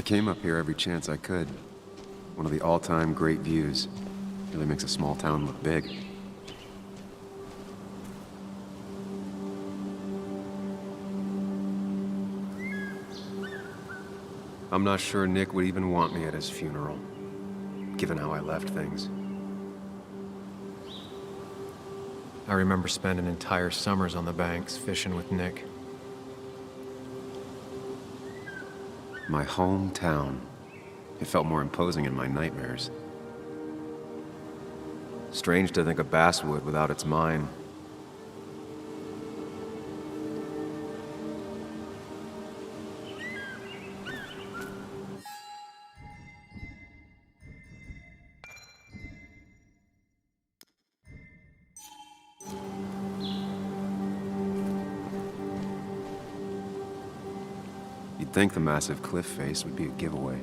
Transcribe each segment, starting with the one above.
came up here every chance I could. One of the all-time great views. Really makes a small town look big. I'm not sure Nick would even want me at his funeral, given how I left things. I remember spending entire summers on the banks fishing with Nick. My hometown. It felt more imposing in my nightmares. Strange to think of Basswood without its mine. You'd think the massive cliff face would be a giveaway.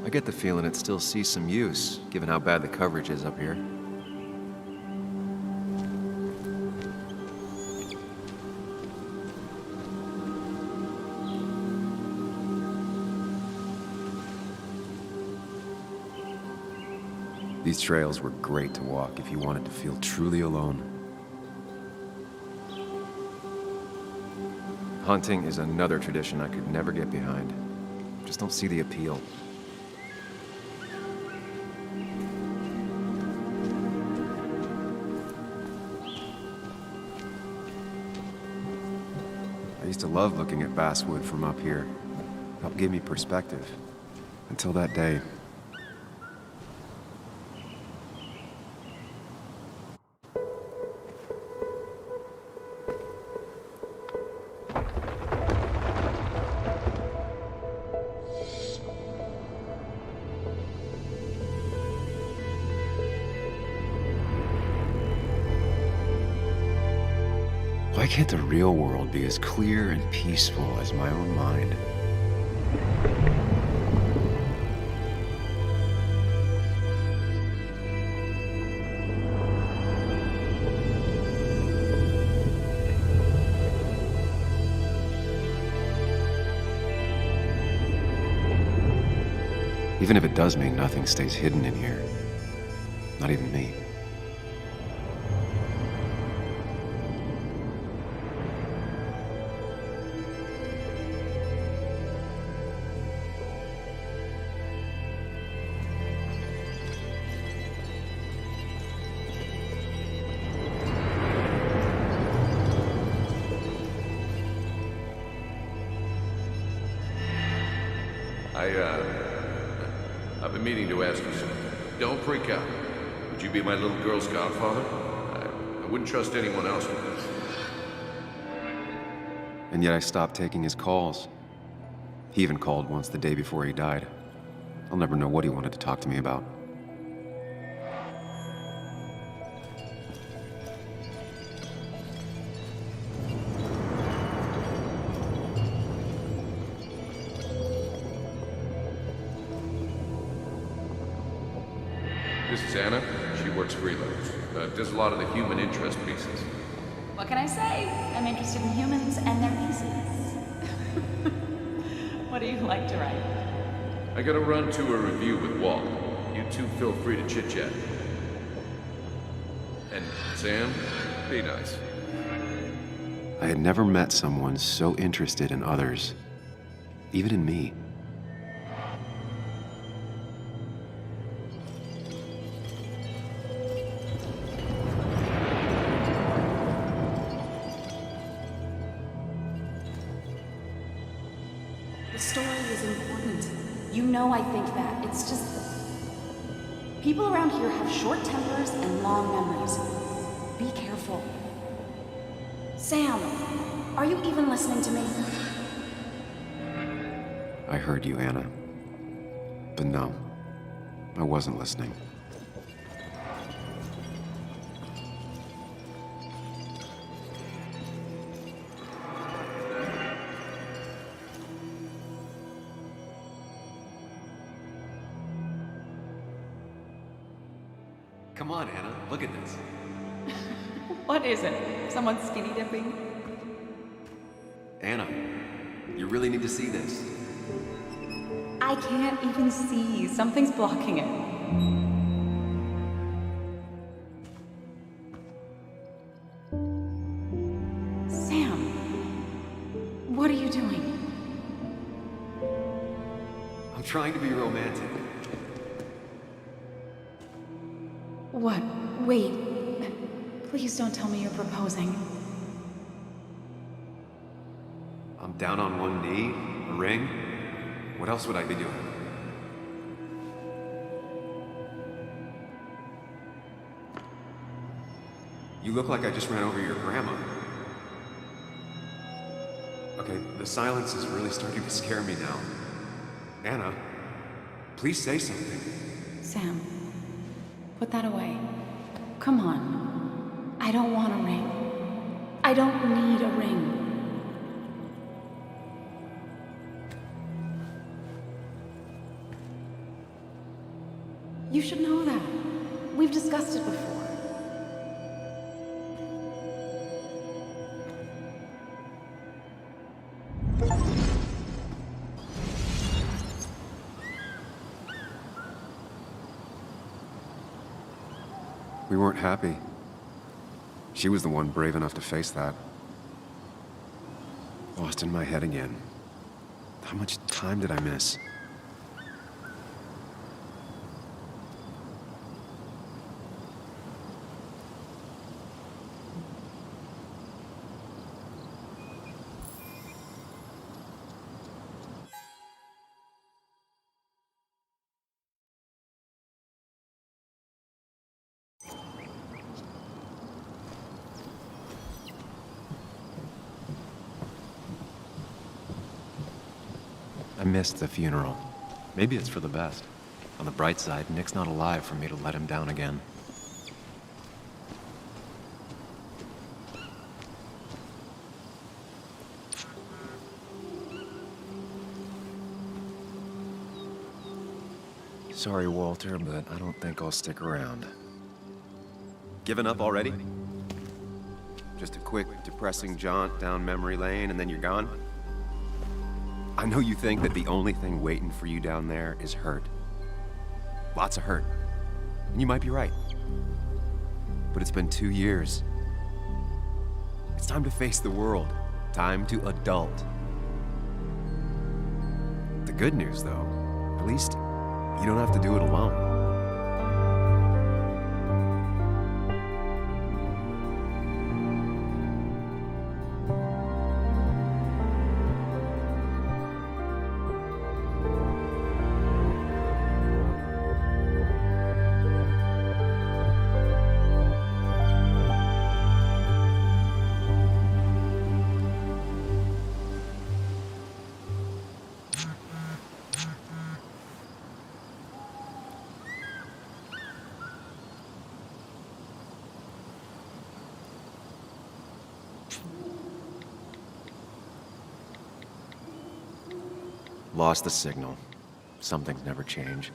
I get the feeling it still sees some use, given how bad the coverage is up here. These trails were great to walk if you wanted to feel truly alone. Hunting is another tradition I could never get behind. Just don't see the appeal. I used to love looking at Basswood from up here. It helped give me perspective. Until that day. Why can't the real world be as clear and peaceful as my own mind? Even if it does mean nothing stays hidden in here. Not even me. I've been meaning to ask you something. Don't freak out. Would you be my little girl's godfather? I wouldn't trust anyone else with this. And yet I stopped taking his calls. He even called once the day before he died. I'll never know what he wanted to talk to me about. This is Anna. She works freelance. Does a lot of the human interest pieces. What can I say? I'm interested in humans and their pieces. What do you like to write? I gotta run to a review with Walt. You two feel free to chit-chat. And Sam, be nice. I had never met someone so interested in others, even in me. The story is important. You know I think that. It's just... people around here have short tempers and long memories. Be careful. Sam, are you even listening to me? I heard you, Anna. But no, I wasn't listening. Come on, Anna, look at this. What is it? Someone skinny dipping? Anna, you really need to see this. I can't even see. Something's blocking it. Sam, what are you doing? I'm trying to be romantic. What? Wait. Please don't tell me you're proposing. I'm down on one knee, a ring. What else would I be doing? You look like I just ran over your grandma. Okay, the silence is really starting to scare me now. Anna, please say something. Sam, put that away. Come on. I don't want a ring. I don't need a ring. You should know that. We've discussed it before. We weren't happy. She was the one brave enough to face that. Lost in my head again. How much time did I miss? I missed the funeral. Maybe it's for the best. On the bright side, Nick's not alive for me to let him down again. Sorry, Walter, but I don't think I'll stick around. Given up already? Just a quick, depressing jaunt down memory lane and then you're gone? I know you think that the only thing waiting for you down there is hurt. Lots of hurt. And you might be right. But it's been 2 years. It's time to face the world. Time to adult. The good news, though, at least you don't have to do it alone. Lost the signal. Some things never change.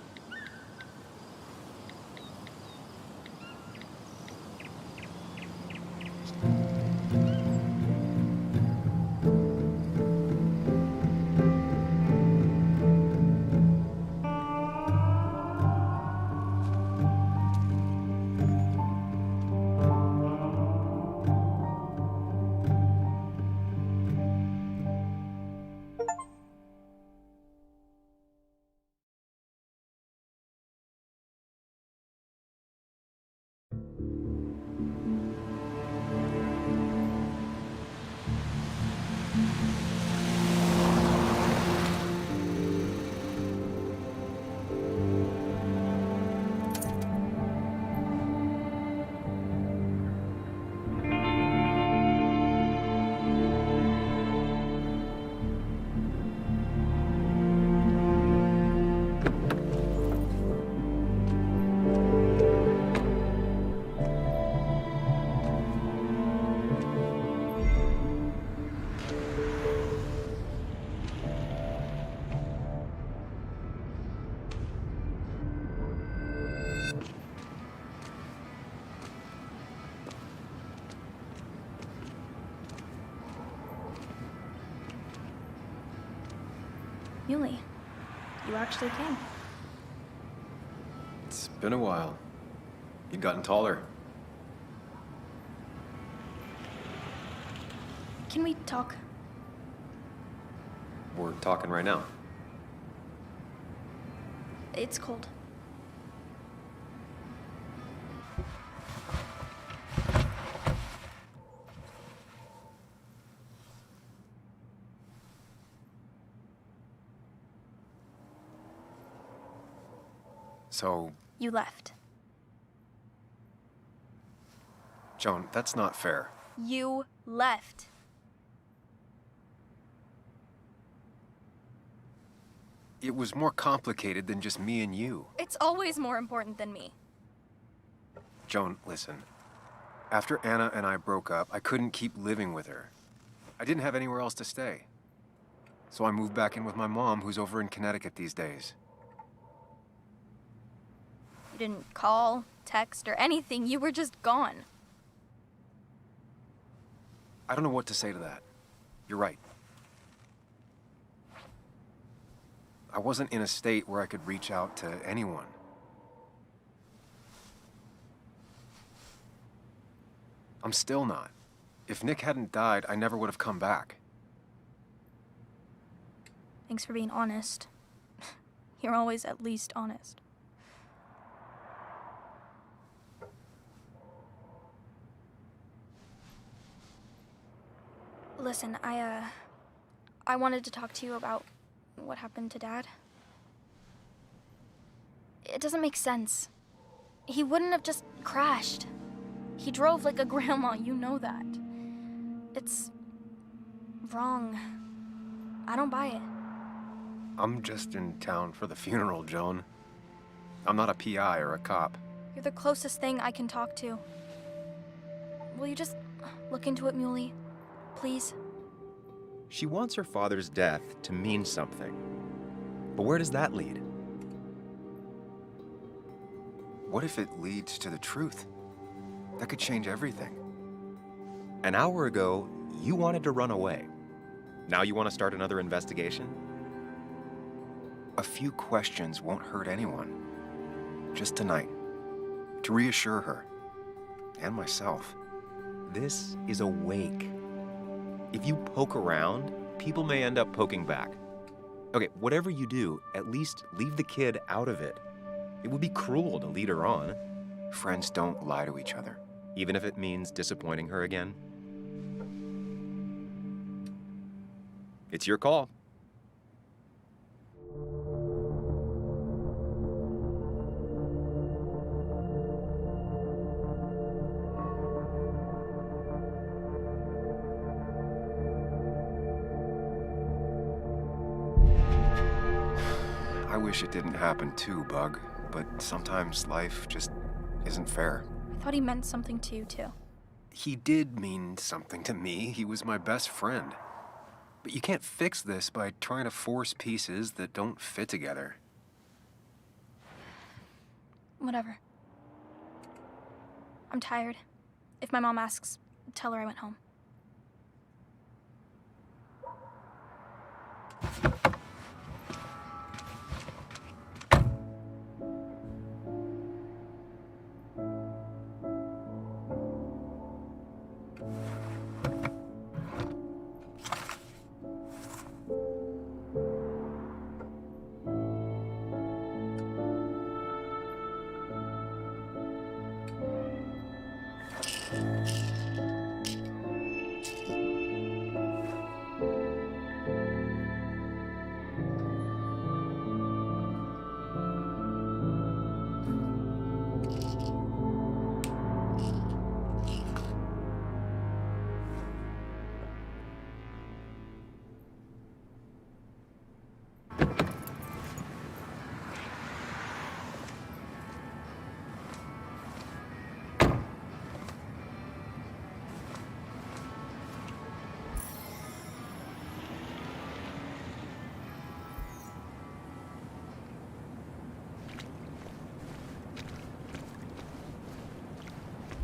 Muley, you actually came. It's been a while. You've gotten taller. Can we talk? We're talking right now. It's cold. So, You left. Joan, that's not fair. You left. It was more complicated than just me and you. It's always more important than me. Joan, listen. After Anna and I broke up, I couldn't keep living with her. I didn't have anywhere else to stay. So I moved back in with my mom, who's over in Connecticut these days. You didn't call, text, or anything. You were just gone. I don't know what to say to that. You're right. I wasn't in a state where I could reach out to anyone. I'm still not. If Nick hadn't died, I never would have come back. Thanks for being honest. You're always at least honest. Listen, I wanted to talk to you about what happened to Dad. It doesn't make sense. He wouldn't have just crashed. He drove like a grandma, you know that. It's wrong. I don't buy it. I'm just in town for the funeral, Joan. I'm not a PI or a cop. You're the closest thing I can talk to. Will you just look into it, Muley? Please? She wants her father's death to mean something. But where does that lead? What if it leads to the truth? That could change everything. An hour ago, you wanted to run away. Now you want to start another investigation? A few questions won't hurt anyone. Just tonight. To reassure her. And myself. This is a wake. If you poke around, people may end up poking back. Okay, whatever you do, at least leave the kid out of it. It would be cruel to lead her on, Friends don't lie to each other. even if it means disappointing her again. It's your call. I wish it didn't happen too, Bug, but sometimes life just isn't fair. I thought he meant something to you, too. He did mean something to me. He was my best friend. But you can't fix this by trying to force pieces that don't fit together. Whatever. I'm tired. If my mom asks, tell her I went home.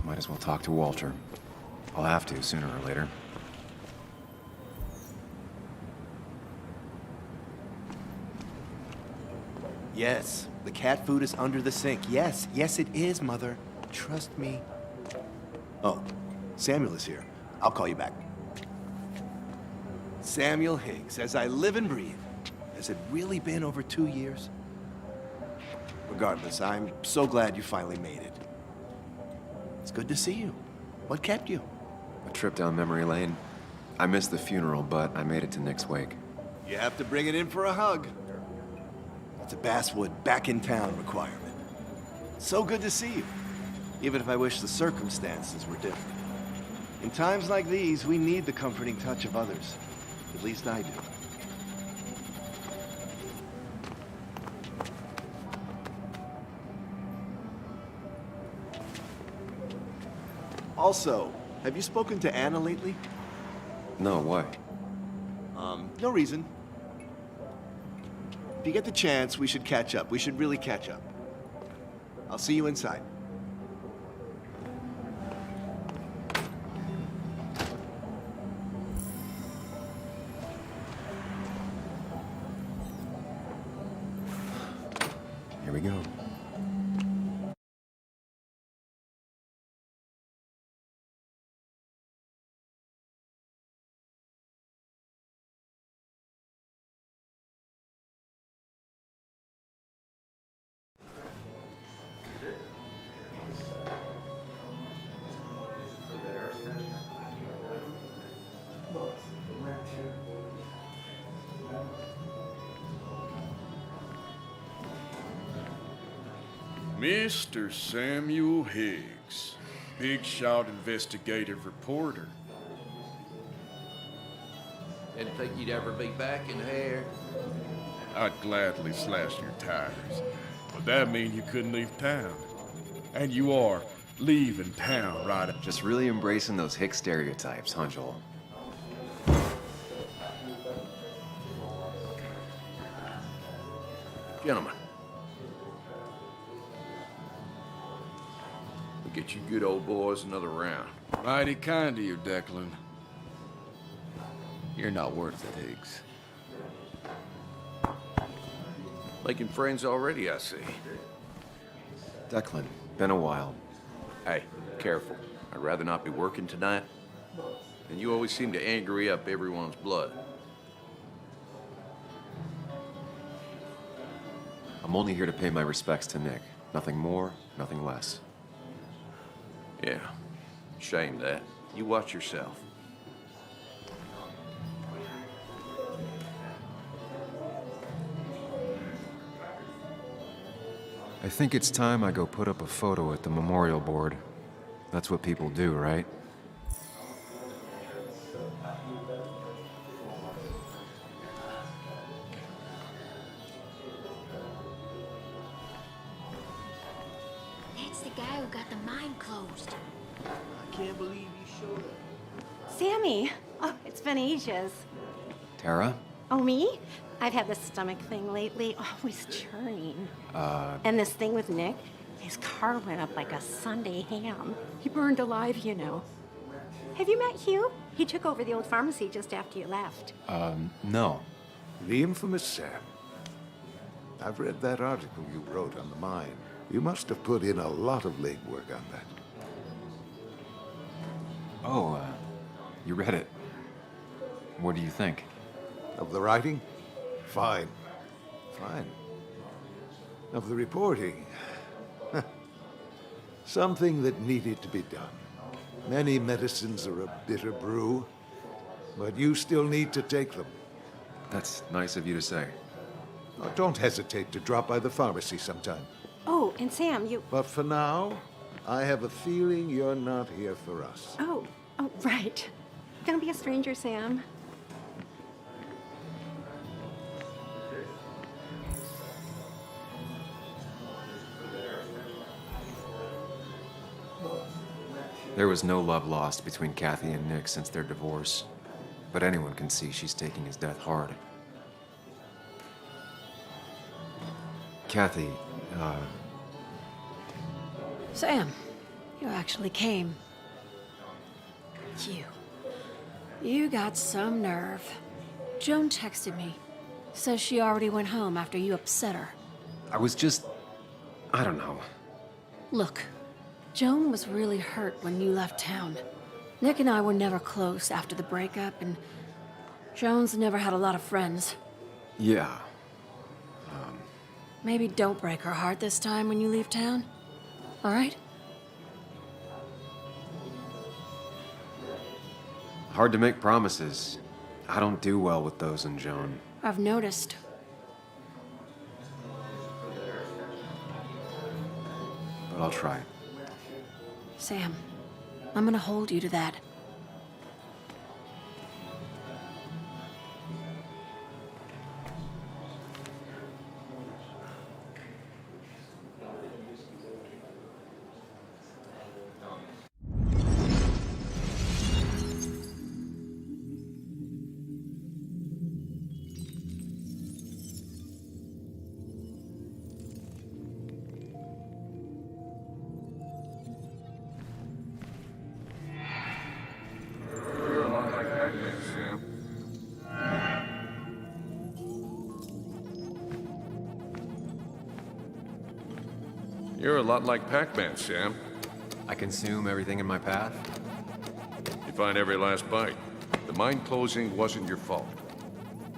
Might as well talk to Walter. I'll have to sooner or later. Yes, the cat food is under the sink. Yes, yes it is, Mother. Trust me. Oh, Samuel is here. I'll call you back. Samuel Higgs, as I live and breathe. Has it really been over 2 years? Regardless, I'm so glad you finally made it. It's good to see you. What kept you? A trip down memory lane. I missed the funeral, but I made it to Nick's wake. You have to bring it in for a hug. It's a Basswood back in town requirement. So good to see you, even if I wish the circumstances were different. In times like these, we need the comforting touch of others. At least I do. Also, have you spoken to Anna lately? No, why? No reason. If you get the chance, we should catch up. We should really catch up. I'll see you inside. Here we go. Mr. Samuel Higgs, big shot investigative reporter. Didn't think you'd ever be back in here. I'd gladly slash your tires, but that mean you couldn't leave town. And you are leaving town, right? Just really embracing those hick stereotypes, huh, Joel? Gentlemen. We'll get you good old boys another round. Mighty kind of you, Declan. You're not worth it, Higgs. Making friends already, I see. Declan, been a while. Hey, careful. I'd rather not be working tonight. And you always seem to angry up everyone's blood. I'm only here to pay my respects to Nick. Nothing more, nothing less. Yeah, shame that. You watch yourself. I think it's time I go put up a photo at the memorial board. That's what people do, right? That's the guy who got the mine closed. I can't believe you showed up. Sammy! Oh, it's been ages. Tara? Oh, me? I've had this stomach thing lately, always churning. And this thing with Nick, his car went up like a Sunday ham. He burned alive, you know. Have you met Hugh? He took over the old pharmacy just after you left. No. The infamous Sam. I've read that article you wrote on the mine. You must have put in a lot of legwork on that. Oh, you read it. What do you think? Of the writing? Fine. Fine. Of the reporting? Something that needed to be done. Many medicines are a bitter brew, but you still need to take them. That's nice of you to say. Oh, don't hesitate to drop by the pharmacy sometime. Oh, and Sam, you... But for now, I have a feeling you're not here for us. Oh, right. Don't be a stranger, Sam. There was no love lost between Kathy and Nick since their divorce, but anyone can see she's taking his death hard. Kathy, Sam, you actually came. You got some nerve. Joan texted me. Says she already went home after you upset her. I was just... I don't know. Look, Joan was really hurt when you left town. Nick and I were never close after the breakup, and Joan's never had a lot of friends. Yeah. Maybe don't break her heart this time when you leave town. All right? Hard to make promises. I don't do well with those in Joan. I've noticed. But I'll try. Sam, I'm gonna hold you to that. You're a lot like Pac-Man, Sam. I consume everything in my path? You find every last bite. The mine closing wasn't your fault.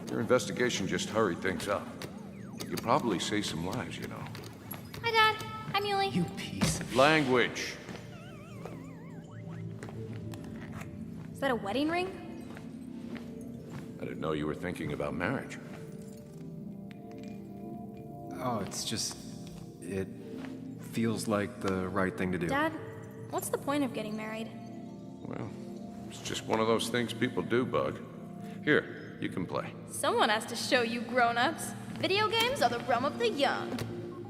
Your investigation just hurried things up. You probably saved some lives, you know. Hi, Dad. Hi, Muley. You piece of... Language. Is that a wedding ring? I didn't know you were thinking about marriage. Oh, it's just... It feels like the right thing to do. Dad, what's the point of getting married? Well, it's just one of those things people do, Bug. Here, you can play. Someone has to show you grown-ups. Video games are the realm of the young.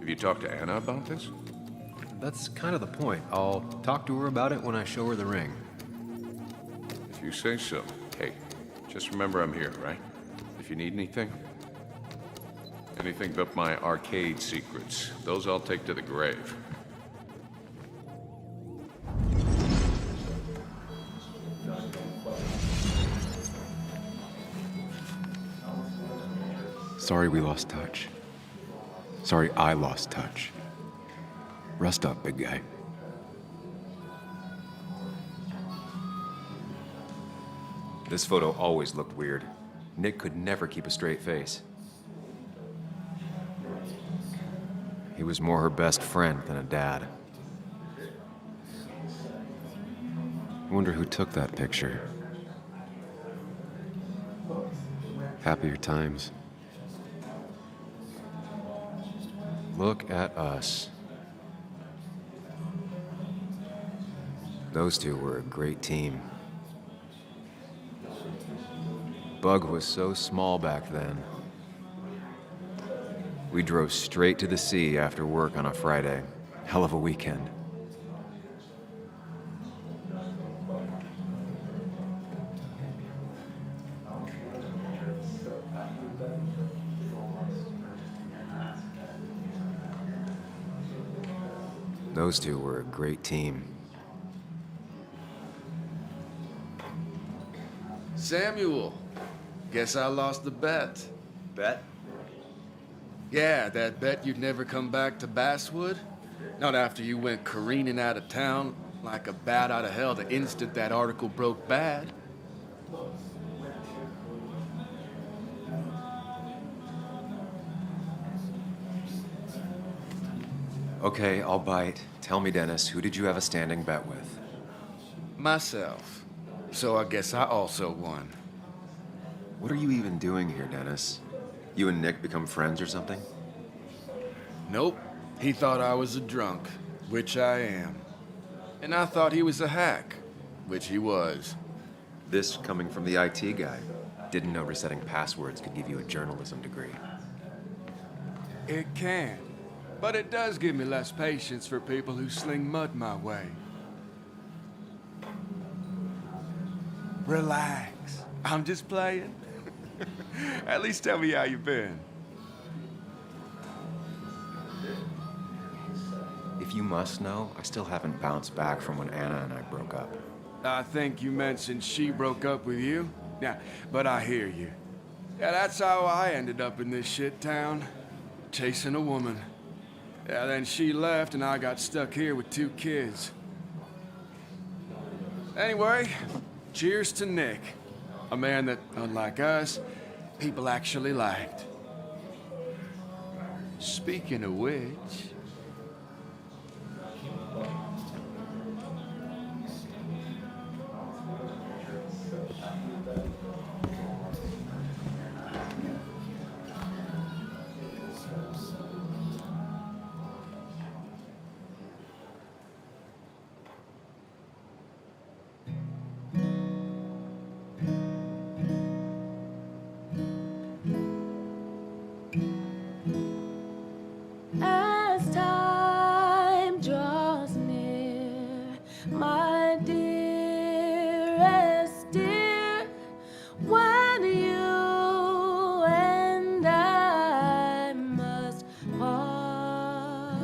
Have you talked to Anna about this? That's kind of the point. I'll talk to her about it when I show her the ring. If you say so. Hey, just remember I'm here, right? If you need anything. Anything but my arcade secrets. Those I'll take to the grave. Sorry we lost touch. Sorry I lost touch. Rest up, big guy. This photo always looked weird. Nick could never keep a straight face. He was more her best friend than a dad. I wonder who took that picture. Happier times. Look at us. Those two were a great team. Bug was so small back then. We drove straight to the sea after work on a Friday. Hell of a weekend. Those two were a great team. Samuel, guess I lost the bet. Bet? Yeah, that bet you'd never come back to Basswood? Not after you went careening out of town like a bat out of hell the instant that article broke bad. Okay, I'll bite. Tell me, Dennis, who did you have a standing bet with? Myself. So I guess I also won. What are you even doing here, Dennis? You and Nick become friends or something? Nope. He thought I was a drunk, which I am. And I thought he was a hack, which he was. This coming from the IT guy. Didn't know resetting passwords could give you a journalism degree. It can. But it does give me less patience for people who sling mud my way. Relax. I'm just playing. At least tell me how you been. If you must know, I still haven't bounced back from when Anna and I broke up. I think you mentioned she broke up with you. Yeah, but I hear you. Yeah, that's how I ended up in this shit town. Chasing a woman. Yeah, then she left and I got stuck here with 2 kids. Anyway, cheers to Nick. A man that, unlike us, people actually liked. Speaking of which... As time draws near, my dearest dear, when you and I must part,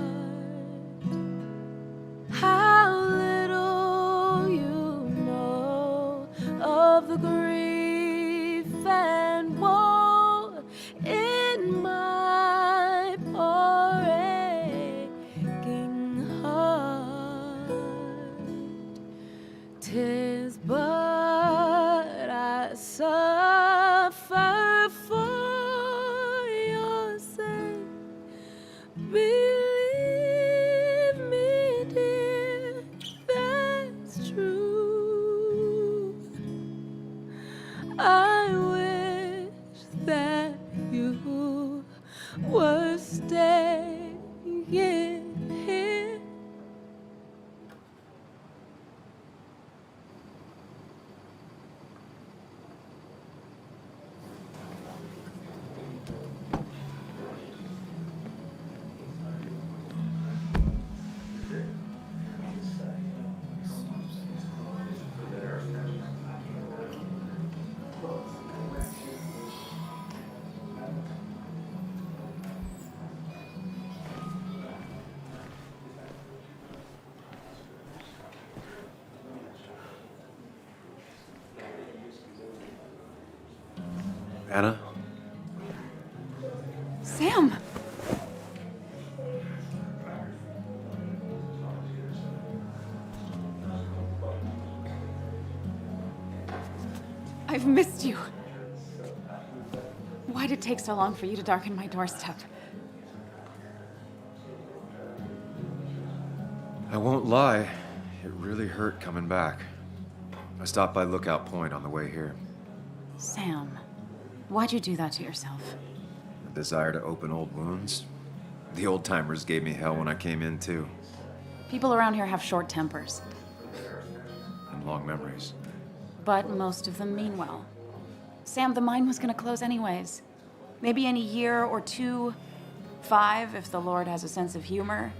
how little you know of the grief and woe in my poor aching heart. 'Tis but I suffer for your sake. Believe me, dear, that's true. I wish that you were staying here. Anna? Sam! I've missed you. Why did it take so long for you to darken my doorstep? I won't lie, it really hurt coming back. I stopped by Lookout Point on the way here. Sam, why'd you do that to yourself? A desire to open old wounds. The old-timers gave me hell when I came in, too. People around here have short tempers, And long memories. but most of them mean well. Sam, the mine was gonna close anyways. Maybe in a year or 2, 5, if the Lord has a sense of humor.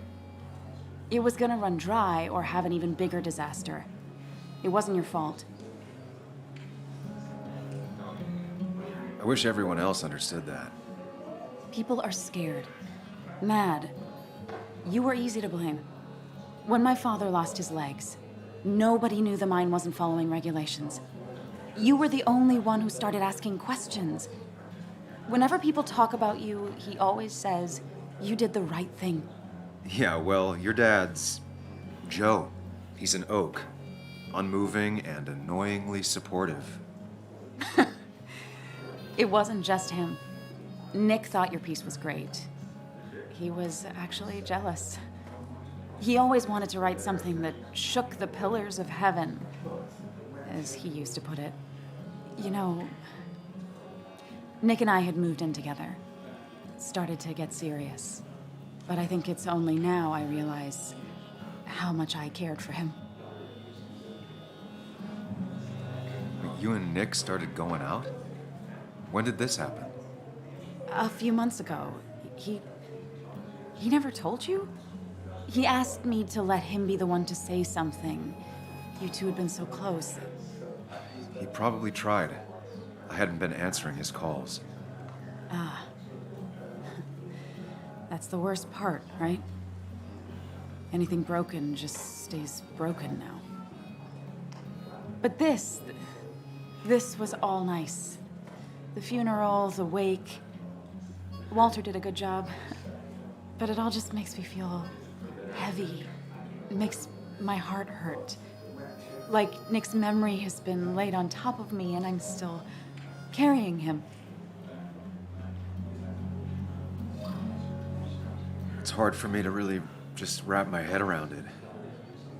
It was gonna run dry or have an even bigger disaster. It wasn't your fault. I wish everyone else understood that. People are scared, mad. You were easy to blame. When my father lost his legs, nobody knew the mine wasn't following regulations. You were the only one who started asking questions. Whenever people talk about you, he always says, you did the right thing. Yeah, well, your dad's... Joe. He's an oak. Unmoving and annoyingly supportive. It wasn't just him. Nick thought your piece was great. He was actually jealous. He always wanted to write something that shook the pillars of heaven, as he used to put it. You know, Nick and I had moved in together. It started to get serious. But I think it's only now I realize how much I cared for him. You and Nick started going out? When did this happen? A few months ago. He never told you? He asked me to let him be the one to say something. You two had been so close. He probably tried. I hadn't been answering his calls. Ah. That's the worst part, right? Anything broken just stays broken now. But this was all nice. The funeral, the wake. Walter did a good job. But it all just makes me feel heavy. It makes my heart hurt. Like Nick's memory has been laid on top of me and I'm still carrying him. It's hard for me to really just wrap my head around it.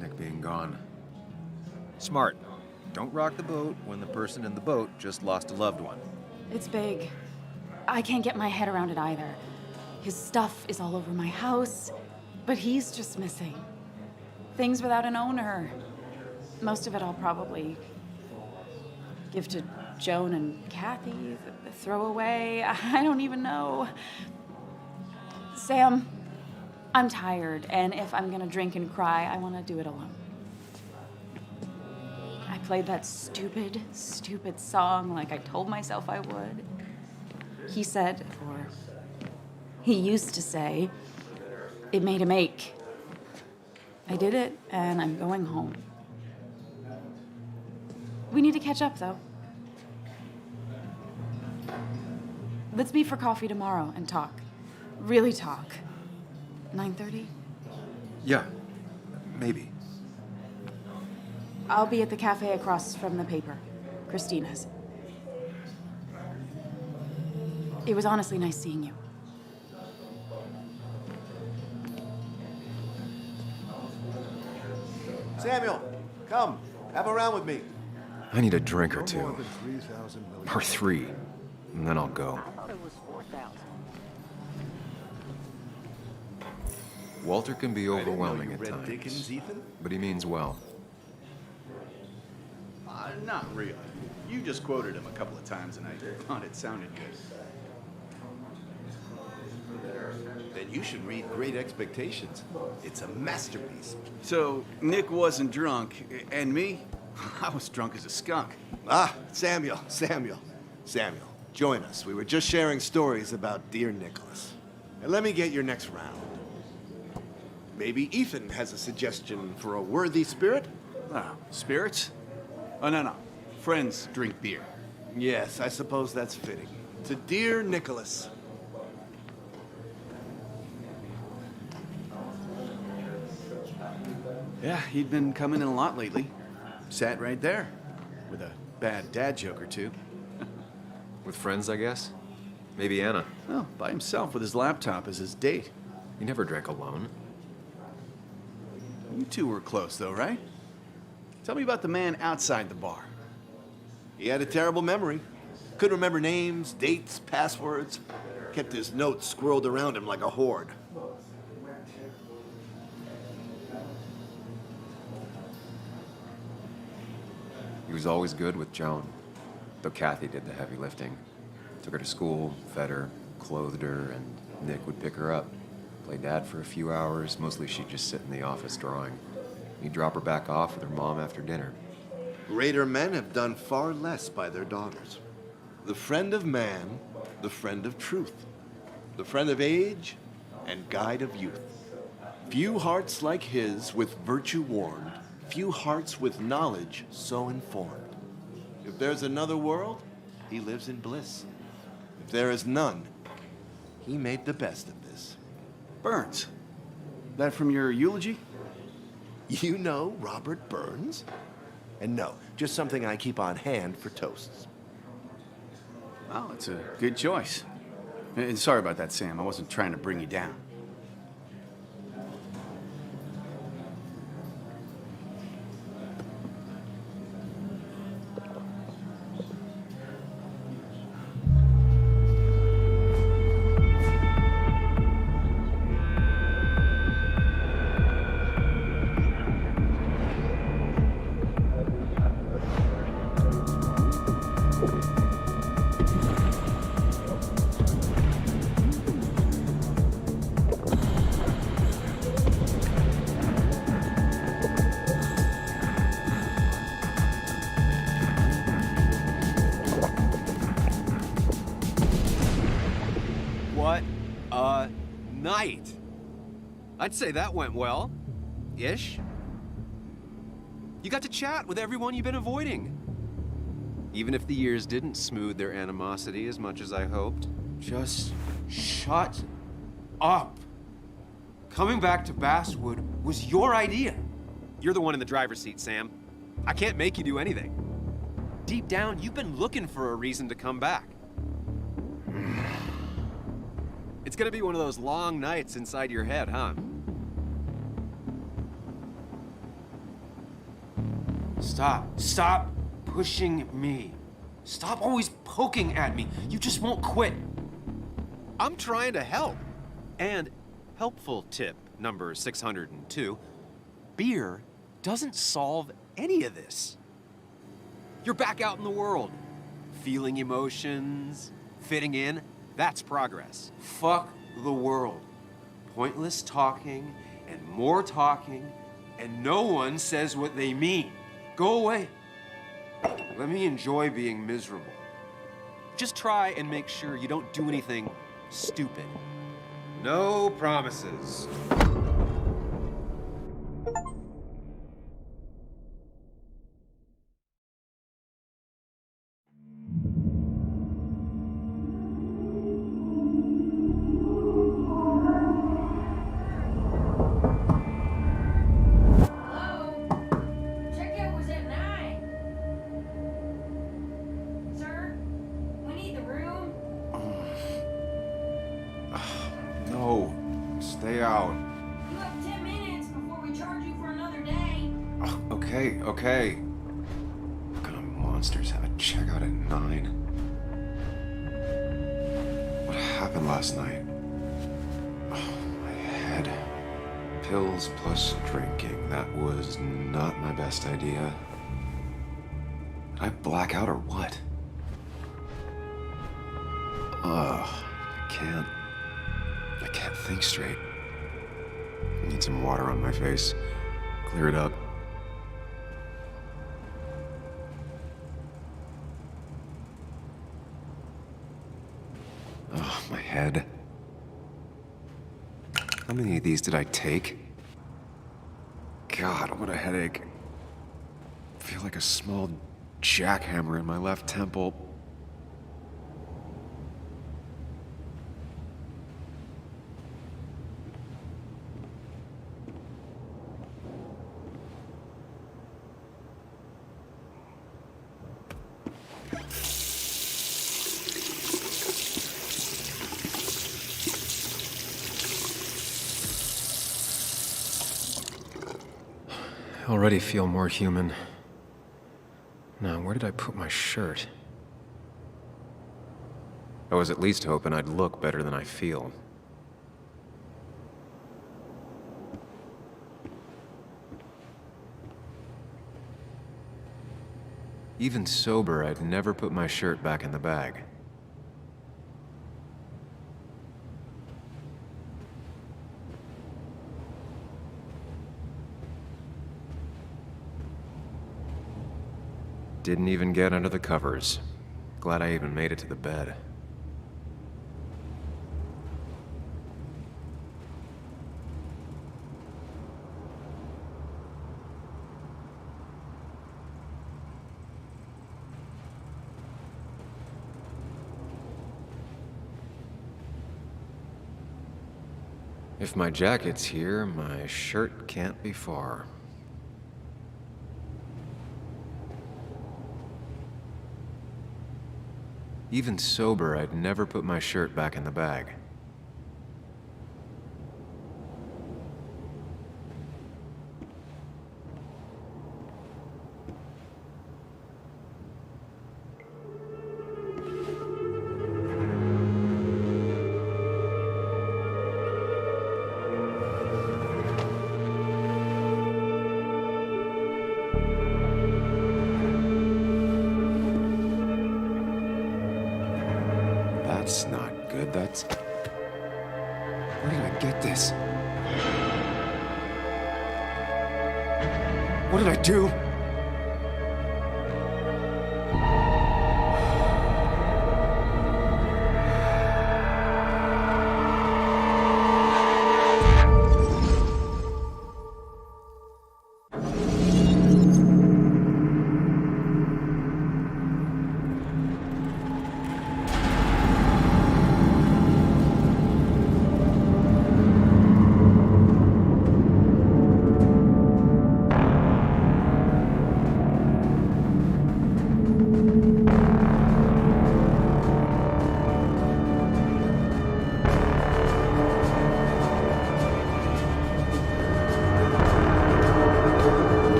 Nick being gone. Smart. Don't rock the boat when the person in the boat just lost a loved one. It's big. I can't get my head around it either. His stuff is all over my house, but he's just missing. Things without an owner. Most of it I'll probably give to Joan and Kathy, throw away. I don't even know. Sam, I'm tired, and if I'm gonna drink and cry, I wanna do it alone. I played that stupid song like I told myself I would. He said, or he used to say, it made him ache. I did it, and I'm going home. We need to catch up, though. Let's meet for coffee tomorrow and talk. Really talk. 9:30? Yeah, maybe. I'll be at the cafe across from the paper. Christina's. It was honestly nice seeing you. Samuel, come. Have a round with me. I need a drink or No two. more than 3,000 million. Or 3. And then I'll go. Walter can be overwhelming you at read times. Dickens, Ethan? But he means well. Not really. You just quoted him a couple of times and I thought it sounded good. Then you should read Great Expectations. It's a masterpiece. So, Nick wasn't drunk, and me? I was drunk as a skunk. Ah, Samuel, join us. We were just sharing stories about dear Nicholas. And let me get your next round. Maybe Ethan has a suggestion for a worthy spirit? Ah, spirits? Oh, no. Friends drink beer. Yes, I suppose that's fitting. To dear Nicholas. Yeah, he'd been coming in a lot lately. Sat right there, with a bad dad joke or two. With friends, I guess? Maybe Anna. Oh, by himself with his laptop as his date. He never drank alone. You two were close, though, right? Tell me about the man outside the bar. He had a terrible memory. Couldn't remember names, dates, passwords. Kept his notes squirreled around him like a hoard. He was always good with Joan, though Kathy did the heavy lifting. Took her to school, fed her, clothed her, and Nick would pick her up. Play dad for a few hours. Mostly she'd just sit in the office drawing. He'd drop her back off with her mom after dinner. Greater men have done far less by their daughters. The friend of man, the friend of truth, the friend of age, and guide of youth. Few hearts like his with virtue warmed, few hearts with knowledge so informed. If there's another world, he lives in bliss. If there is none, he made the best of this. Burns. That from your eulogy? You know Robert Burns? And no, just something I keep on hand for toasts. Well, it's a good choice. And sorry about that, Sam. I wasn't trying to bring you down. What a night! I'd say that went well. Ish. You got to chat with everyone you've been avoiding. Even if the years didn't smooth their animosity as much as I hoped. Just shut up. Coming back to Basswood was your idea. You're the one in the driver's seat, Sam. I can't make you do anything. Deep down, you've been looking for a reason to come back. It's gonna be one of those long nights inside your head, huh? Stop pushing me. Stop always poking at me. You just won't quit. I'm trying to help. And helpful tip number 602, beer doesn't solve any of this. You're back out in the world, feeling emotions, fitting in. That's progress. Fuck the world. Pointless talking and more talking, and no one says what they mean. Go away. Let me enjoy being miserable. Just try and make sure you don't do anything stupid. No promises. Checkout was at 9. Sir, we need the room. No, stay out. You have 10 minutes before we charge you for another day. Okay. What kind of monsters have a checkout at 9? What happened last night? Oh, my head. Pills plus drinking. That was not my best idea. Did I black out or what? I can't think straight. I need some water on my face. Clear it up. Oh, my head. How many of these did I take? God, what a headache. I feel like a small jackhammer in my left temple. I already feel more human. Now, where did I put my shirt? I was at least hoping I'd look better than I feel. Even sober, I'd never put my shirt back in the bag. Didn't even get under the covers. Glad I even made it to the bed. If my jacket's here, my shirt can't be far. Even sober, I'd never put my shirt back in the bag. That's not good. That's... Where did I get this? What did I do?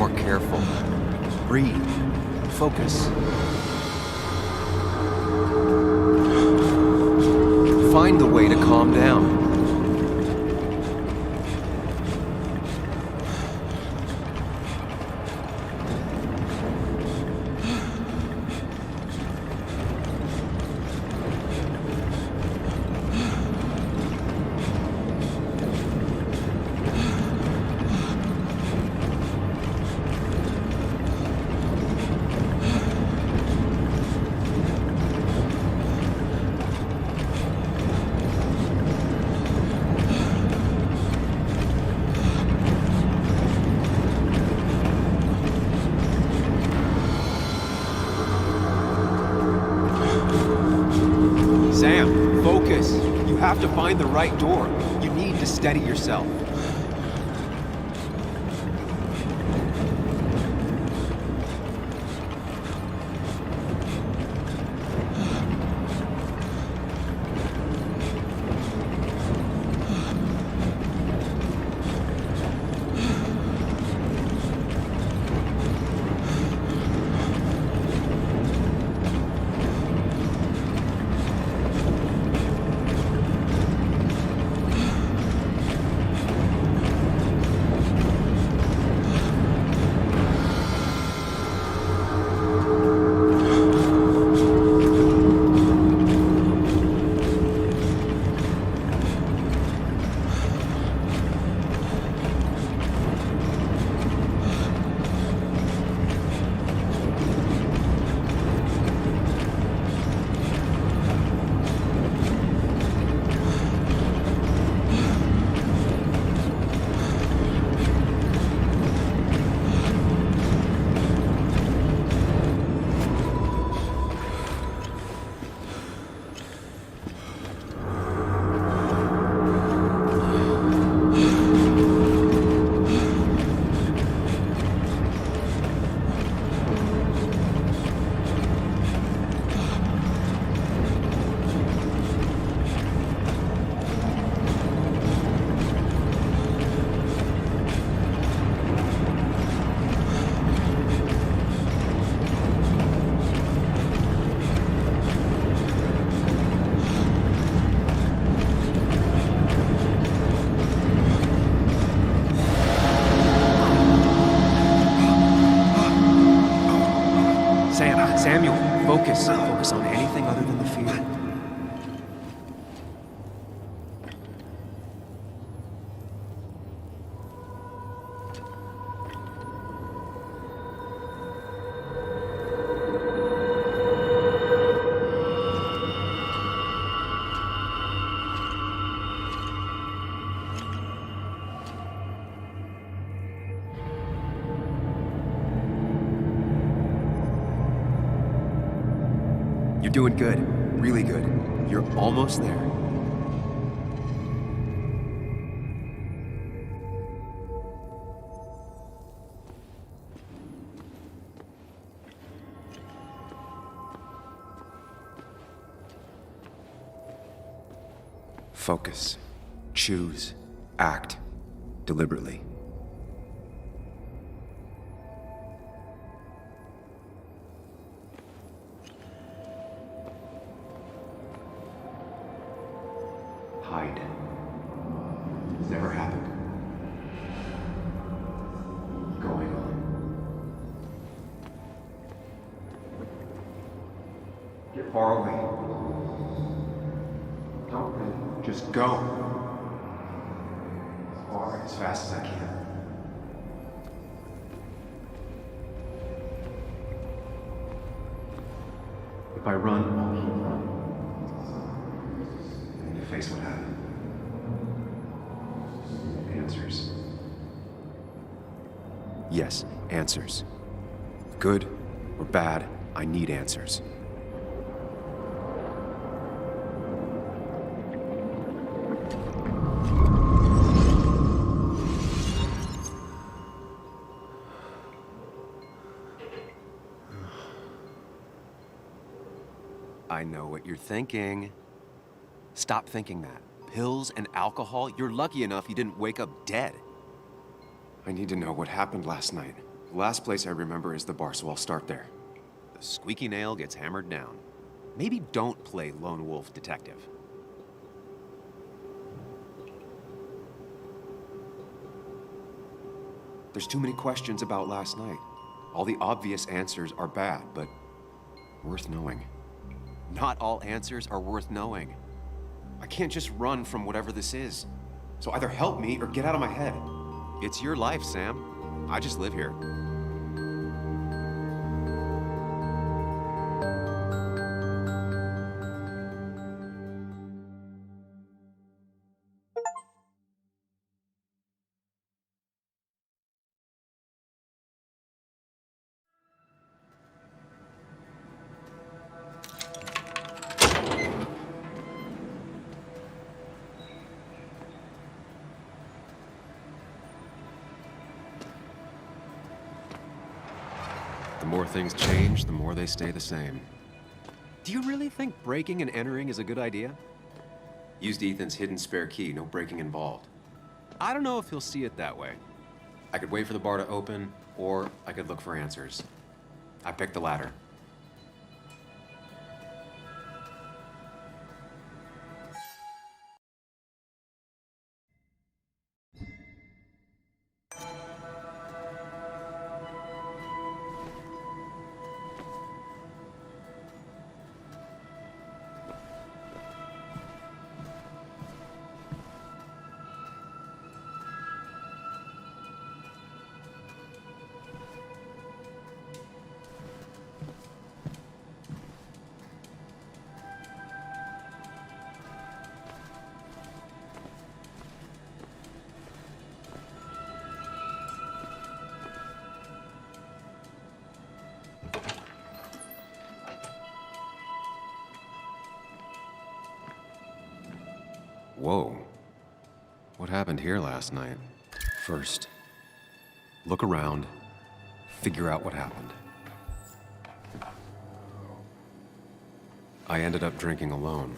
more careful. Breathe. Focus. Find the way to calm down. Sam, focus. You have to find the right door. You need to steady yourself. Samuel, focus. Focus on anything other than the fear. You're doing good. Really good. You're almost there. Focus. Choose. Act. Deliberately. Hide. It's never happened. Going on. Get far away. Don't run. Just go. As far, as fast as I can. If I run, I'll keep running. I need to face what happened. Answers. Yes, answers. Good or bad, I need answers. I know what you're thinking. Stop thinking that. Pills and alcohol, you're lucky enough you didn't wake up dead. I need to know what happened last night. The last place I remember is the bar, so I'll start there. The squeaky nail gets hammered down. Maybe don't play lone wolf detective. There's too many questions about last night. All the obvious answers are bad, but worth knowing. Not all answers are worth knowing. I can't just run from whatever this is. So either help me or get out of my head. It's your life, Sam. I just live here. The more things change, the more they stay the same. Do you really think breaking and entering is a good idea? Used Ethan's hidden spare key, no breaking involved. I don't know if he'll see it that way. I could wait for the bar to open, or I could look for answers. I picked the latter. Whoa. What happened here last night? First, look around, figure out what happened. I ended up drinking alone.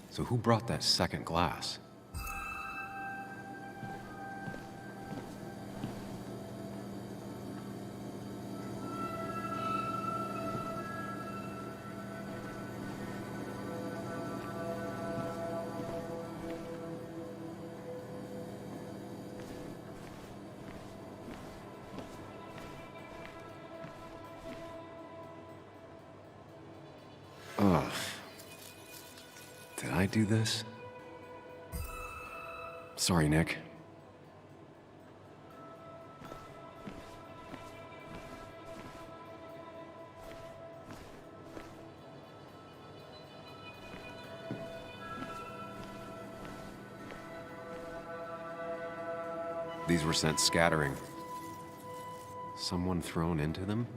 So who brought that second glass? Ugh. Did I do this? Sorry, Nick. These were sent scattering. Someone thrown into them?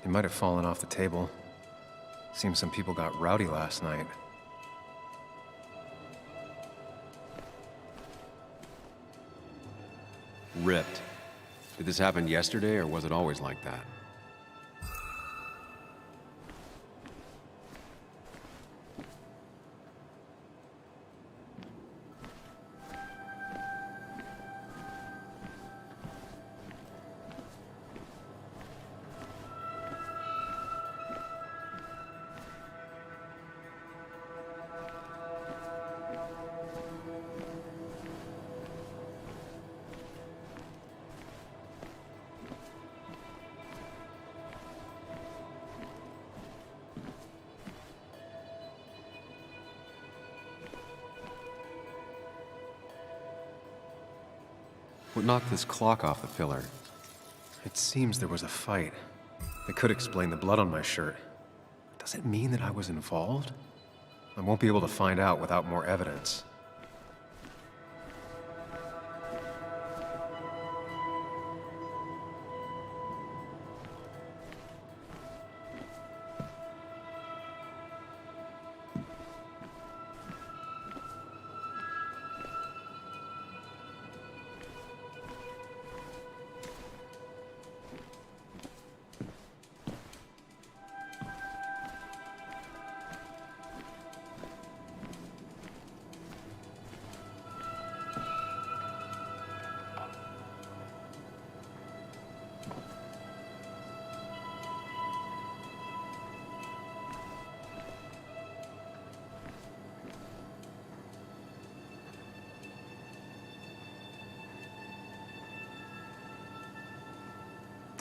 They might have fallen off the table. Seems some people got rowdy last night. Ripped. Did this happen yesterday, or was it always like that? What knocked this clock off the pillar? It seems there was a fight. It could explain the blood on my shirt. Does it mean that I was involved? I won't be able to find out without more evidence.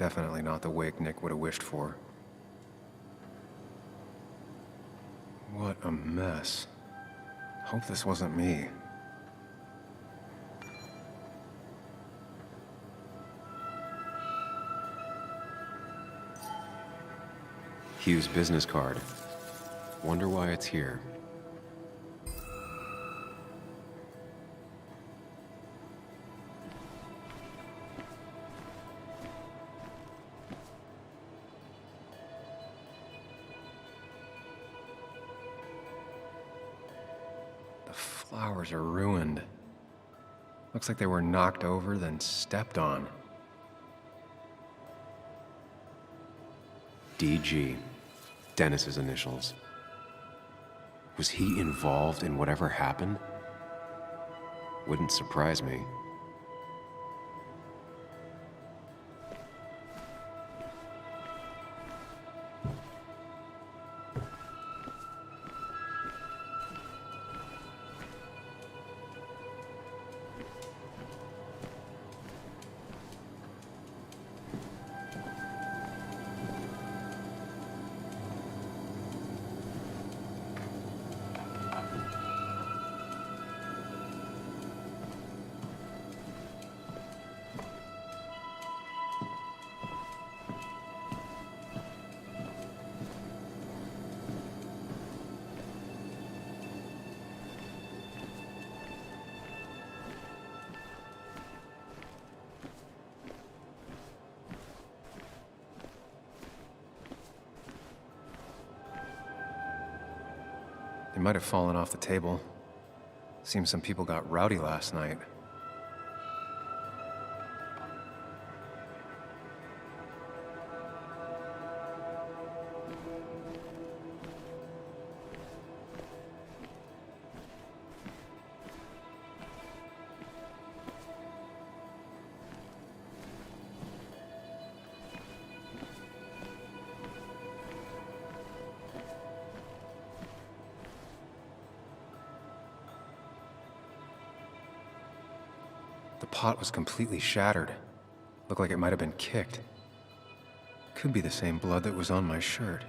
definitely not the wake Nick would have wished for. What a mess. Hope this wasn't me. Hugh's business card. Wonder why it's here. The flowers are ruined. Looks like they were knocked over, then stepped on. DG. Dennis's initials. Was he involved in whatever happened? Wouldn't surprise me. They might have fallen off the table. Seems some people got rowdy last night. The pot was completely shattered. Looked like it might have been kicked. Could be the same blood that was on my shirt.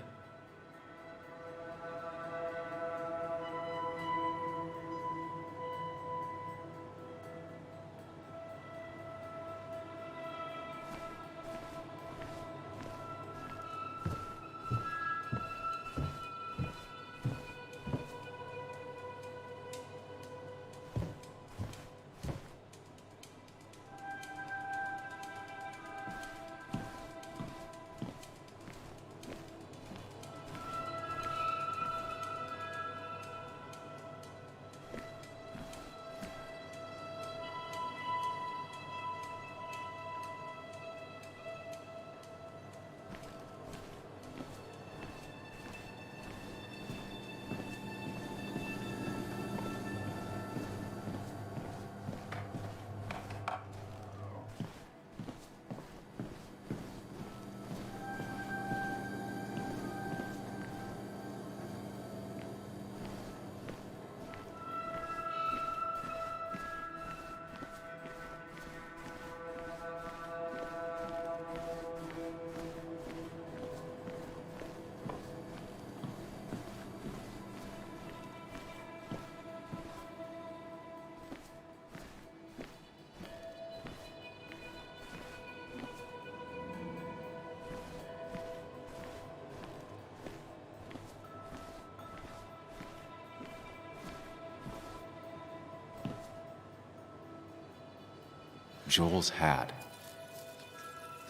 Joel's hat.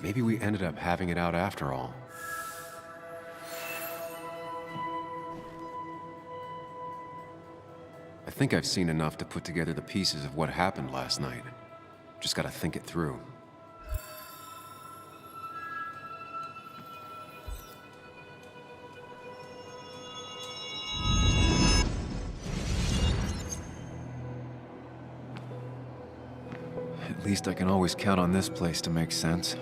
Maybe we ended up having it out after all. I think I've seen enough to put together the pieces of what happened last night. Just gotta think it through. At least I can always count on this place to make sense.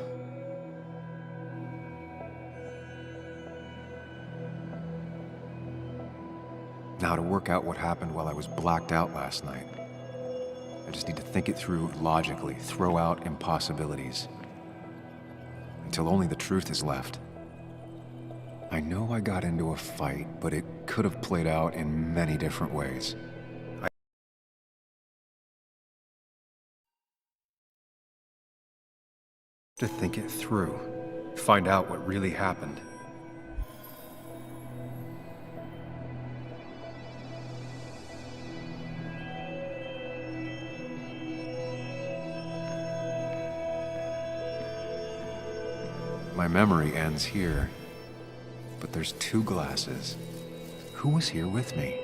Now to work out what happened while I was blacked out last night. I just need to think it through logically, throw out impossibilities. until only the truth is left. I know I got into a fight, but it could have played out in many different ways. To think it through, find out what really happened. My memory ends here, but there's 2 glasses. Who was here with me?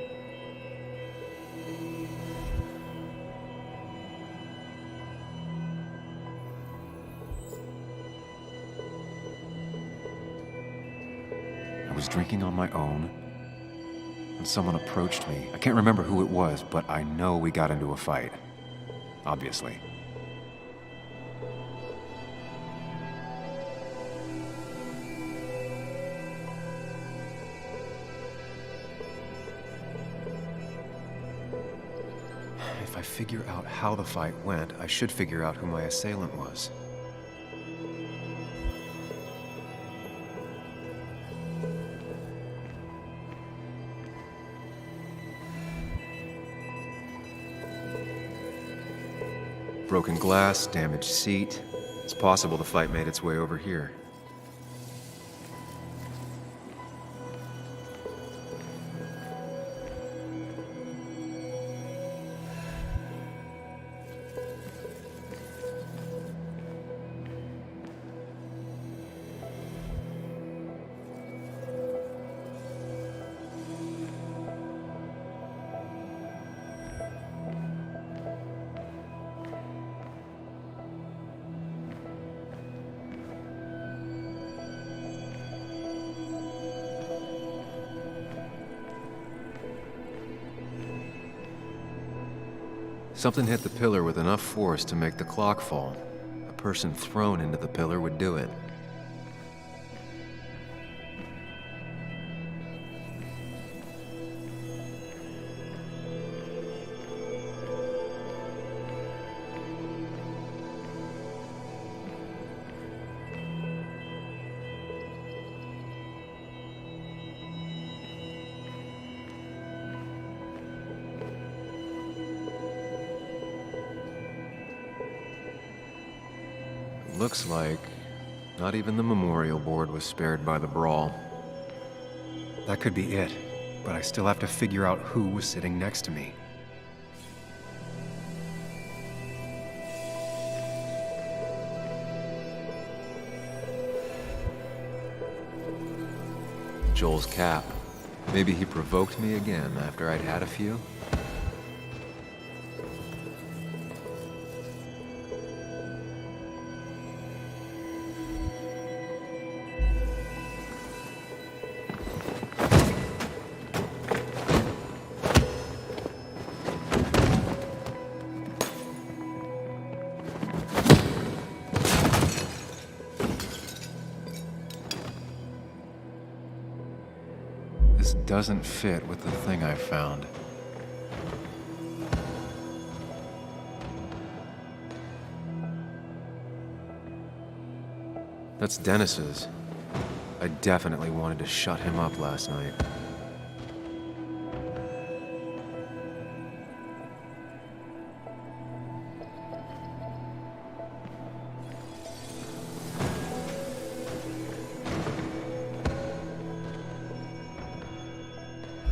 I was drinking on my own, and someone approached me. I can't remember who it was, but I know we got into a fight. Obviously. If I figure out how the fight went, I should figure out who my assailant was. Broken glass, damaged seat. It's possible the fight made its way over here. Something hit the pillar with enough force to make the clock fall. A person thrown into the pillar would do it. Looks like not even the memorial board was spared by the brawl. That could be it, but I still have to figure out who was sitting next to me. Joel's cap. Maybe he provoked me again after I'd had a few? This doesn't fit with the thing I found. That's Dennis's. I definitely wanted to shut him up last night.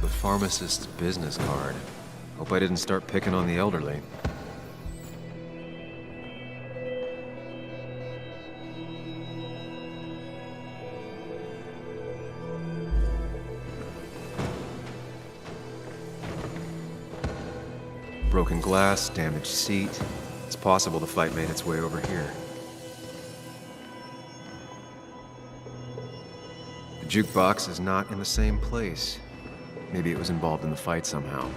The pharmacist's business card. Hope I didn't start picking on the elderly. Broken glass, damaged seat. It's possible the fight made its way over here. The jukebox is not in the same place. Maybe it was involved in the fight somehow.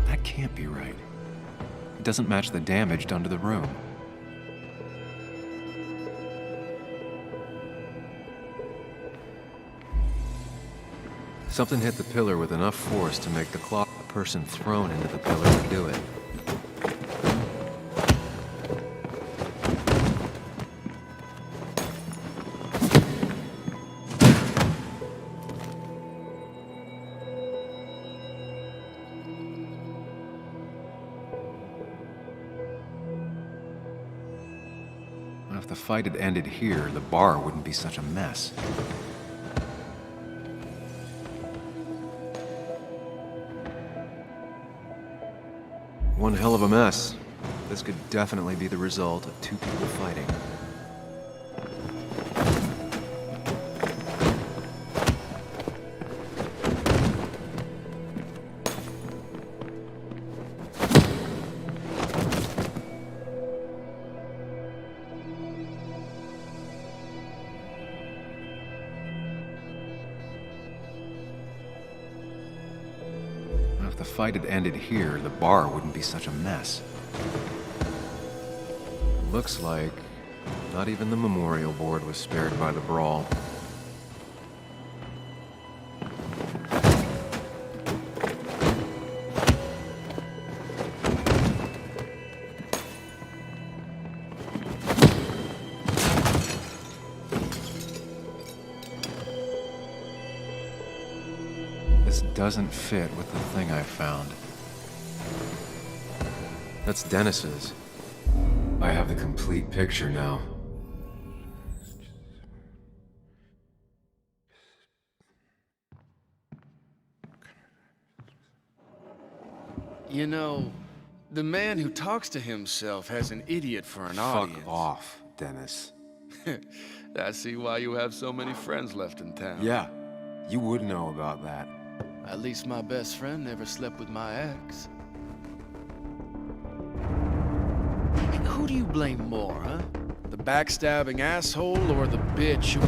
That can't be right. doesn't match the damage done to the room. Something hit the pillar with enough force to make the claw of the person thrown into the pillar do it. If the fight had ended here, the bar wouldn't be such a mess. One hell of a mess. This could definitely be the result of two people fighting. If the fight had ended here, the bar wouldn't be such a mess. Looks like not even the memorial board was spared by the brawl. This doesn't fit with the thing I found. That's Dennis's. I have the complete picture now. You know, the man who talks to himself has an idiot for an audience. Fuck off, Dennis. I see why you have so many friends left in town. Yeah, you would know about that. At least my best friend never slept with my ex. Who do you blame more, huh? The backstabbing asshole or the bitch who...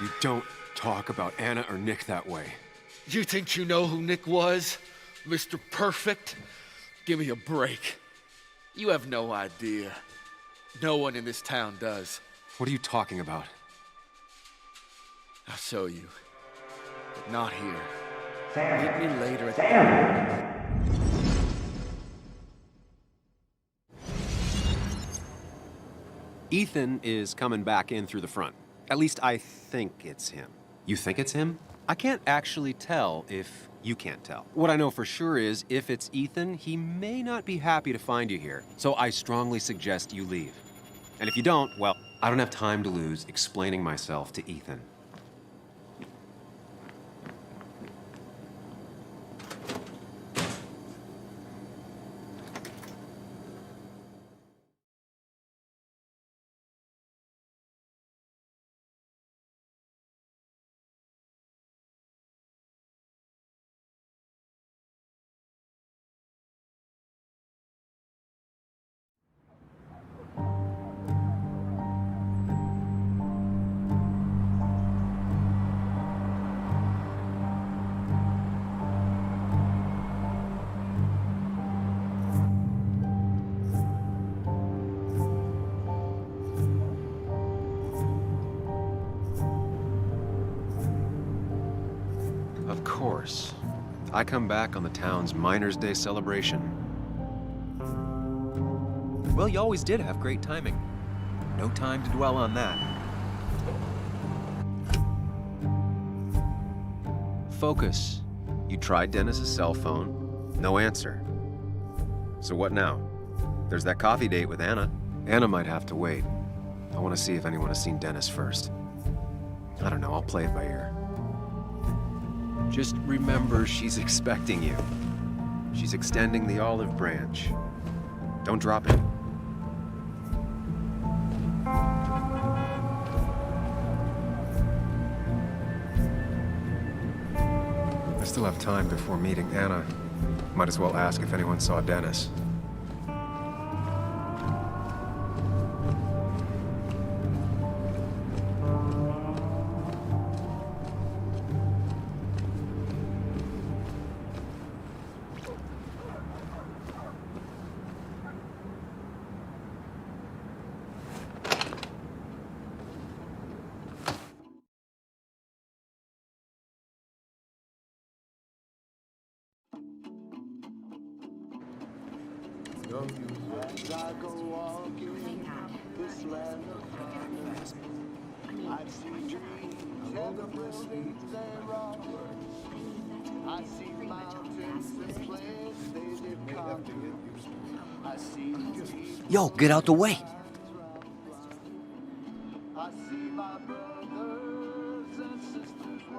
You don't talk about Anna or Nick that way. You think you know who Nick was? Mr. Perfect? Give me a break. You have no idea. No one in this town does. What are you talking about? I'll show you. But not here. Meet me later at Ethan is coming back in through the front. At least I think it's him. You think it's him? I can't actually tell if you can't tell. What I know for sure is if it's Ethan, he may not be happy to find you here. So I strongly suggest you leave. And if you don't, well, I don't have time to lose explaining myself to Ethan. Of course. I come back on the town's Miners' Day celebration. Well, you always did have great timing. No time to dwell on that. Focus. You tried Dennis's cell phone. No answer. So what now? There's that coffee date with Anna. Anna might have to wait. I want to see if anyone has seen Dennis first. I don't know, I'll play it by ear. Just remember she's expecting you. She's extending the olive branch. Don't drop it. I still have time before meeting Anna. Might as well ask if anyone saw Dennis. Yo, get out the way.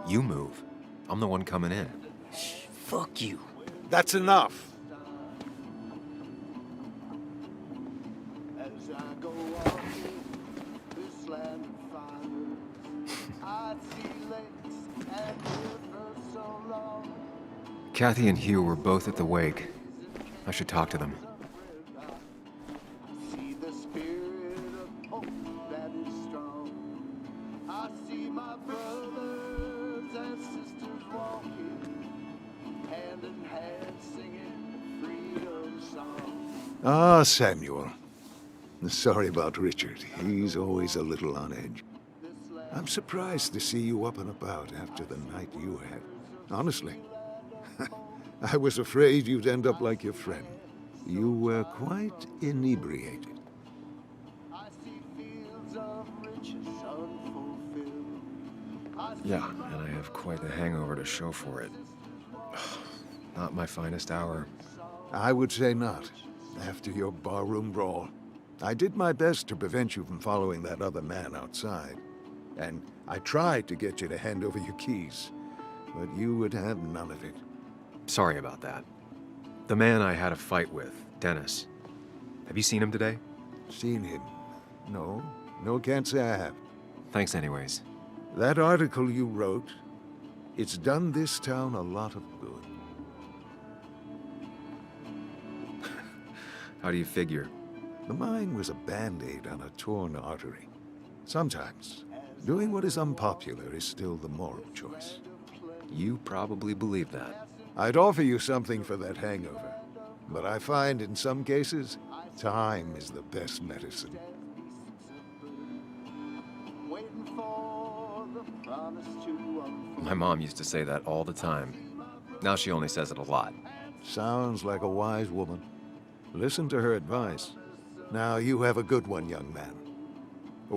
You move. I'm the one coming in. Fuck you. That's enough. Kathy and Hugh were both at the wake. I should talk to them. Ah, Samuel. Sorry about Richard. He's always a little on edge. I'm surprised to see you up and about after the night you had. Honestly. I was afraid you'd end up like your friend. You were quite inebriated. Yeah, and I have quite the hangover to show for it. Not my finest hour. I would say not, after your barroom brawl. I did my best to prevent you from following that other man outside. And I tried to get you to hand over your keys, but you would have none of it. Sorry about that. The man I had a fight with, Dennis. Have you seen him today? Seen him? No. No, can't say I have. Thanks anyways. That article you wrote, it's done this town a lot of good. How do you figure? The mine was a band-aid on a torn artery. Sometimes, doing what is unpopular is still the moral choice. You probably believe that. I'd offer you something for that hangover, but I find in some cases, time is the best medicine. My mom used to say that all the time. Now she only says it a lot. Sounds like a wise woman. Listen to her advice. Now you have a good one, young man.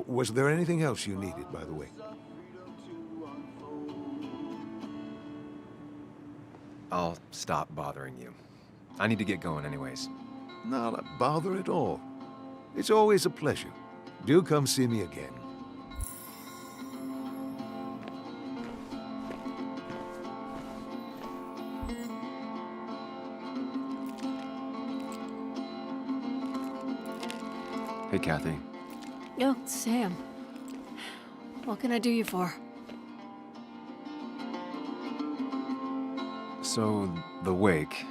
Was there anything else you needed, by the way? I'll stop bothering you. I need to get going anyways. Not a bother at all. It's always a pleasure. Do come see me again. Hey, Kathy. Oh, Sam. What can I do you for? So, the wake.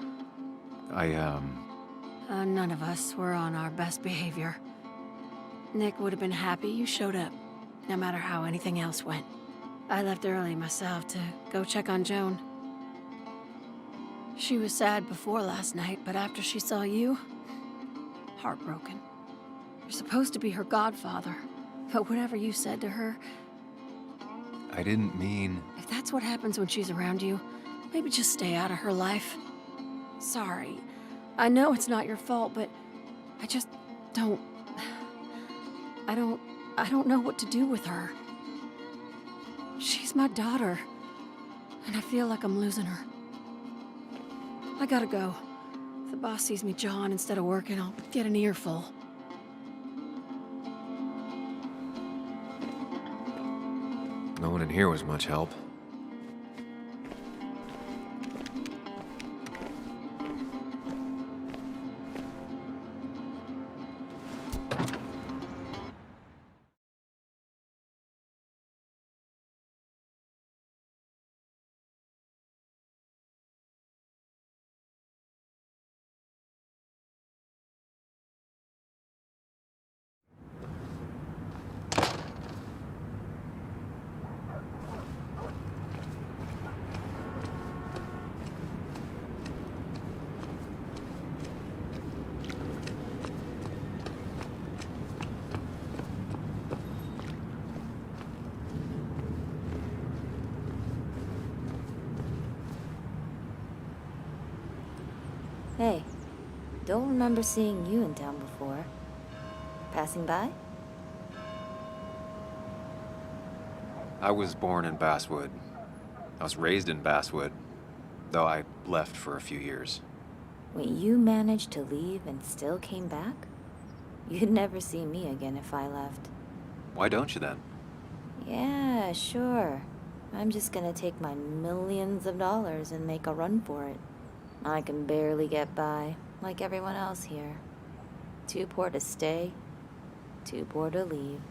None of us were on our best behavior. Nick would have been happy you showed up, no matter how anything else went. I left early myself to go check on Joan. She was sad before last night, but after she saw you, heartbroken. You're supposed to be her godfather, but whatever you said to her... I didn't mean... If that's what happens when she's around you, maybe just stay out of her life. Sorry. I know it's not your fault, but I just don't... I don't know what to do with her. She's my daughter, and I feel like I'm losing her. I gotta go. If the boss sees me jawing instead of working, I'll get an earful. No one in here was much help. remember seeing you in town before. Passing by? I was born in Basswood. I was raised in Basswood, though I left for a few years. Wait, you managed to leave and still came back? You'd never see me again if I left. Why don't you then? Yeah, sure. I'm just gonna take my millions of dollars and make a run for it. I can barely get by, like everyone else here. Too poor to stay, too poor to leave.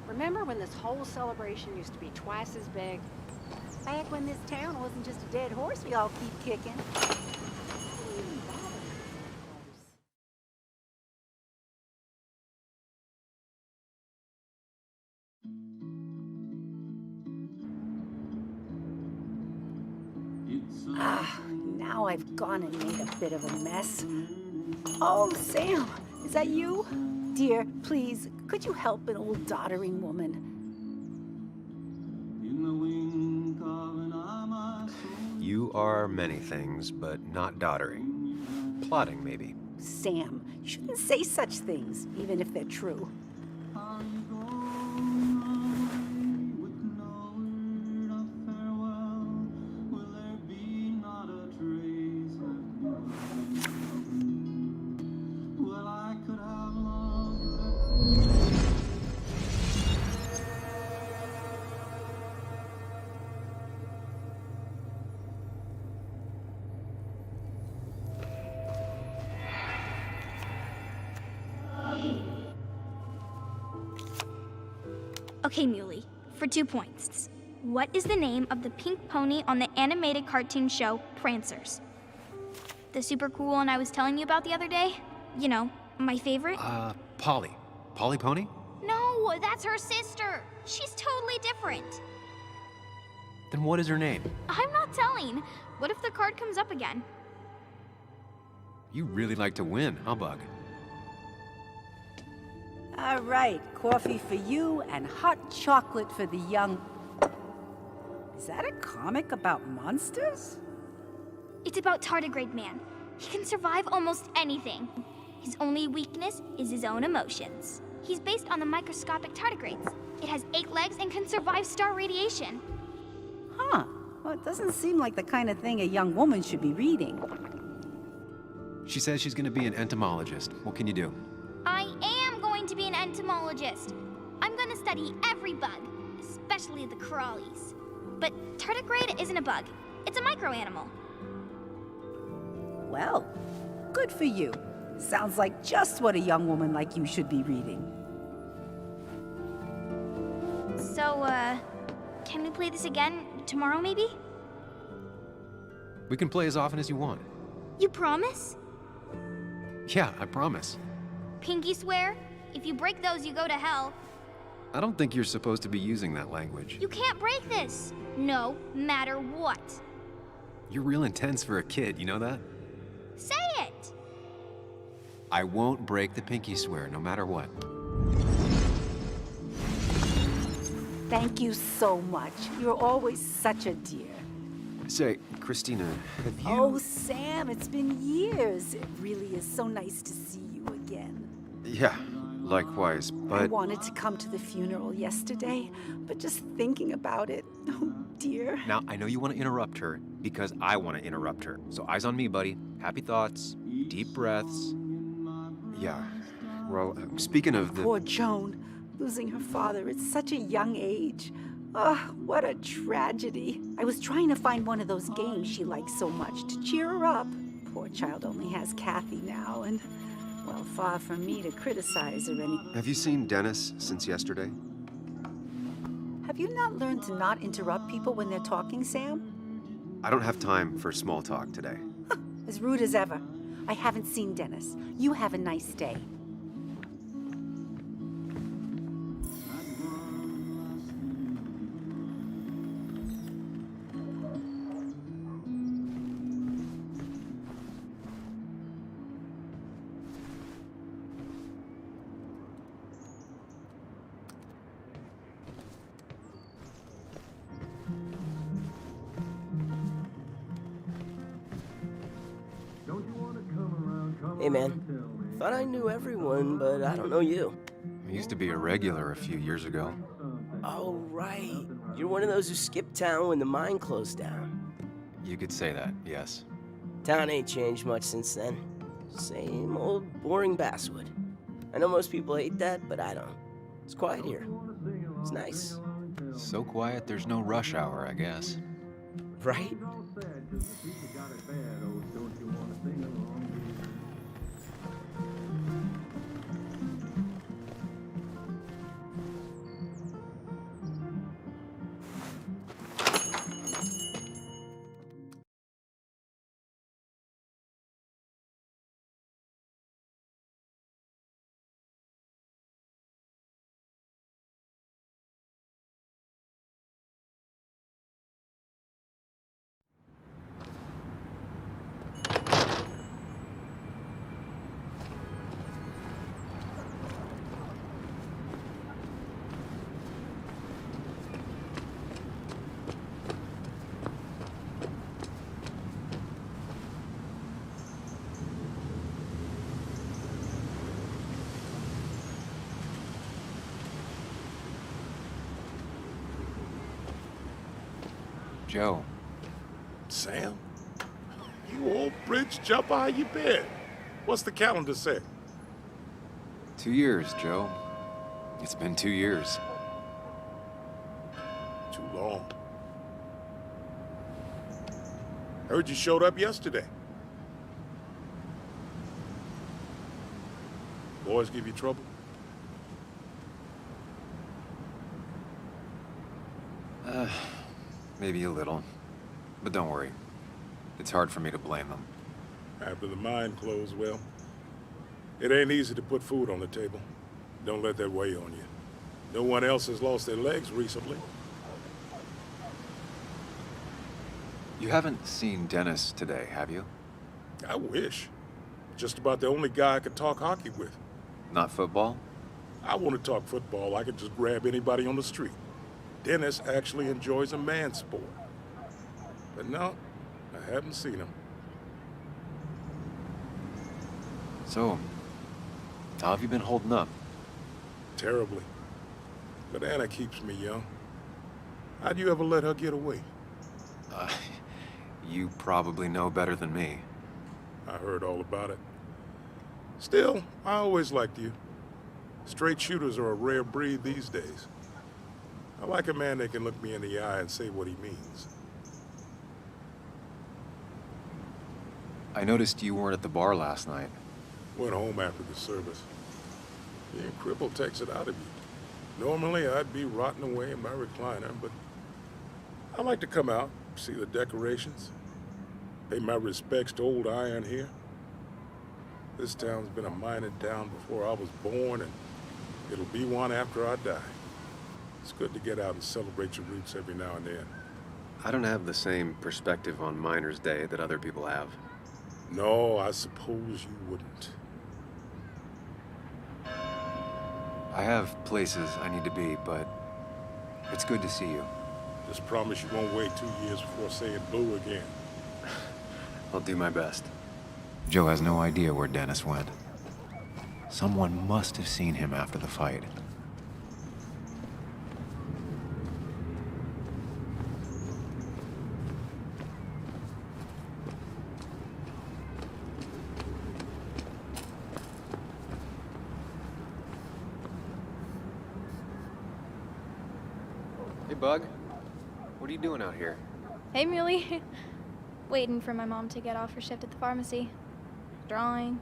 Remember when this whole celebration used to be twice as big? Back when this town wasn't just a dead horse we all keep kicking. Now I've gone and made a bit of a mess. Oh, Sam, is that you? Dear, please, could you help an old doddering woman? You are many things, but not doddering. Plotting, maybe. Sam, you shouldn't say such things, even if they're true. Okay, Muley, for 2 points. What is the name of the pink pony on the animated cartoon show Prancers? The super cool one I was telling you about the other day? You know, my favorite? Polly. Polly Pony? No, that's her sister. She's totally different. Then what is her name? I'm not telling. What if the card comes up again? You really like to win, huh, Bug? All right, coffee for you and hot chocolate for the young... Is that a comic about monsters? It's about Tardigrade Man. He can survive almost anything. His only weakness is his own emotions. He's based on the microscopic tardigrades. It has 8 legs and can survive star radiation. Huh. Well, it doesn't seem like the kind of thing a young woman should be reading. She says she's gonna be an entomologist. What can you do? I am going to be an entomologist. I'm going to study every bug, especially the crawlies. But tardigrade isn't a bug. It's a microanimal. Well, good for you. Sounds like just what a young woman like you should be reading. So, can we play this again tomorrow, maybe? We can play as often as you want. You promise? Yeah, I promise. Pinky swear? If you break those, you go to hell. I don't think you're supposed to be using that language. You can't break this. No matter what. You're real intense for a kid, you know that? Say it! I won't break the pinky swear, no matter what. Thank you so much. You're always such a dear. Say, Christina, have you... Oh, Sam, it's been years. It really is so nice to see you again. Yeah, likewise, but... I wanted to come to the funeral yesterday, but just thinking about it, oh dear. Now, I know you want to interrupt her, because I want to interrupt her. So eyes on me, buddy. Happy thoughts, deep breaths. Yeah, well, speaking of the... Poor Joan, losing her father at such a young age. Ah, what a tragedy. I was trying to find one of those games she likes so much to cheer her up. Poor child only has Kathy now, and, well, far from me to criticize or anything. Have you seen Dennis since yesterday? Have you not learned to not interrupt people when they're talking, Sam? I don't have time for small talk today. As rude as ever. I haven't seen Dennis. You have a nice day. Hey, man. Thought I knew everyone, but I don't know you. I used to be a regular a few years ago. Oh, right. You're one of those who skipped town when the mine closed down. You could say that, yes. Town ain't changed much since then. Same old boring Basswood. I know most people hate that, but I don't. It's quiet here. It's nice. So quiet there's no rush hour, I guess. Right? Joe. Sam? You old bridge jumper, how you been? What's the calendar say? 2 years, Joe. It's been 2 years. Too long. Heard you showed up yesterday. Boys give you trouble? Maybe a little. But don't worry. It's hard for me to blame them. After the mine closed, well, it ain't easy to put food on the table. Don't let that weigh on you. No one else has lost their legs recently. You haven't seen Dennis today, have you? I wish. Just about the only guy I could talk hockey with. Not football? I want to talk football. I could just grab anybody on the street. Dennis actually enjoys a man's sport. But no, I haven't seen him. So, how have you been holding up? Terribly. But Anna keeps me young. How'd you ever let her get away? You probably know better than me. I heard all about it. Still, I always liked you. Straight shooters are a rare breed these days. I like a man that can look me in the eye and say what he means. I noticed you weren't at the bar last night. Went home after the service. Being crippled takes it out of you. Normally, I'd be rotting away in my recliner, but I like to come out, see the decorations, pay my respects to old Iron here. This town's been a mining town before I was born, and it'll be one after I die. It's good to get out and celebrate your roots every now and then. I don't have the same perspective on Miners' Day that other people have. No, I suppose you wouldn't. I have places I need to be, but it's good to see you. Just promise you won't wait 2 years before saying boo again. I'll do my best. Joe has no idea where Dennis went. Someone must have seen him after the fight. Hey, Bug. What are you doing out here? Hey, Muley. Waiting for my mom to get off her shift at the pharmacy. Drawing.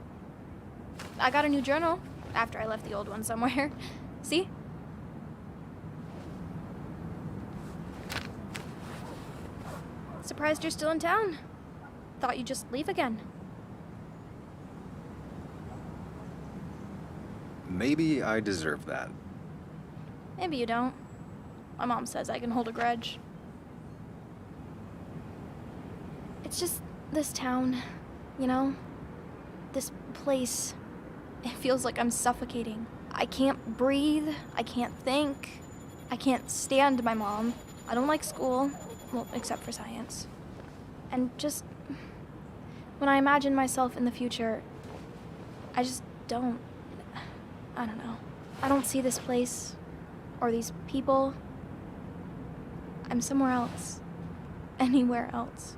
I got a new journal after I left the old one somewhere. See? Surprised you're still in town. Thought you'd just leave again. Maybe I deserve that. Maybe you don't. My mom says I can hold a grudge. It's just this town, you know? This place. It feels like I'm suffocating. I can't breathe. I can't think. I can't stand my mom. I don't like school. Well, except for science. And just... when I imagine myself in the future, I just don't. I don't know. I don't see this place or these people. I'm somewhere else. Anywhere else.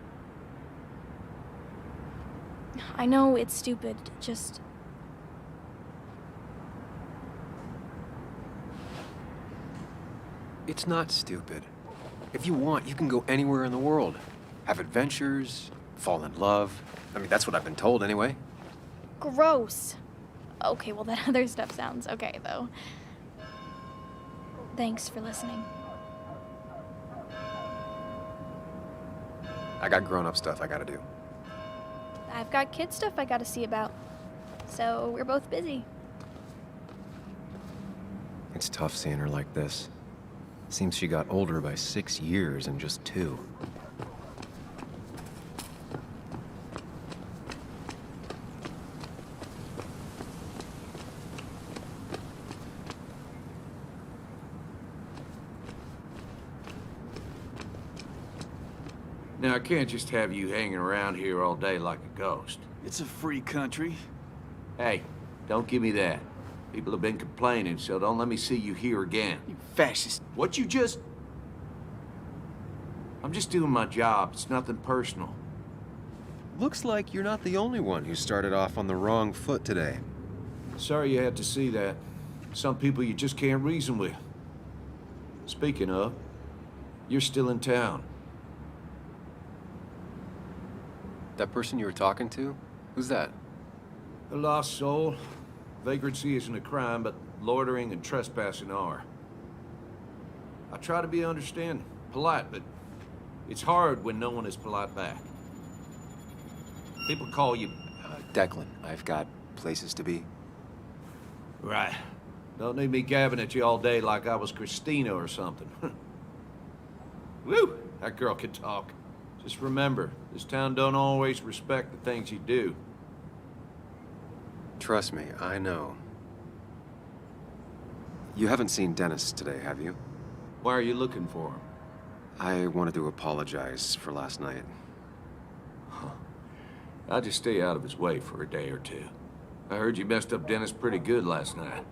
I know it's stupid, just. It's not stupid. If you want, you can go anywhere in the world. Have adventures, fall in love. I mean, that's what I've been told anyway. Gross. Okay, well, that other stuff sounds okay, though. Thanks for listening. I got grown-up stuff I gotta do. I've got kid stuff I gotta see about. So we're both busy. It's tough seeing her like this. Seems she got older by 6 years in just 2. Now, I can't just have you hanging around here all day like a ghost. It's a free country. Hey, don't give me that. People have been complaining, so don't let me see you here again. You fascist. What you just... I'm just doing my job. It's nothing personal. Looks like you're not the only one who started off on the wrong foot today. Sorry you had to see that. Some people you just can't reason with. Speaking of, you're still in town. That person you were talking to? Who's that? A lost soul. Vagrancy isn't a crime, but loitering and trespassing are. I try to be understanding, polite, but it's hard when no one is polite back. People call you... Declan, I've got places to be. Right. Don't need me gabbing at you all day like I was Christina or something. Woo! That girl can talk. Just remember, this town don't always respect the things you do. Trust me, I know. You haven't seen Dennis today, have you? Why are you looking for him? I wanted to apologize for last night. I'll just stay out of his way for a day or two. I heard you messed up Dennis pretty good last night.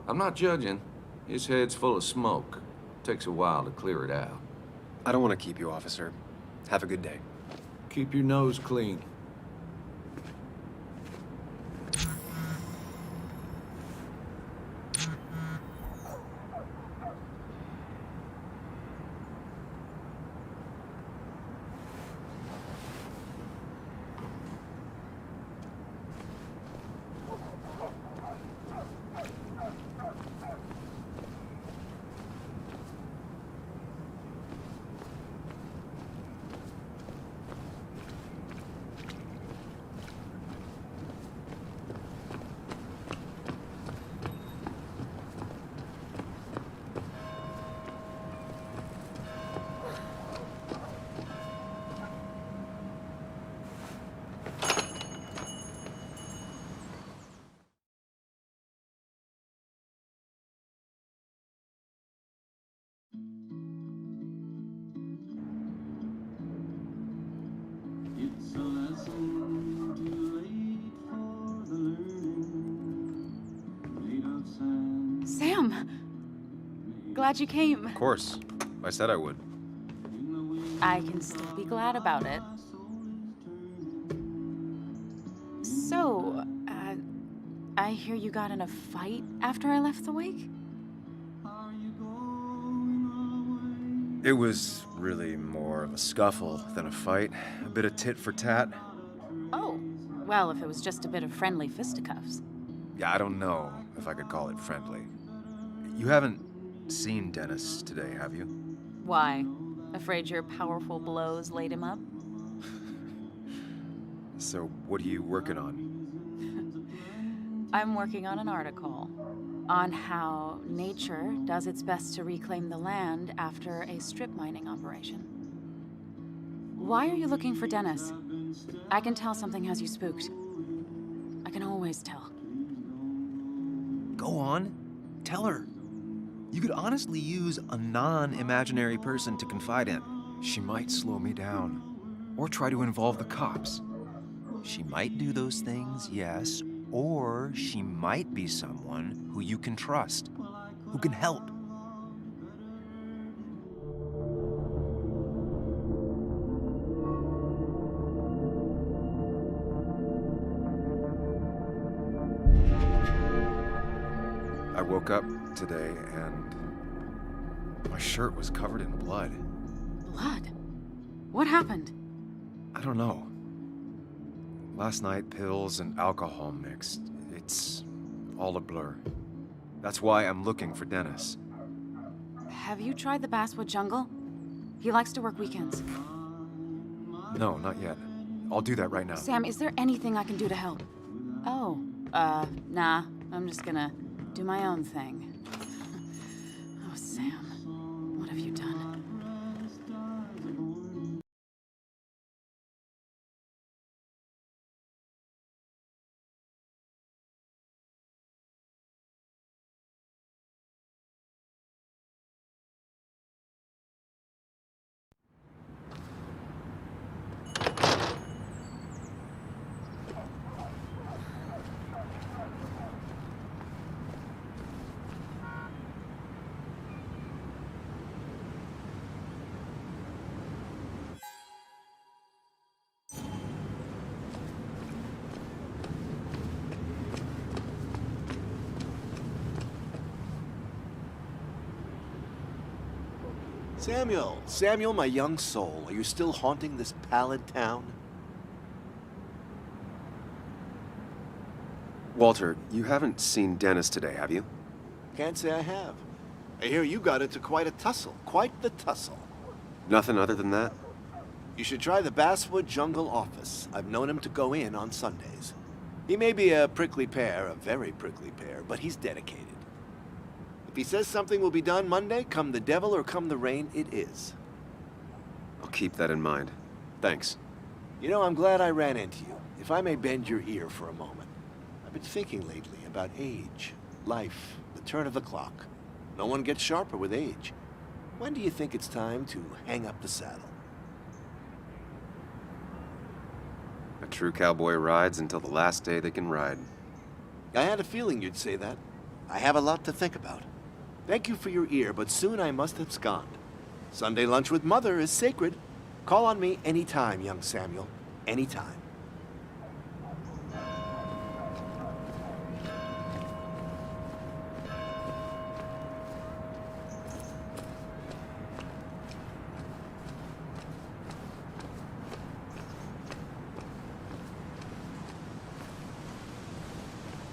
I'm not judging. His head's full of smoke. Takes a while to clear it out. I don't want to keep you, officer. Have a good day. Keep your nose clean. Sam! Glad you came. Of course. I said I would. I can still be glad about it. So, I hear you got in a fight after I left the wake? It was really more of a scuffle than a fight. A bit of tit for tat. Oh, well, if it was just a bit of friendly fisticuffs. Yeah, I don't know if I could call it friendly. You haven't seen Dennis today, have you? Why? Afraid your powerful blows laid him up? So, what are you working on? I'm working on an article on how nature does its best to reclaim the land after a strip mining operation. Why are you looking for Dennis? I can tell something has you spooked. I can always tell. Go on. Tell her. You could honestly use a non-imaginary person to confide in. She might slow me down. Or try to involve the cops. She might do those things, yes. Or she might be someone who you can trust, who can help. I woke up today and my shirt was covered in blood. Blood? What happened? I don't know. Last night, pills and alcohol mixed. It's all a blur. That's why I'm looking for Dennis. Have you tried the Basswood Jungle? He likes to work weekends. No, not yet. I'll do that right now. Sam, is there anything I can do to help? Oh, nah. I'm just gonna do my own thing. Oh, Sam, what have you done? Samuel, my young soul, are you still haunting this pallid town? Walter, you haven't seen Dennis today, have you? Can't say I have. I hear you got into quite a tussle. Quite the tussle. Nothing other than that? You should try the Basswood Jungle office. I've known him to go in on Sundays. He may be a prickly pear, a very prickly pear, but he's dedicated. If he says something will be done Monday, come the devil or come the rain, it is. I'll keep that in mind. Thanks. You know, I'm glad I ran into you. If I may bend your ear for a moment. I've been thinking lately about age, life, the turn of the clock. No one gets sharper with age. When do you think it's time to hang up the saddle? A true cowboy rides until the last day they can ride. I had a feeling you'd say that. I have a lot to think about. Thank you for your ear, but soon I must abscond. Sunday lunch with Mother is sacred. Call on me anytime, young Samuel. Anytime.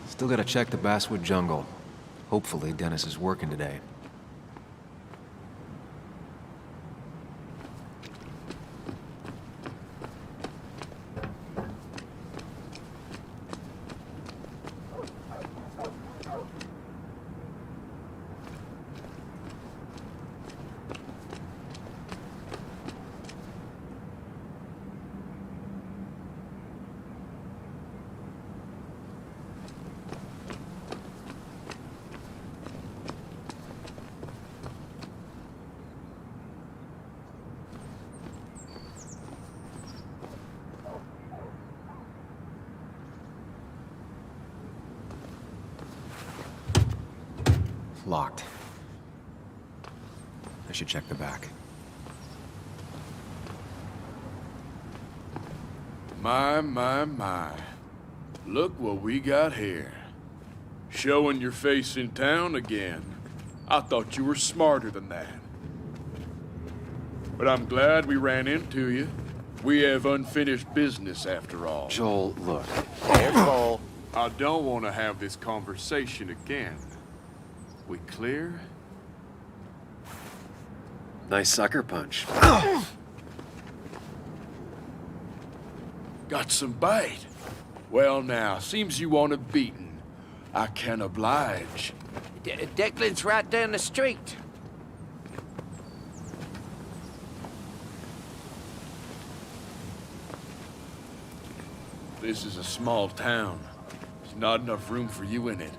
Still gotta check the Basswood Jungle. Hopefully Dennis is working today. Locked. I should check the back. My. Look what we got here. Showing your face in town again. I thought you were smarter than that. But I'm glad we ran into you. We have unfinished business after all. Joel, look. Careful. I don't want to have this conversation again. We clear? Nice sucker punch. Got some bite. Well now, seems you want a beating. I can oblige. Declan's right down the street. This is a small town. There's not enough room for you in it.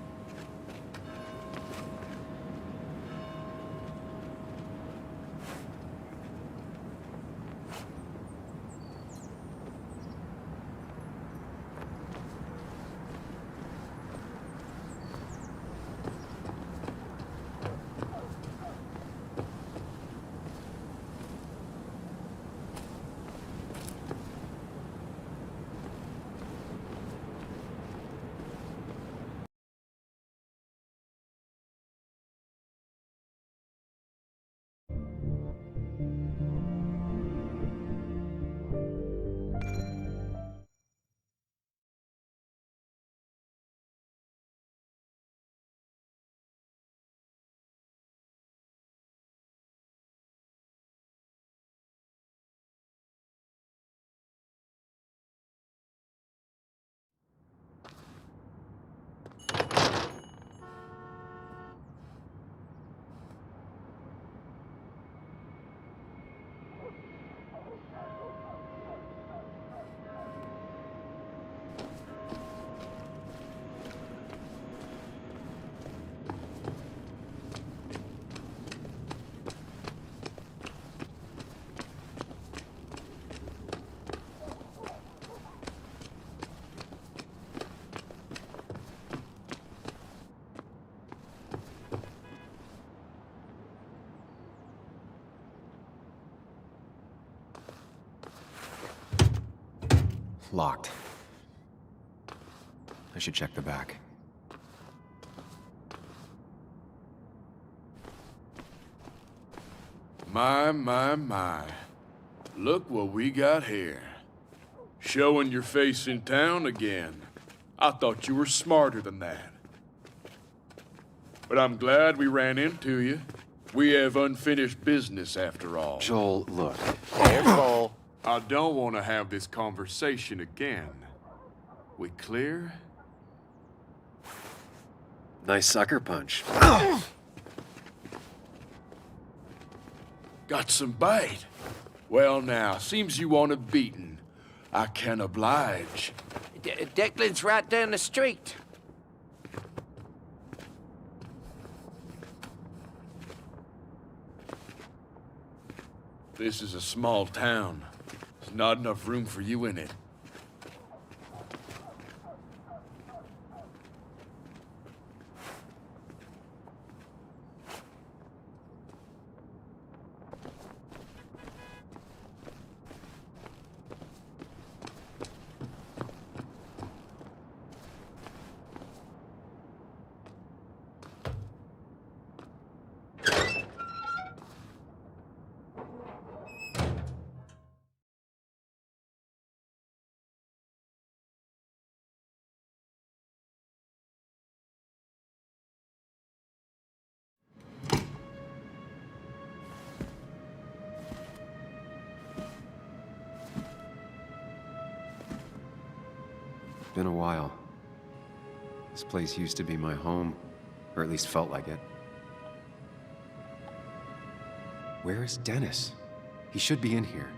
Locked. I should check the back. My. Look what we got here. Showing your face in town again. I thought you were smarter than that. But I'm glad we ran into you. We have unfinished business after all. Joel, look. Careful. I don't want to have this conversation again. We clear? Nice sucker punch. Got some bite. Well now, seems you want a beating. I can oblige. Declan's right down the street. This is a small town. There's not enough room for you in it. Been a while. This place used to be my home, or at least felt like it. Where is Dennis? He should be in here.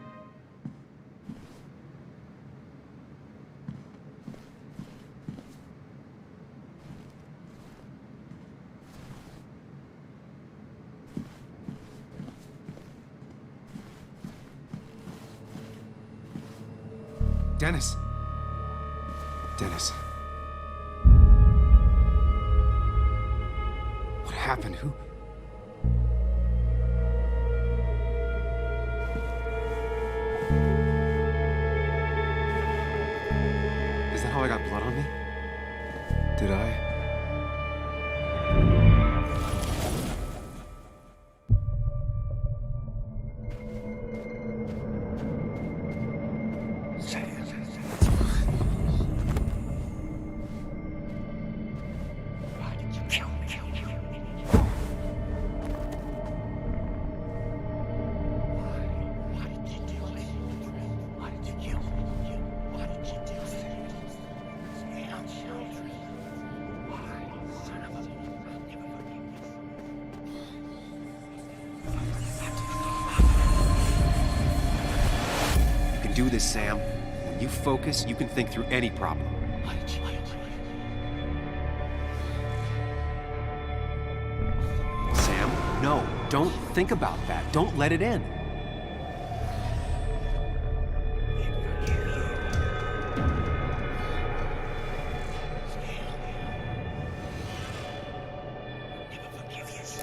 Dennis! Dennis. What happened? Who? Is that how I got blood on me? Did I? Do this, Sam. When you focus, you can think through any problem. Sam, no, don't think about that. Don't let it in.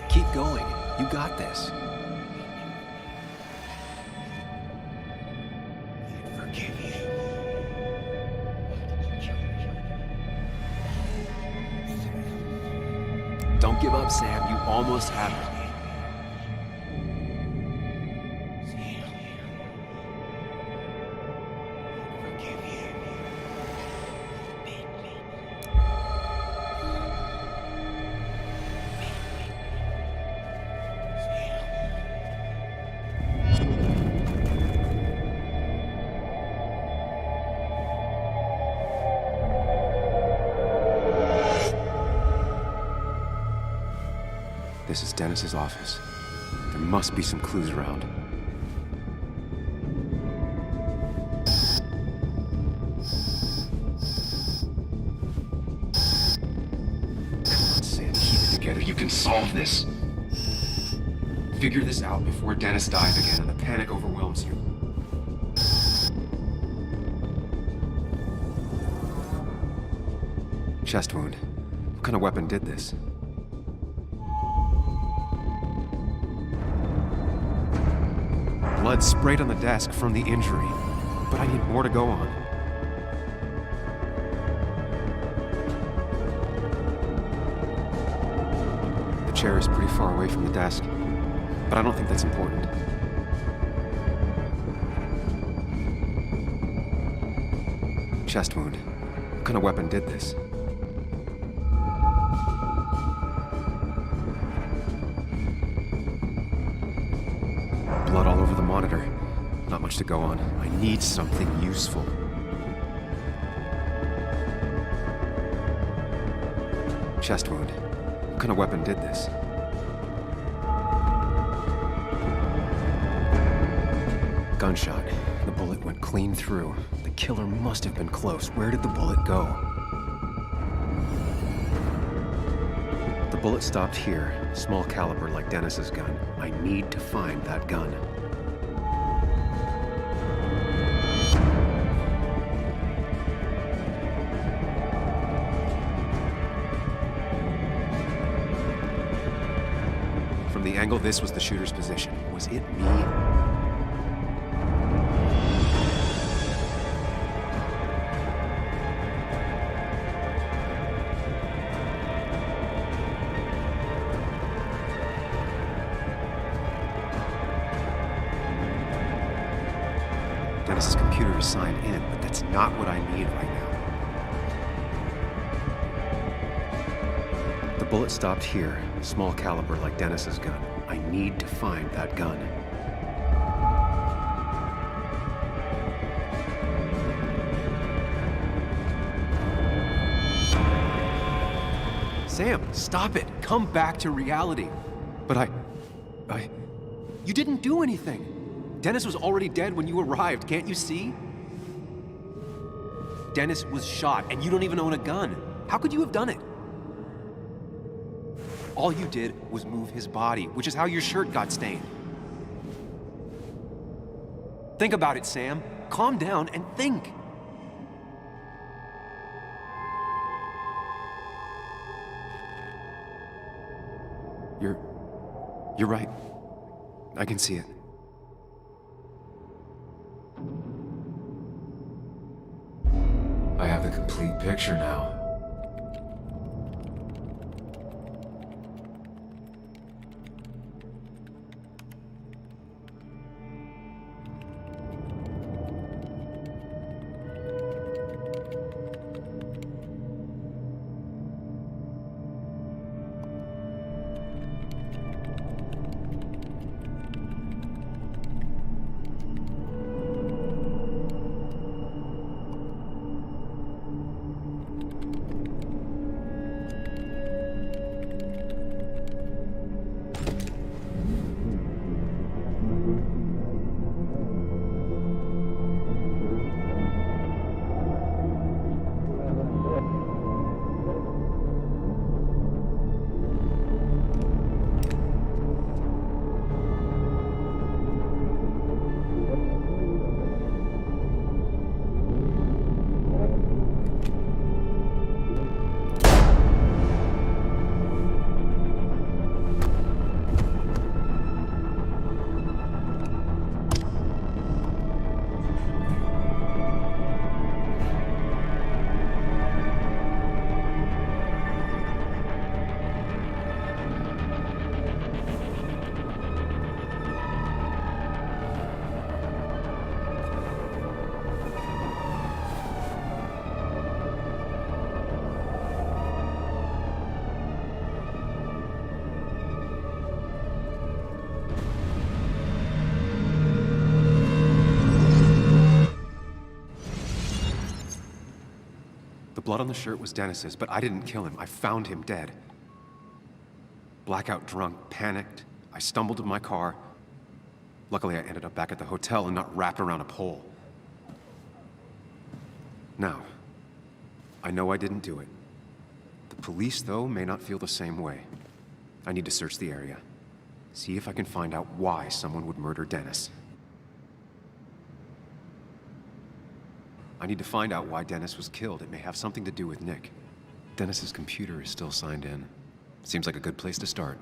Keep going. You got this. Don't give up, Sam. You almost have it. This is Dennis's office. There must be some clues around. Come on, Sam, keep it together. You can solve this. Figure this out before Dennis dies again and the panic overwhelms you. Chest wound. What kind of weapon did this? Blood sprayed on the desk from the injury, but I need more to go on. chair is pretty far away from the desk, but I don't think that's important. Chest wound. What kind of weapon did this? Blood all over the monitor. Not much to go on. I need something useful. Chest wound. What kind of weapon did this? Gunshot. The bullet went clean through. The killer must have been close. Where did the bullet go? The bullet stopped here. Small caliber like Dennis's gun. I need to find that gun. From the angle this was the shooter's position. Was it me? Dennis's computer is signed in, but that's not what I need right now. The bullet stopped here. Small caliber like Dennis's gun. I need to find that gun. Sam, stop it! Come back to reality! But you didn't do anything! Dennis was already dead when you arrived, can't you see? Dennis was shot, and you don't even own a gun. How could you have done it? All you did was move his body, which is how your shirt got stained. Think about it, Sam. Calm down and think. You're right. I can see it. I have the complete picture now. The blood on the shirt was Dennis's, but I didn't kill him. I found him dead. Blackout drunk, panicked. I stumbled to my car. Luckily, I ended up back at the hotel and not wrapped around a pole. Now, I know I didn't do it. The police, though, may not feel the same way. I need to search the area. See if I can find out why someone would murder Dennis. I need to find out why Dennis was killed. It may have something to do with Nick. Dennis's computer is still signed in. Seems like a good place to start.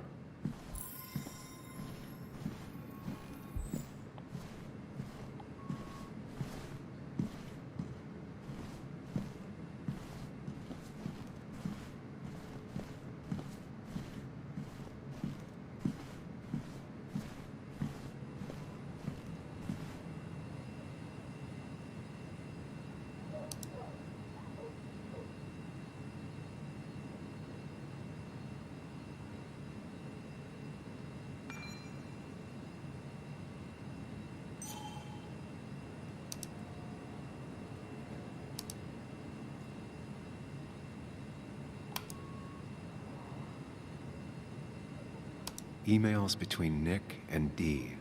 Emails between Nick and Dee.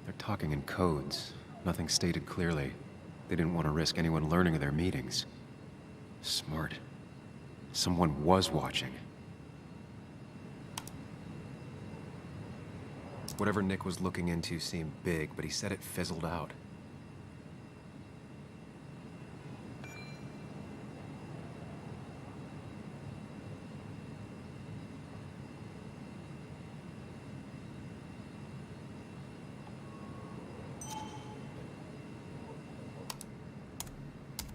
They're talking in codes. Nothing stated clearly. They didn't want to risk anyone learning of their meetings. Smart. Someone was watching. Whatever Nick was looking into seemed big, but he said it fizzled out.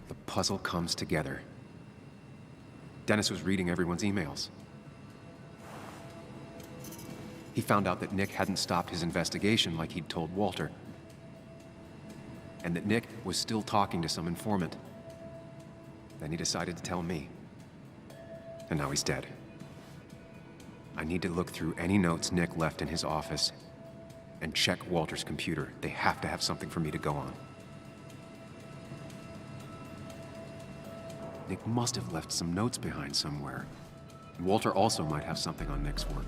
The puzzle comes together. Dennis was reading everyone's emails. He found out that Nick hadn't stopped his investigation like he'd told Walter. And that Nick was still talking to some informant. Then he decided to tell me. And now he's dead. I need to look through any notes Nick left in his office and check Walter's computer. They have to have something for me to go on. Nick must have left some notes behind somewhere. And Walter also might have something on Nick's work.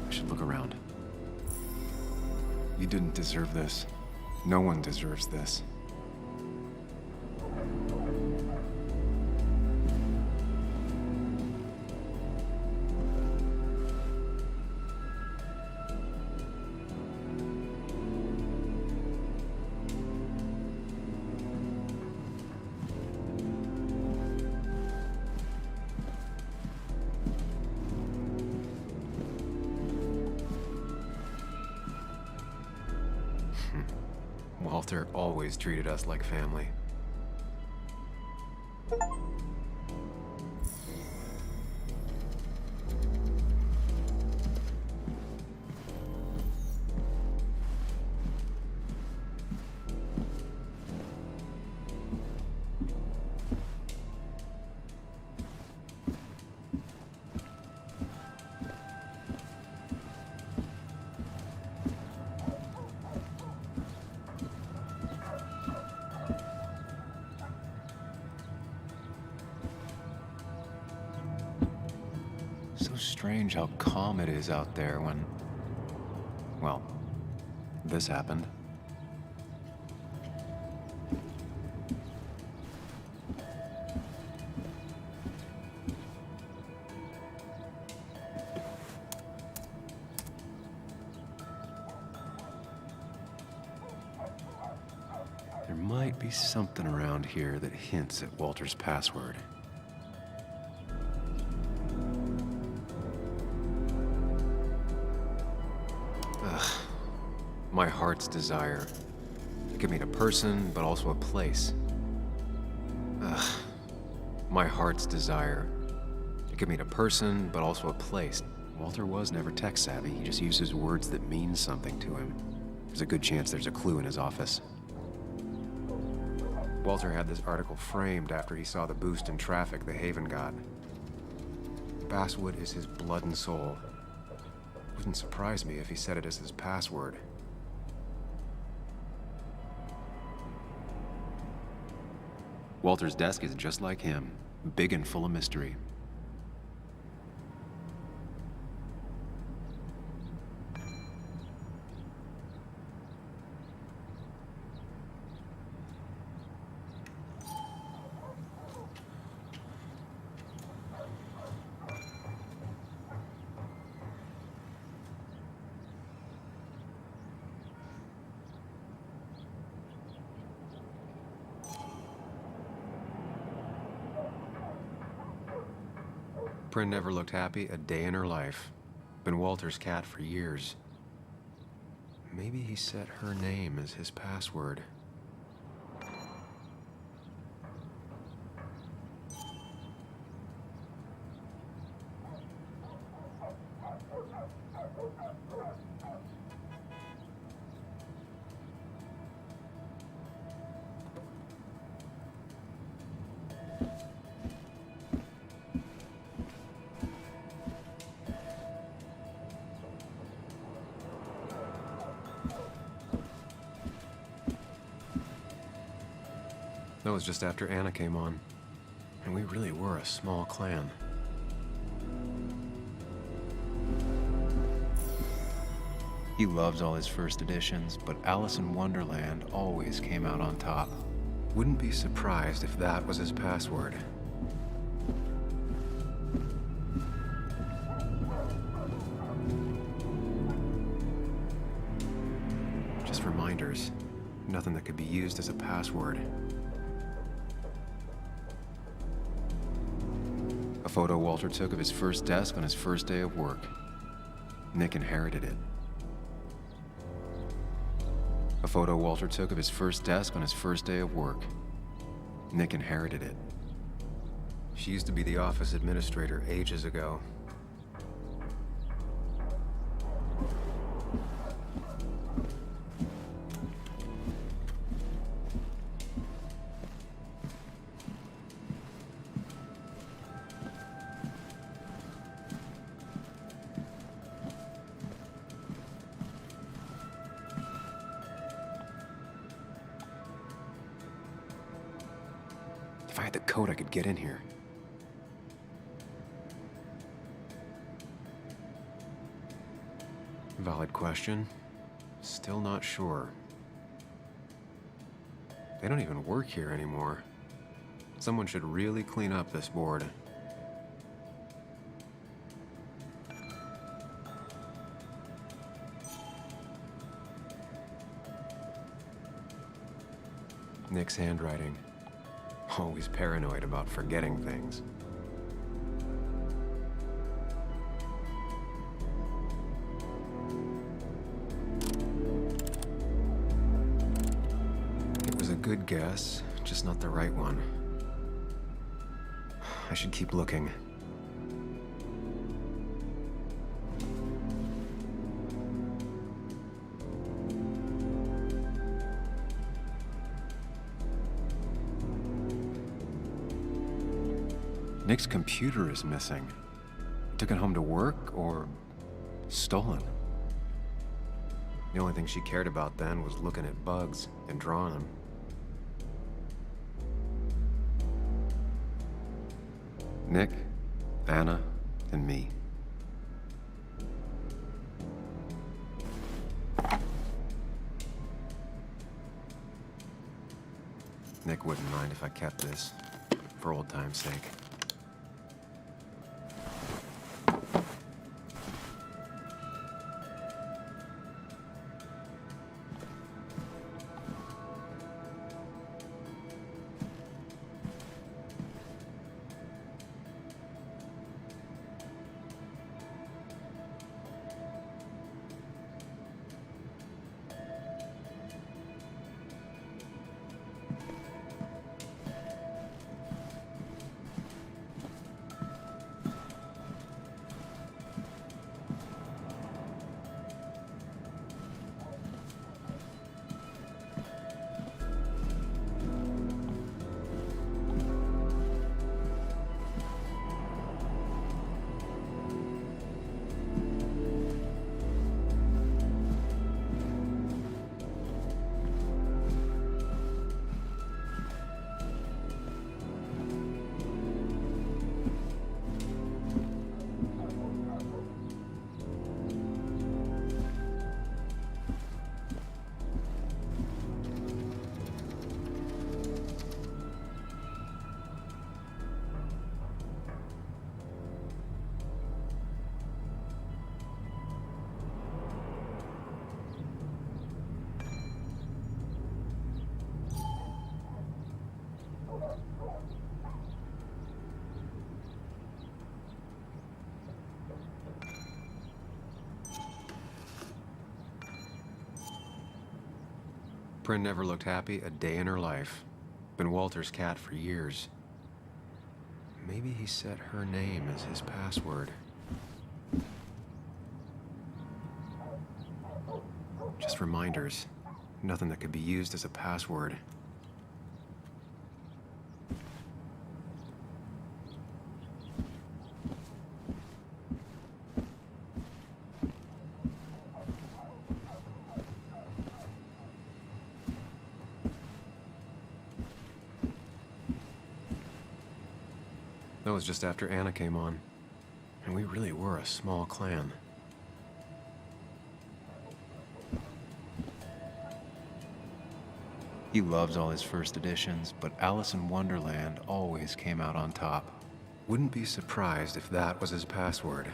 I should look around. You didn't deserve this. No one deserves this. Walter always treated us like family. So strange how calm it is out there when, well, this happened. There might be something around here that hints at Walter's password. My heart's desire. It could mean a person, but also a place. My heart's desire. It could mean a person, but also a place. Walter was never tech savvy. He just uses words that mean something to him. There's a good chance there's a clue in his office. Walter had this article framed after he saw the boost in traffic the Haven got. Basswood is his blood and soul. Wouldn't surprise me if he said it as his password. Walter's desk is just like him, big and full of mystery. Bryn never looked happy a day in her life. Been Walter's cat for years. Maybe he set her name as his password. That was just after Anna came on. And we really were a small clan. He loves all his first editions, but Alice in Wonderland always came out on top. Wouldn't be surprised if that was his password. Just reminders. Nothing that could be used as a password. A photo Walter took of his first desk on his first day of work. Nick inherited it. A photo Walter took of his first desk on his first day of work. Nick inherited it. She used to be the office administrator ages ago. If I had the code, I could get in here. Valid question. Still not sure. They don't even work here anymore. Someone should really clean up this board. Nick's handwriting. Always paranoid about forgetting things. It was a good guess, just not the right one. I should keep looking. Nick's computer is missing. Took it home to work or stolen. The only thing she cared about then was looking at bugs and drawing them. Nick, Anna, and me. Nick wouldn't mind if I kept this, for old time's sake. Bryn never looked happy a day in her life. Been Walter's cat for years. Maybe he set her name as his password. Just reminders. Nothing that could be used as a password. That was just after Anna came on. And we really were a small clan. He loves all his first editions, but Alice in Wonderland always came out on top. Wouldn't be surprised if that was his password.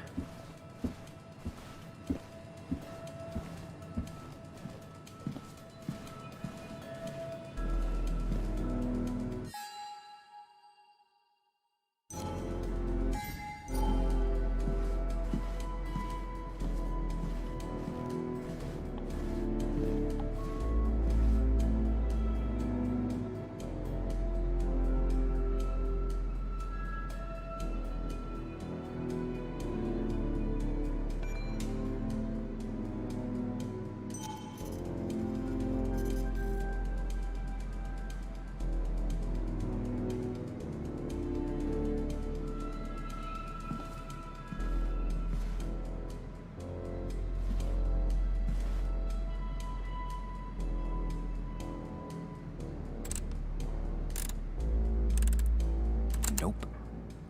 Nope.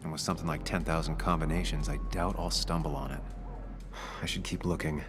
And with something like 10,000 combinations, I doubt I'll stumble on it. I should keep looking.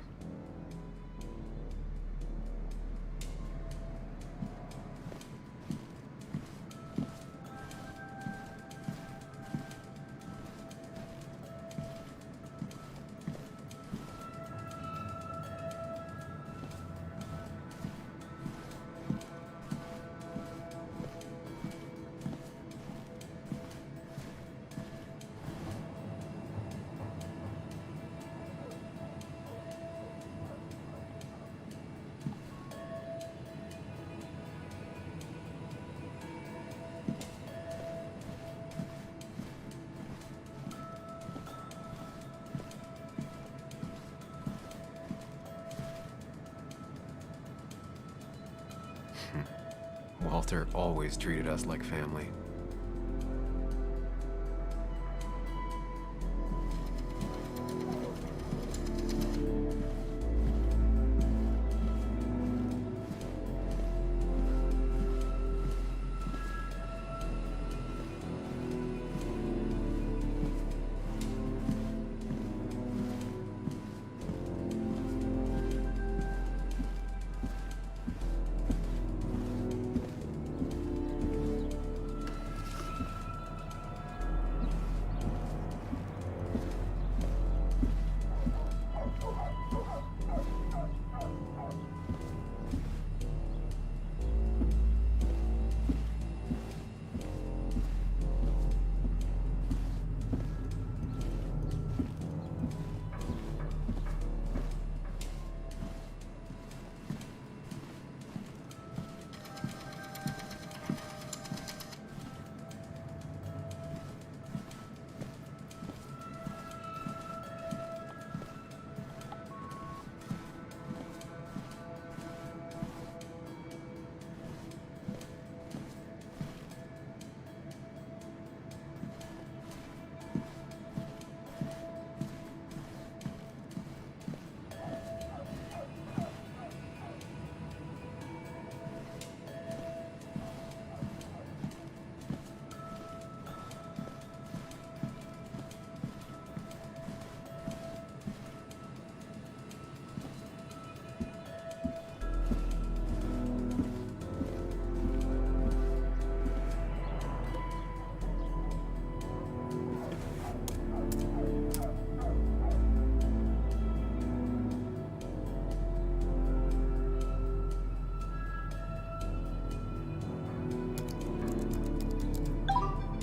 Walter always treated us like family.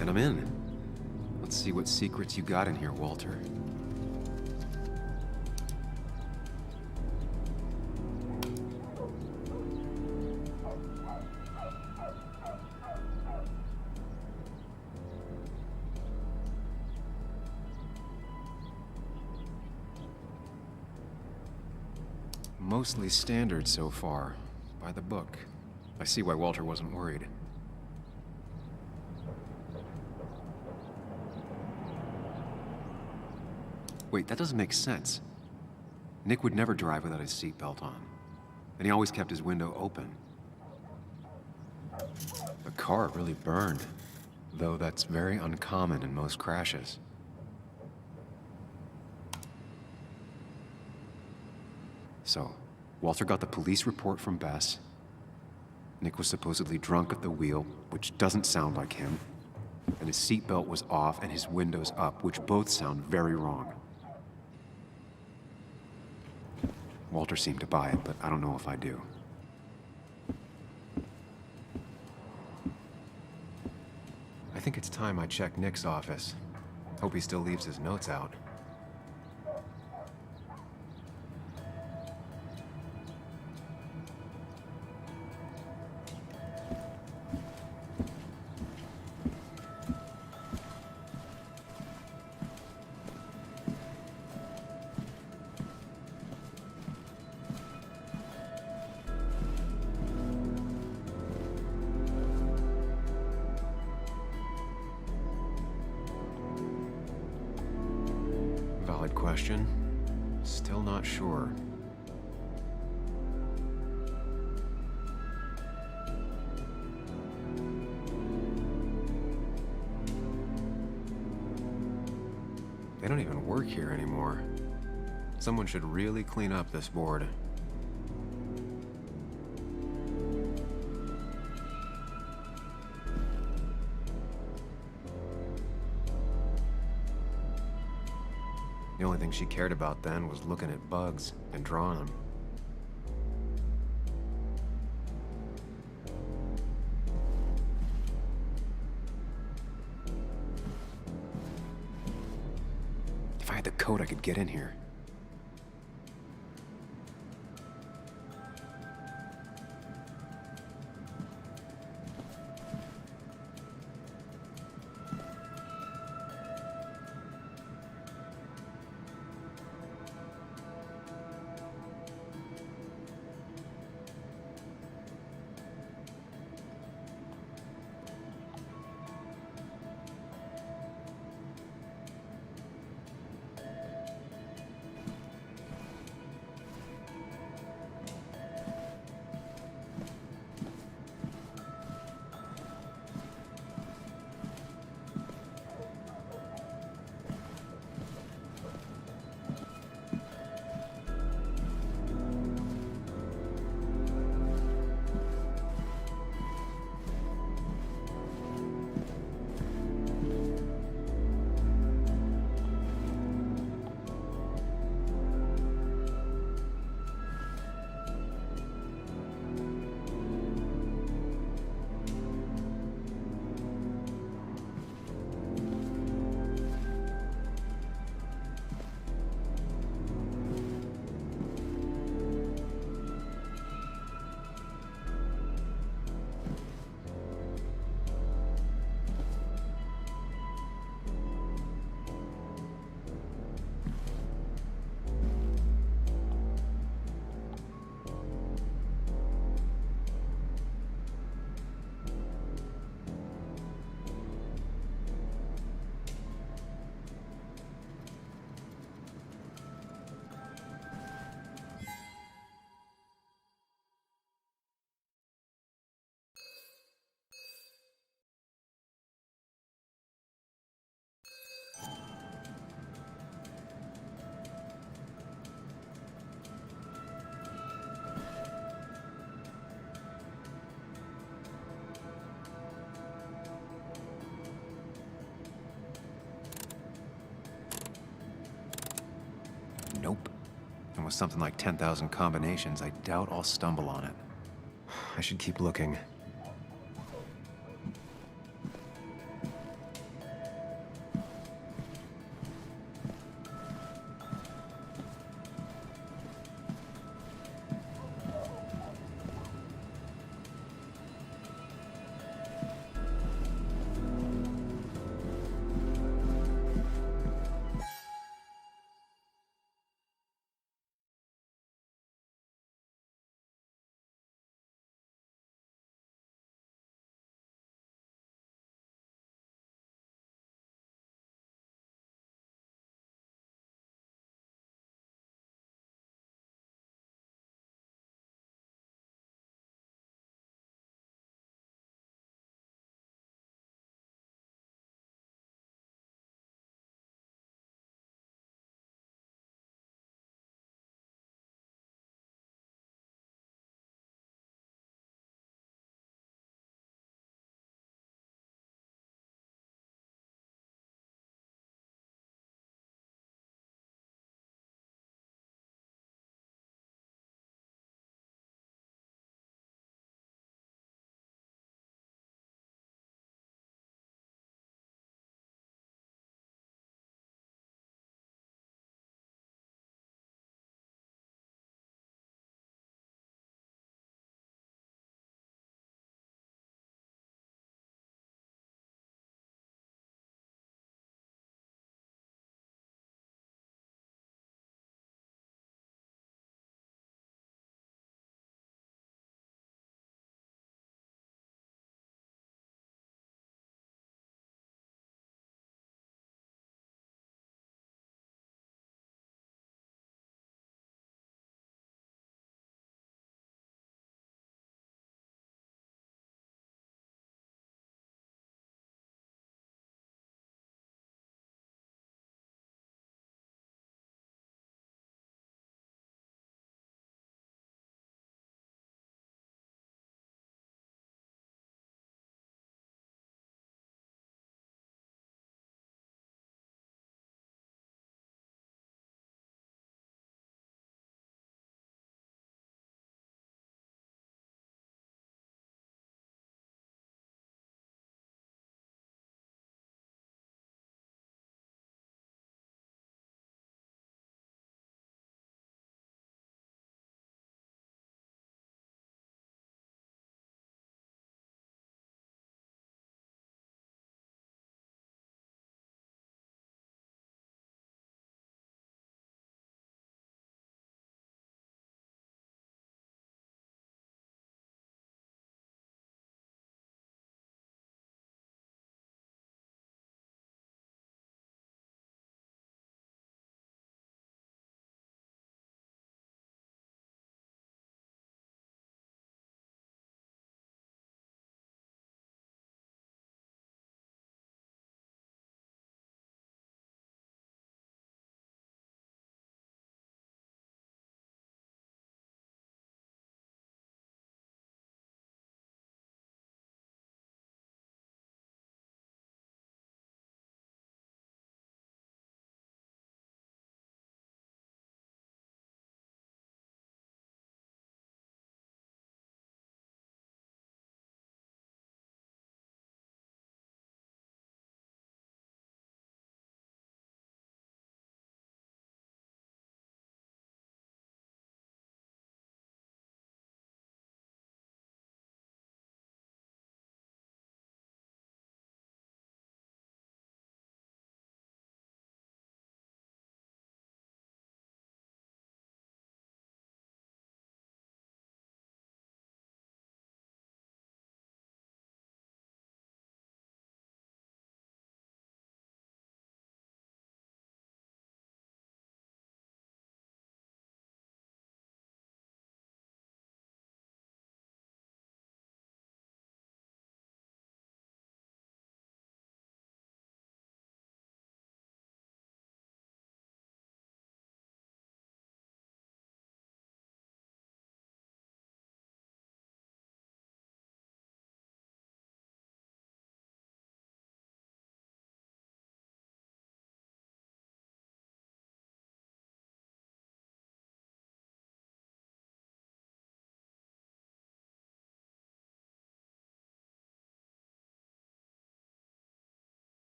And I'm in. Let's see what secrets you got in here, Walter. Mostly standard so far, by the book. I see why Walter wasn't worried. Wait, that doesn't make sense. Nick would never drive without his seatbelt on. And he always kept his window open. The car really burned, though that's very uncommon in most crashes. So, Walter got the police report from Bess. Nick was supposedly drunk at the wheel, which doesn't sound like him. And his seatbelt was off and his windows up, which both sound very wrong. Walter seemed to buy it, but I don't know if I do. I think it's time I check Nick's office. Hope he still leaves his notes out. Valid question. Still not sure. They don't even work here anymore. Someone should really clean up this board. The only thing she cared about then was looking at bugs and drawing them. If I had the code, I could get in here. Nope. And with something like 10,000 combinations, I doubt I'll stumble on it. I should keep looking.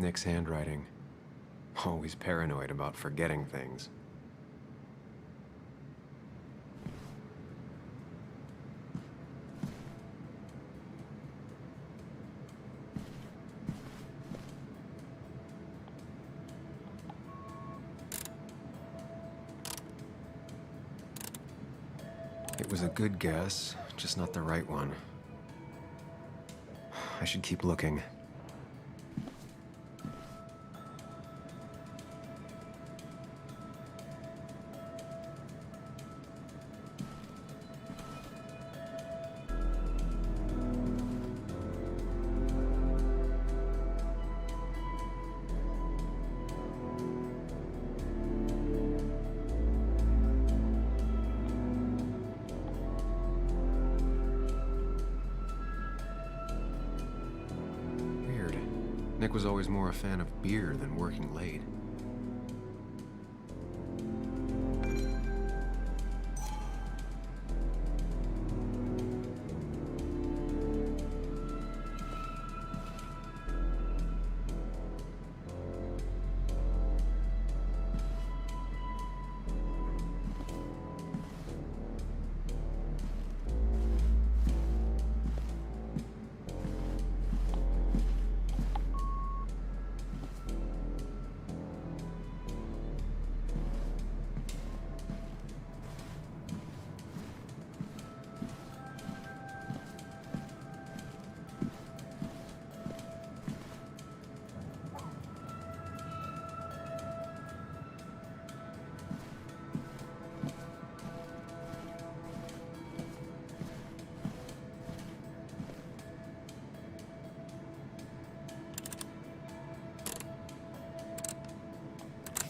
Nick's handwriting. Always paranoid about forgetting things. It was a good guess, just not the right one. I should keep looking. Nick was always more a fan of beer than working late.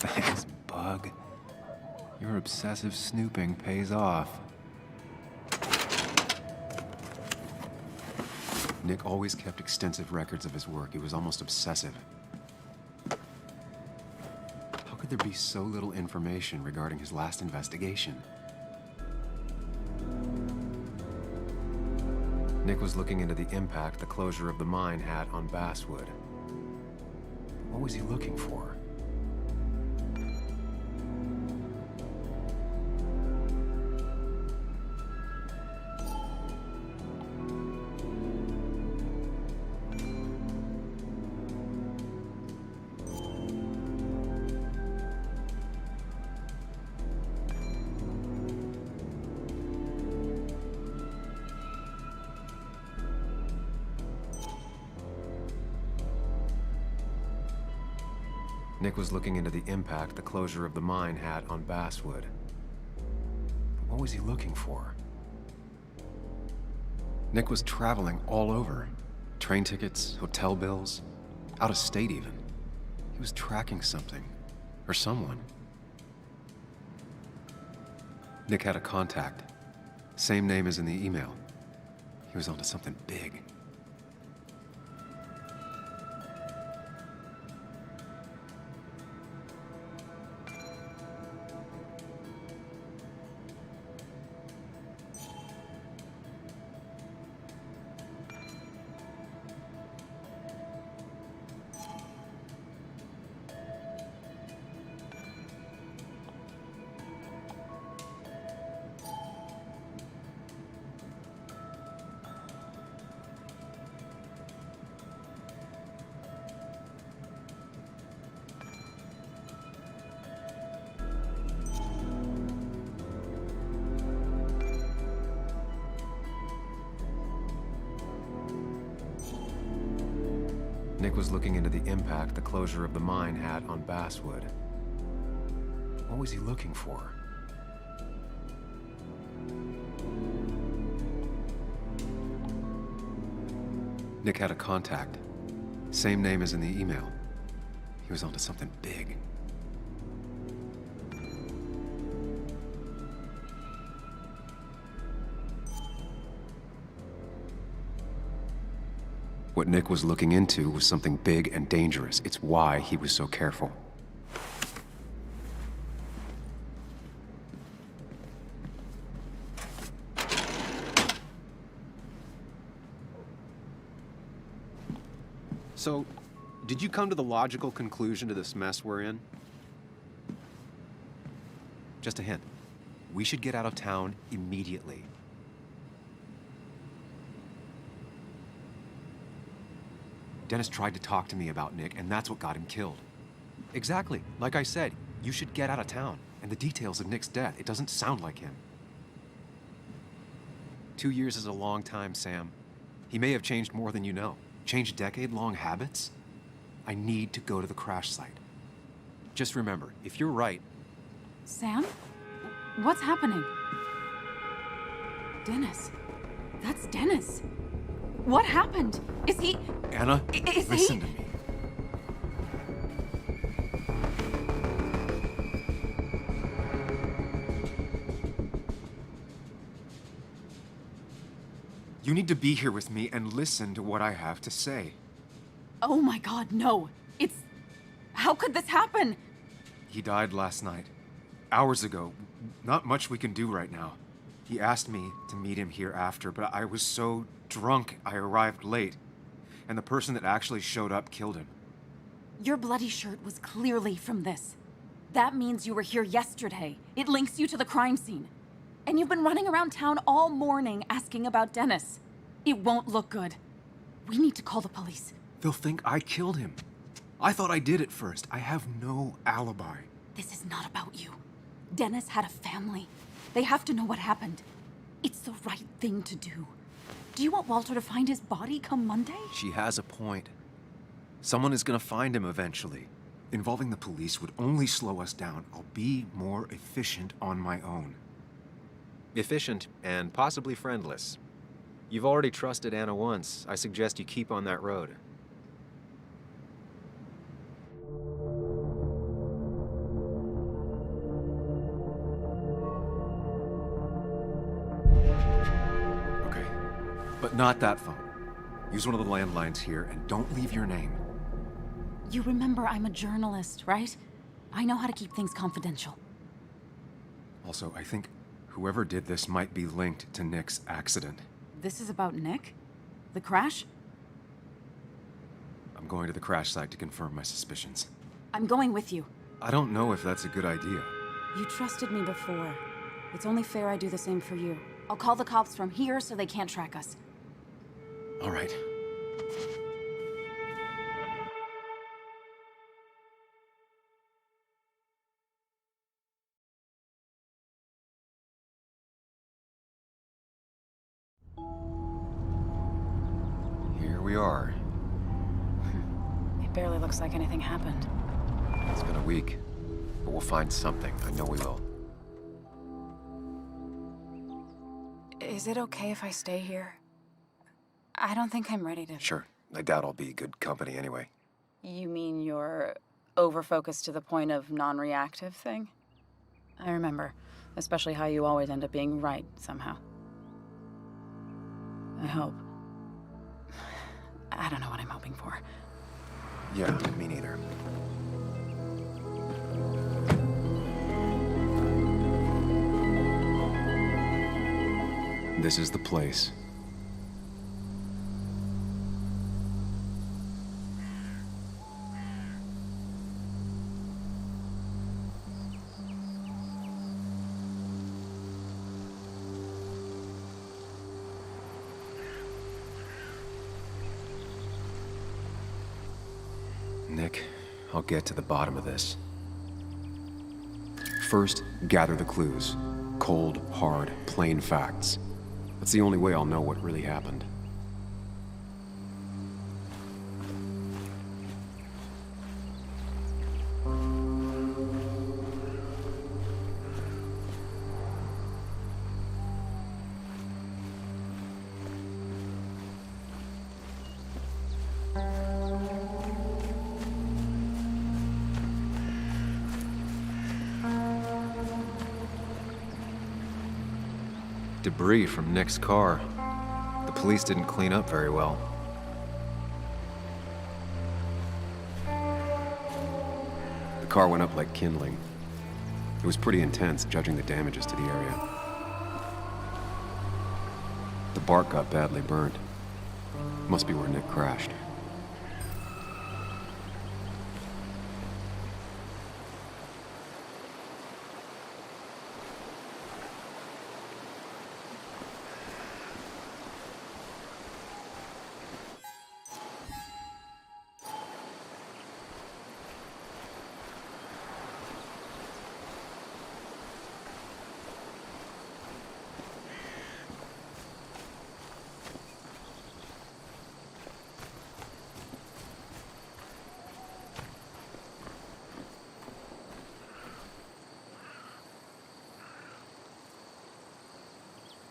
Thanks, Bug. Your obsessive snooping pays off. Nick always kept extensive records of his work. He was almost obsessive. How could there be so little information regarding his last investigation? Nick was looking into the impact the closure of the mine had on Basswood. What was he looking for? Nick was looking into the impact the closure of the mine had on Basswood. But what was he looking for? Nick was traveling all over. Train tickets, hotel bills, out of state even. He was tracking something, or someone. Nick had a contact. Same name as in the email. He was onto something big. Nick was looking into the impact the closure of the mine had on Basswood. What was he looking for? Nick had a contact. Same name as in the email. He was onto something big. What Nick was looking into was something big and dangerous. It's why he was so careful. So, did you come to the logical conclusion to this mess we're in? Just a hint. We should get out of town immediately. Dennis tried to talk to me about Nick, and that's what got him killed. Exactly. Like I said, you should get out of town. And the details of Nick's death, it doesn't sound like him. 2 years is a long time, Sam. He may have changed more than you know. Changed decade-long habits? I need to go to the crash site. Just remember, if you're right... Sam? What's happening? Dennis. That's Dennis. What happened? Is he... Anna, listen to me. You need to be here with me and listen to what I have to say. Oh my God, no. It's... How could this happen? He died last night. Hours ago. Not much we can do right now. He asked me to meet him here after, but I was so drunk I arrived late. And the person that actually showed up killed him. Your bloody shirt was clearly from this. That means you were here yesterday. It links you to the crime scene. And you've been running around town all morning asking about Dennis. It won't look good. We need to call the police. They'll think I killed him. I thought I did at first. I have no alibi. This is not about you. Dennis had a family. They have to know what happened. It's the right thing to do. Do you want Walter to find his body come Monday? She has a point. Someone is gonna find him eventually. Involving the police would only slow us down. I'll be more efficient on my own. Efficient and possibly friendless. You've already trusted Anna once. I suggest you keep on that road. Okay, but not that phone. Use one of the landlines here and don't leave your name. You remember I'm a journalist, right? I know how to keep things confidential. Also, I think whoever did this might be linked to Nick's accident. This is about Nick? The crash? I'm going to the crash site to confirm my suspicions. I'm going with you. I don't know if that's a good idea. You trusted me before. It's only fair I do the same for you. I'll call the cops from here so they can't track us. All right. Here we are. It barely looks like anything happened. It's been a week, but we'll find something. I know we will. Is it okay if I stay here? I don't think I'm ready to... Sure. I doubt I'll be good company anyway. You mean you're over-focused to the point of non-reactive thing? I remember, especially how you always end up being right somehow. I hope. I don't know what I'm hoping for. Yeah, me neither. This is the place. Nick, I'll get to the bottom of this. First, gather the clues. Cold, hard, plain facts. That's the only way I'll know what really happened. Debris from Nick's car. The police didn't clean up very well. The car went up like kindling. It was pretty intense, judging the damages to the area. The bark got badly burnt. Must be where Nick crashed.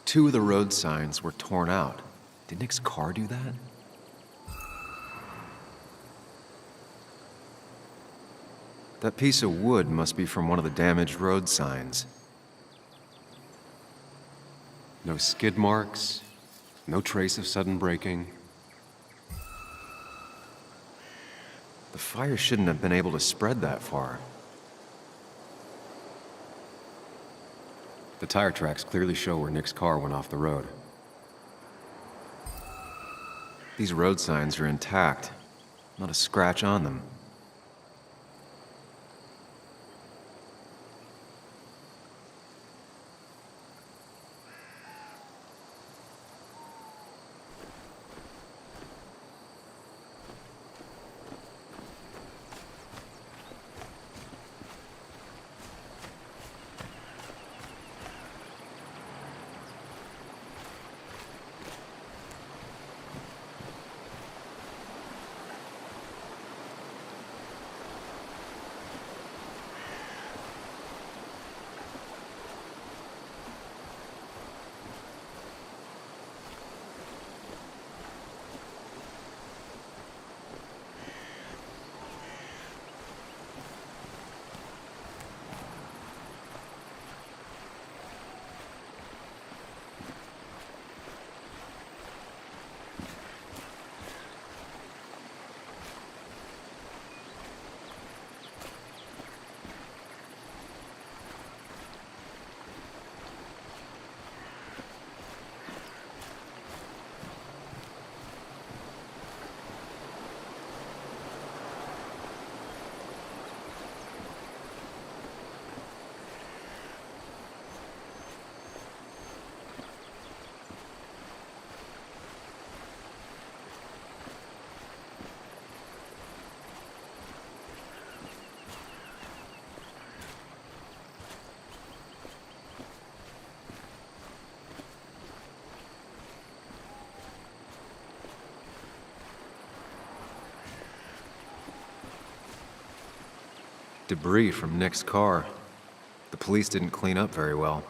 2 of the road signs were torn out. Did Nick's car do that? That piece of wood must be from one of the damaged road signs. No skid marks, no trace of sudden braking. The fire shouldn't have been able to spread that far. The tire tracks clearly show where Nick's car went off the road. These road signs are intact, not a scratch on them. Debris from Nick's car. The police didn't clean up very well.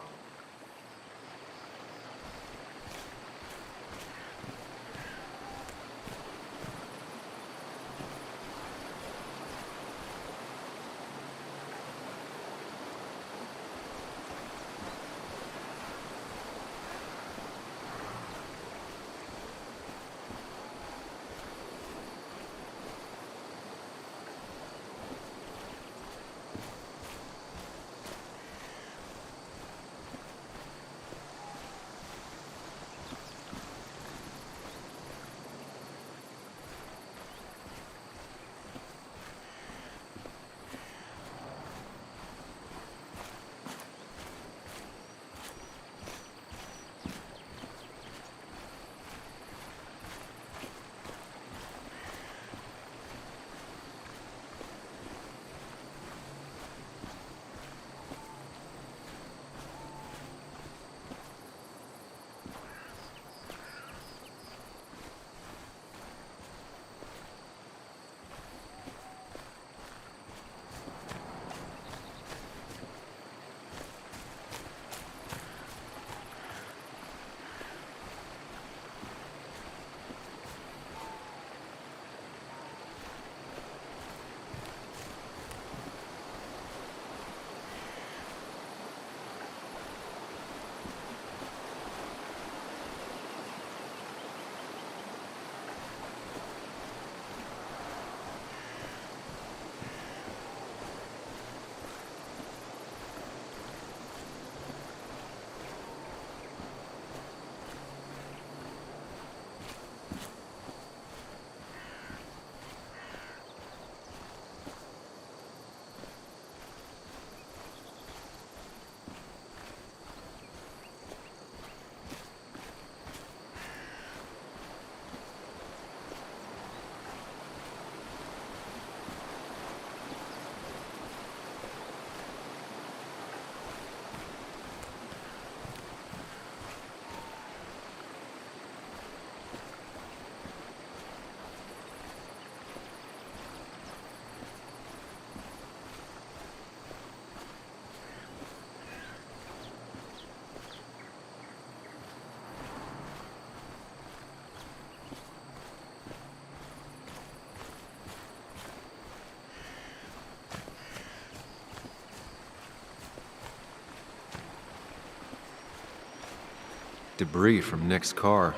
Debris from Nick's car.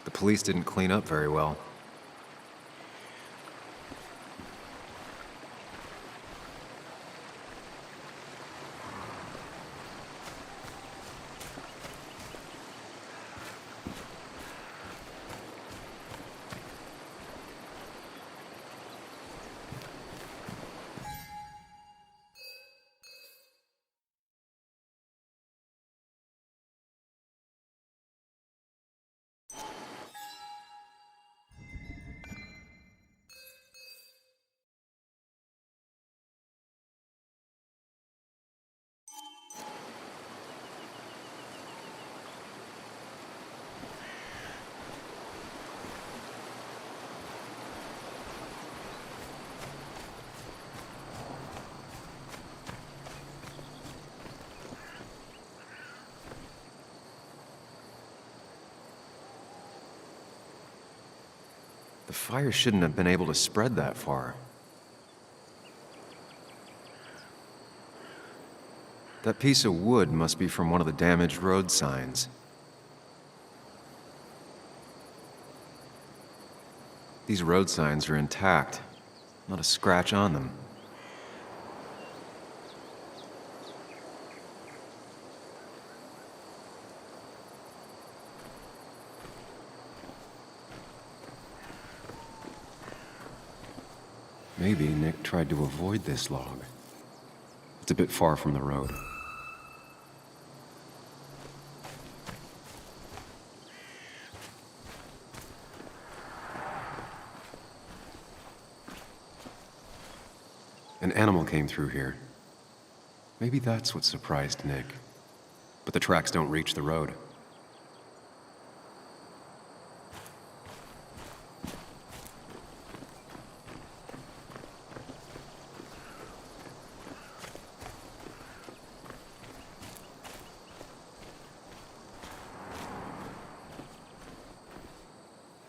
The police didn't clean up very well. The fire shouldn't have been able to spread that far. That piece of wood must be from one of the damaged road signs. These road signs are intact, not a scratch on them. Maybe Nick tried to avoid this log. It's a bit far from the road. An animal came through here. Maybe that's what surprised Nick. But the tracks don't reach the road.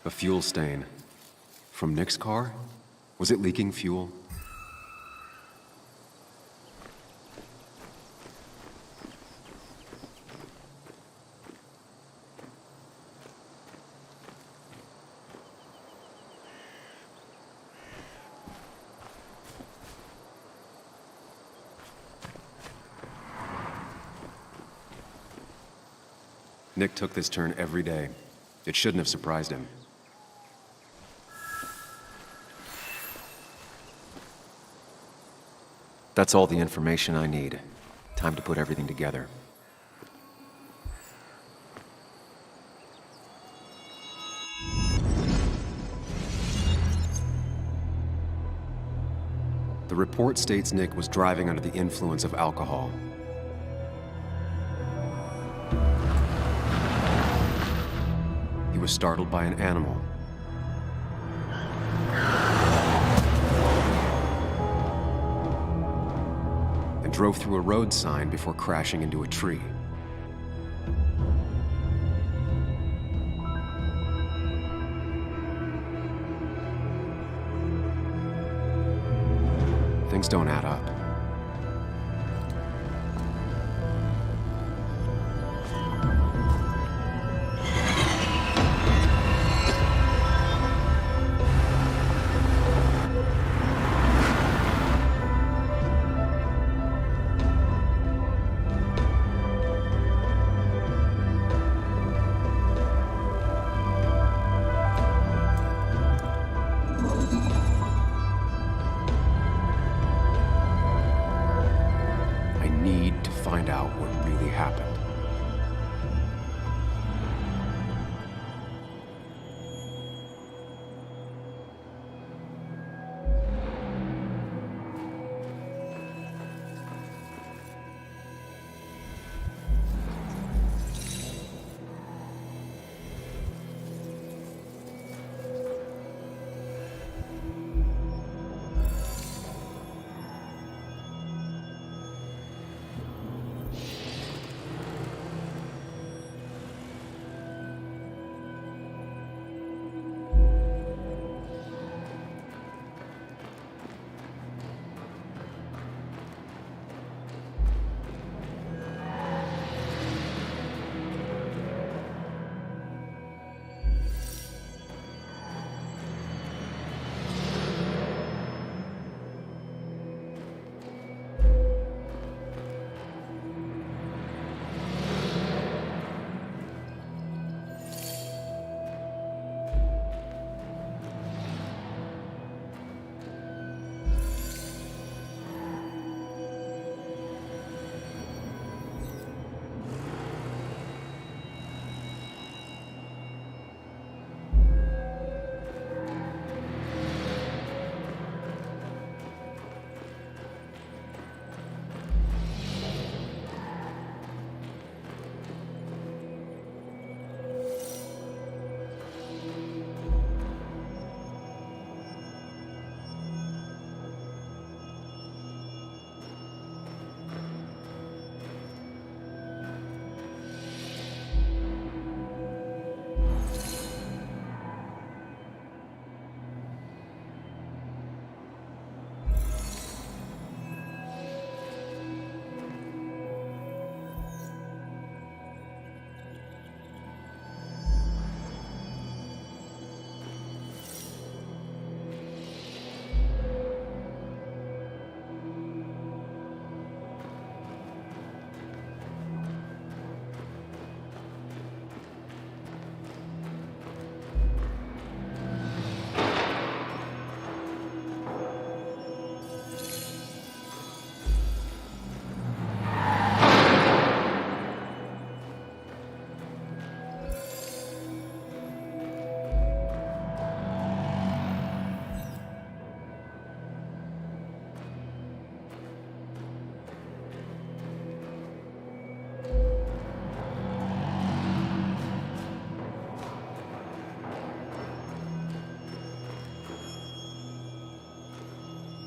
A fuel stain. From Nick's car? Was it leaking fuel? Nick took this turn every day. It shouldn't have surprised him. That's all the information I need. Time to put everything together. The report states Nick was driving under the influence of alcohol. He was startled by an animal. And drove through a road sign before crashing into a tree. Things don't add up. Find out what really happened.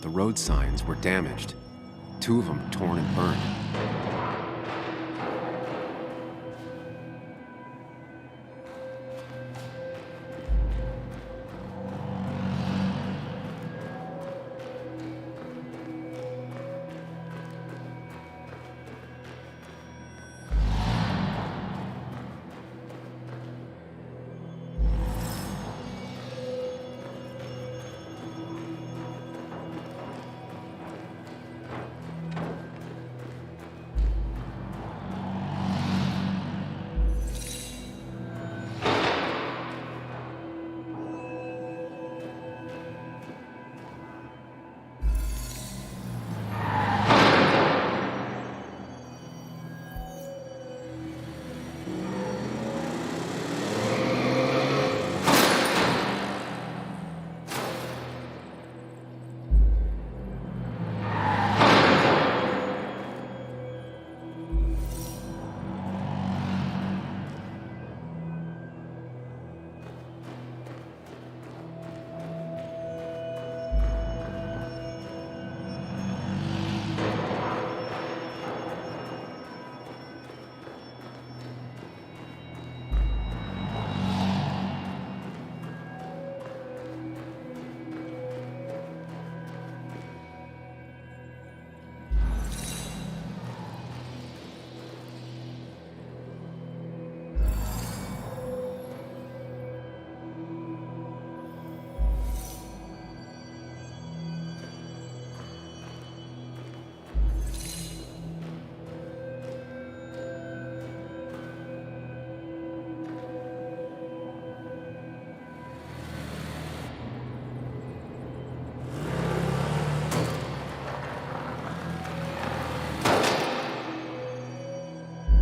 The road signs were damaged. 2 of them torn and burned.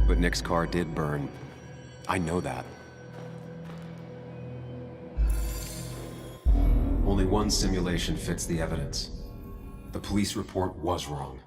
But Nick's car did burn. I know that. Only one simulation fits the evidence. The police report was wrong.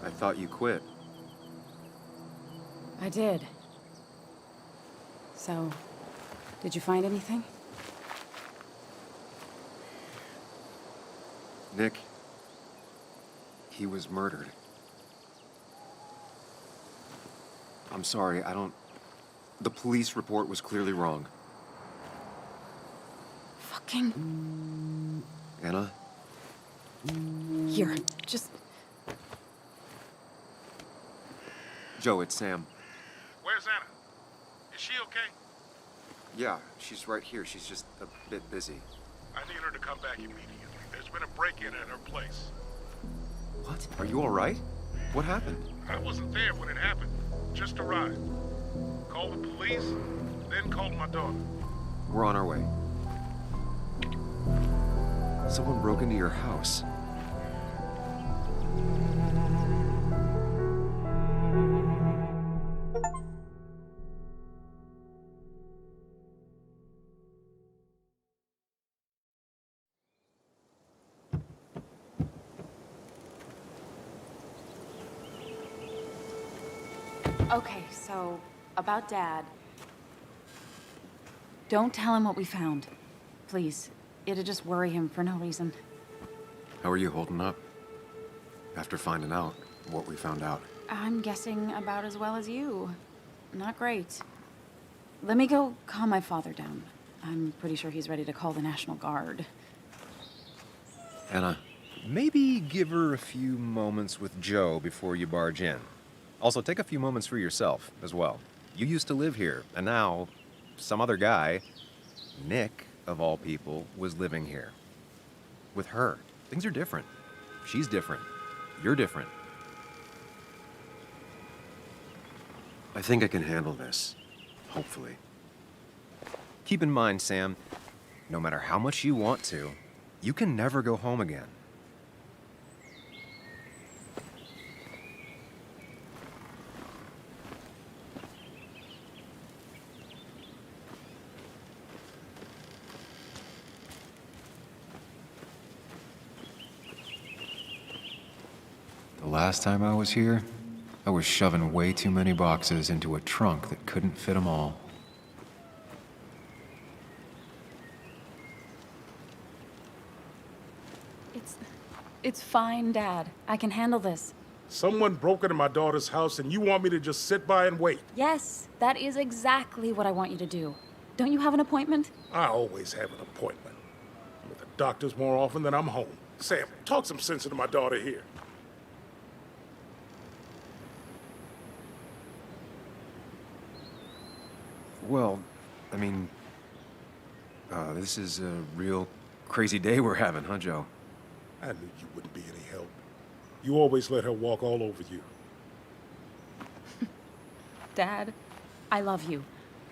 I thought you quit. I did. So, did you find anything? Nick, he was murdered. I'm sorry, the police report was clearly wrong. Fucking... Anna? Here, just... Joe, it's Sam. Where's Anna? Is she okay? Yeah, she's right here. She's just a bit busy. I need her to come back immediately. There's been a break-in at her place. What? Are you all right? What happened? I wasn't there when it happened. Just arrived. Called the police, then called my daughter. We're on our way. Someone broke into your house. Okay, so about Dad. Don't tell him what we found. Please. It'd just worry him for no reason. How are you holding up? After finding out what we found out. I'm guessing about as well as you. Not great. Let me go calm my father down. I'm pretty sure he's ready to call the National Guard. Anna, Maybe give her a few moments with Joe before you barge in. Also, take a few moments for yourself as well. You used to live here, and now some other guy, Nick, of all people, was living here. With her. Things are different. She's different. You're different. I think I can handle this. Hopefully. Keep in mind, Sam, no matter how much you want to, you can never go home again. The last time I was here, I was shoving way too many boxes into a trunk that couldn't fit them all. It's fine, Dad. I can handle this. Someone broke into my daughter's house and you want me to just sit by and wait? Yes, that is exactly what I want you to do. Don't you have an appointment? I always have an appointment. I'm at the doctor's more often than I'm home. Sam, talk some sense into my daughter here. Well, I mean, this is a real crazy day we're having, huh, Joe? I knew you wouldn't be any help. You always let her walk all over you. Dad, I love you.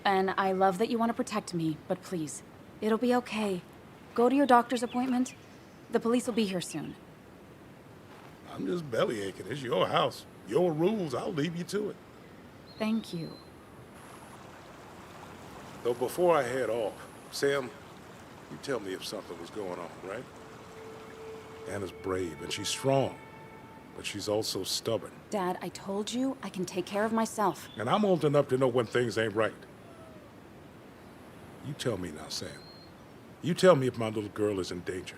And I love that you want to protect me, but please, it'll be okay. Go to your doctor's appointment. The police will be here soon. I'm just bellyaching. It's your house. Your rules. I'll leave you to it. Thank you. Though before I head off, Sam, you tell me if something was going on, right? Anna's brave and she's strong, but she's also stubborn. Dad, I told you I can take care of myself. And I'm old enough to know when things ain't right. You tell me now, Sam. You tell me if my little girl is in danger.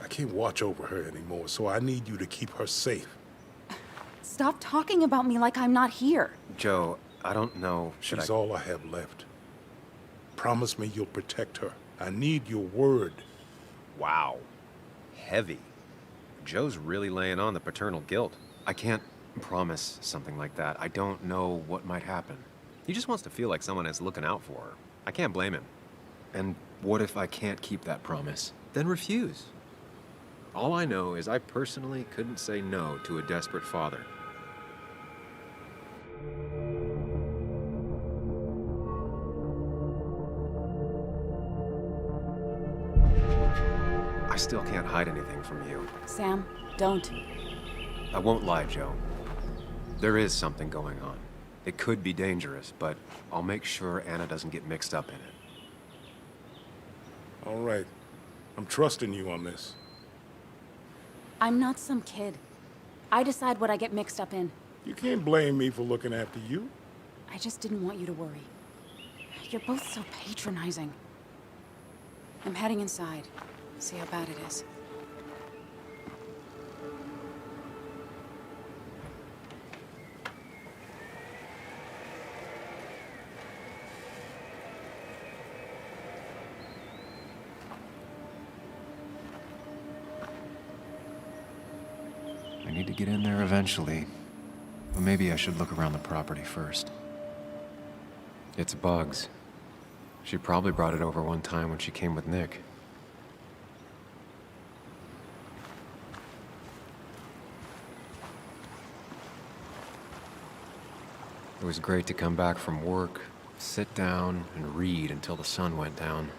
I can't watch over her anymore, so I need you to keep her safe. Stop talking about me like I'm not here. Joe, I don't know. She's all I have left. Promise me you'll protect her. I need your word. Wow. Heavy. Joe's really laying on the paternal guilt. I can't promise something like that. I don't know what might happen. He just wants to feel like someone is looking out for her. I can't blame him. And what if I can't keep that promise? Then refuse. All I know is I personally couldn't say no to a desperate father. I still can't hide anything from you. Sam, don't. I won't lie, Joe. There is something going on. It could be dangerous, but I'll make sure Anna doesn't get mixed up in it. All right. I'm trusting you on this. I'm not some kid. I decide what I get mixed up in. You can't blame me for looking after you. I just didn't want you to worry. You're both so patronizing. I'm heading inside. See how bad it is. I need to get in there eventually. But maybe I should look around the property first. It's Bugs. She probably brought it over one time when she came with Nick. It was great to come back from work, sit down, and read until the sun went down.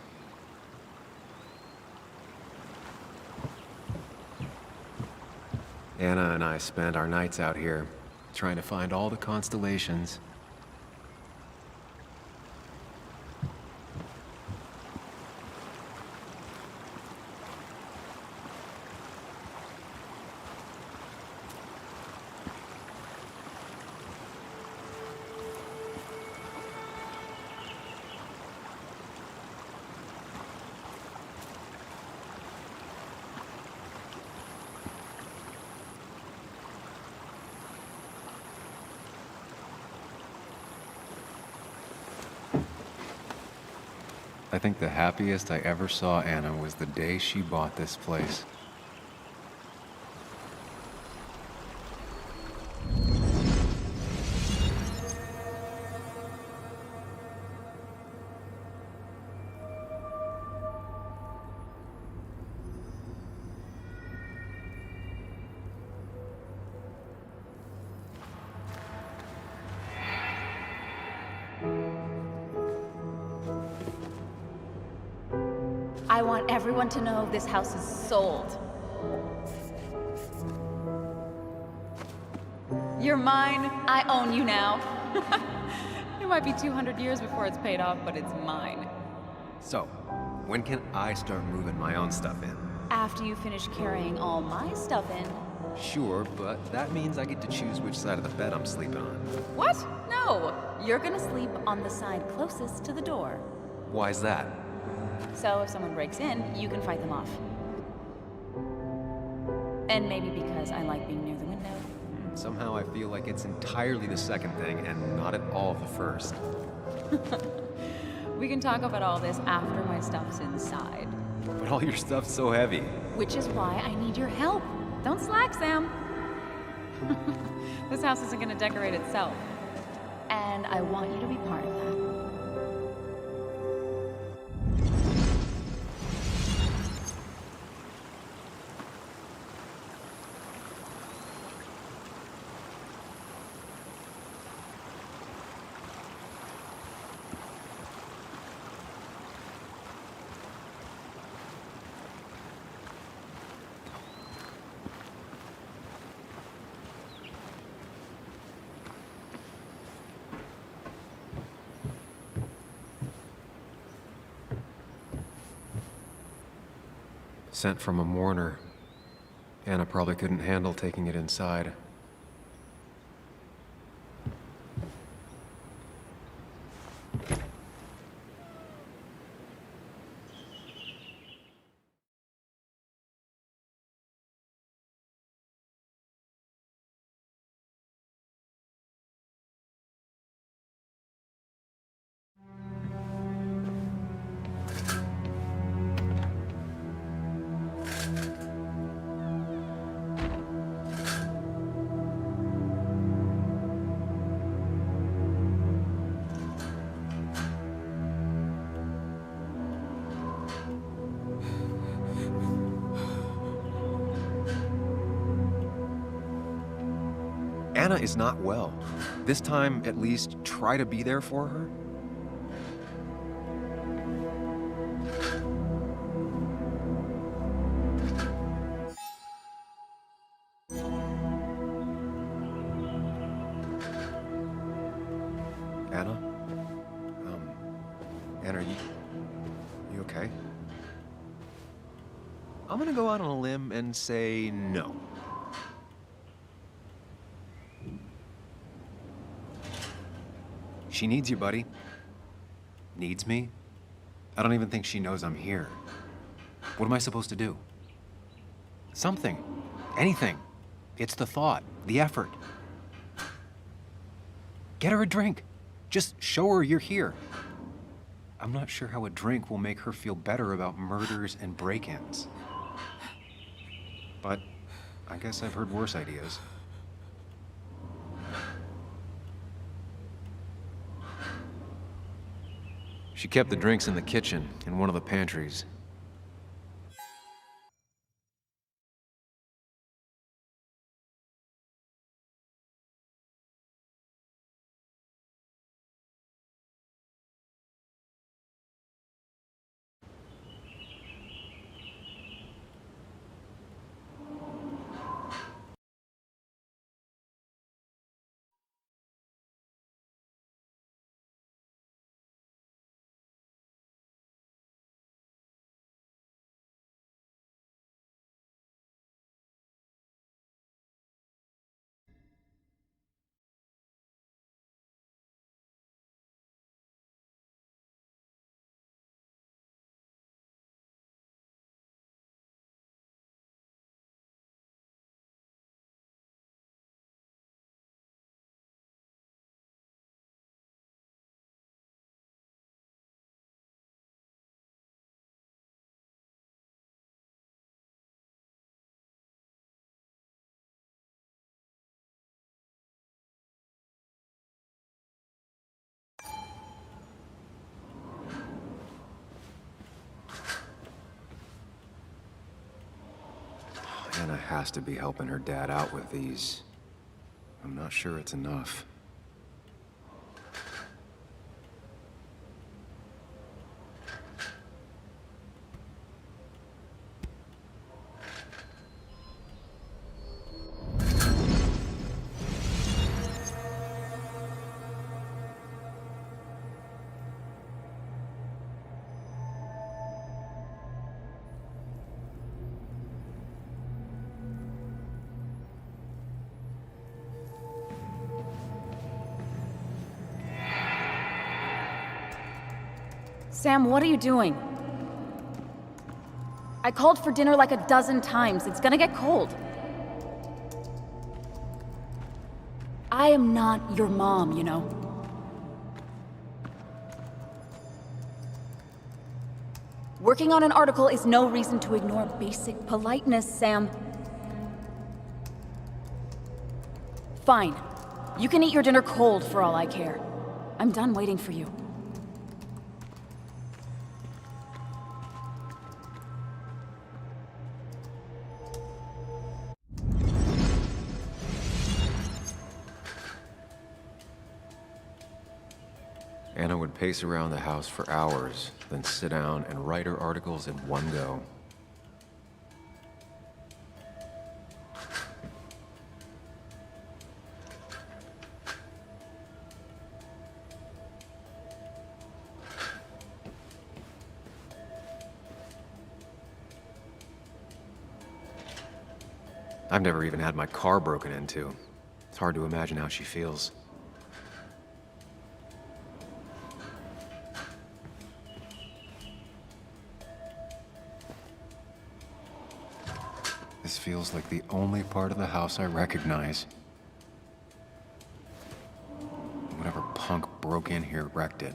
Anna and I spent our nights out here, trying to find all the constellations. I think the happiest I ever saw Anna was the day she bought this place. I want everyone to know this house is sold. You're mine. I own you now. It might be 200 years before it's paid off, but it's mine. So, when can I start moving my own stuff in? After you finish carrying all my stuff in. Sure, but that means I get to choose which side of the bed I'm sleeping on. What? No! You're gonna sleep on the side closest to the door. Why's that? So if someone breaks in, you can fight them off. And maybe because I like being near the window. Somehow I feel like it's entirely the second thing and not at all the first. We can talk about all this after my stuff's inside. But all your stuff's so heavy. Which is why I need your help. Don't slack, Sam. This house isn't gonna decorate itself. And I want you to be part of that. Sent from a mourner. Anna probably couldn't handle taking it inside. Anna is not well. This time, at least, try to be there for her. Anna? Anna, you okay? I'm gonna go out on a limb and say no. She needs you, buddy. Needs me? I don't even think she knows I'm here. What am I supposed to do? Something. Anything. It's the thought, the effort. Get her a drink. Just show her you're here. I'm not sure how a drink will make her feel better about murders and break-ins. But I guess I've heard worse ideas. She kept the drinks in the kitchen, in one of the pantries. Anna has to be helping her dad out with these. I'm not sure it's enough. Sam, what are you doing? I called for dinner like a dozen times. It's gonna get cold. I am not your mom, you know. Working on an article is no reason to ignore basic politeness, Sam. Fine. You can eat your dinner cold for all I care. I'm done waiting for you. Anna would pace around the house for hours, then sit down and write her articles in one go. I've never even had my car broken into. It's hard to imagine how she feels. This feels like the only part of the house I recognize. Whatever punk broke in here wrecked it.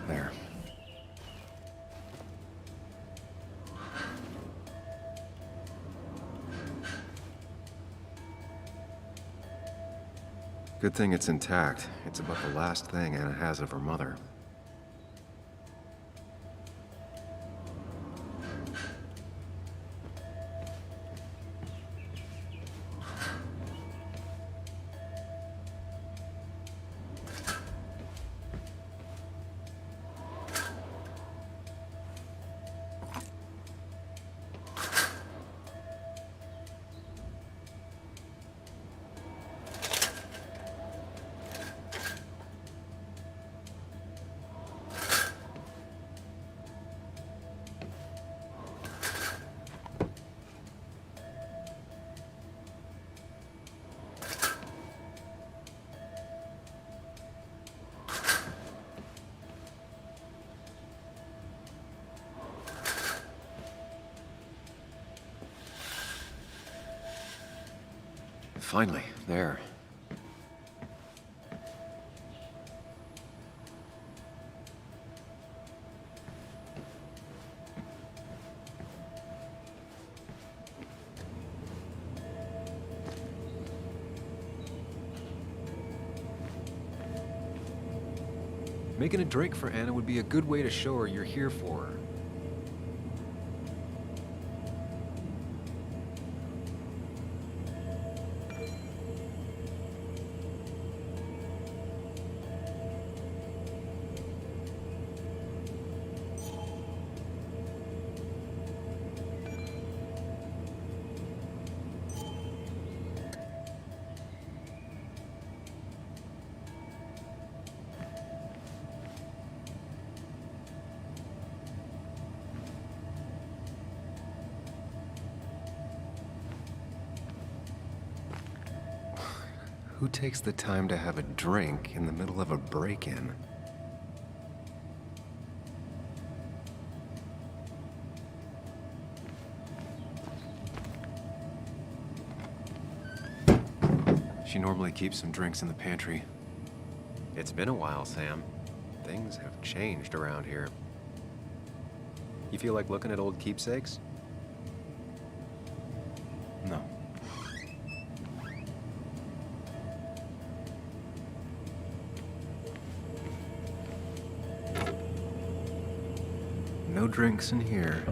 There. Good thing it's intact. It's about the last thing Anna has of her mother. Finally, there. Making a drink for Anna would be a good way to show her you're here for her. Who takes the time to have a drink in the middle of a break-in? She normally keeps some drinks in the pantry. It's been a while, Sam. Things have changed around here. You feel like looking at old keepsakes? No. No drinks in here.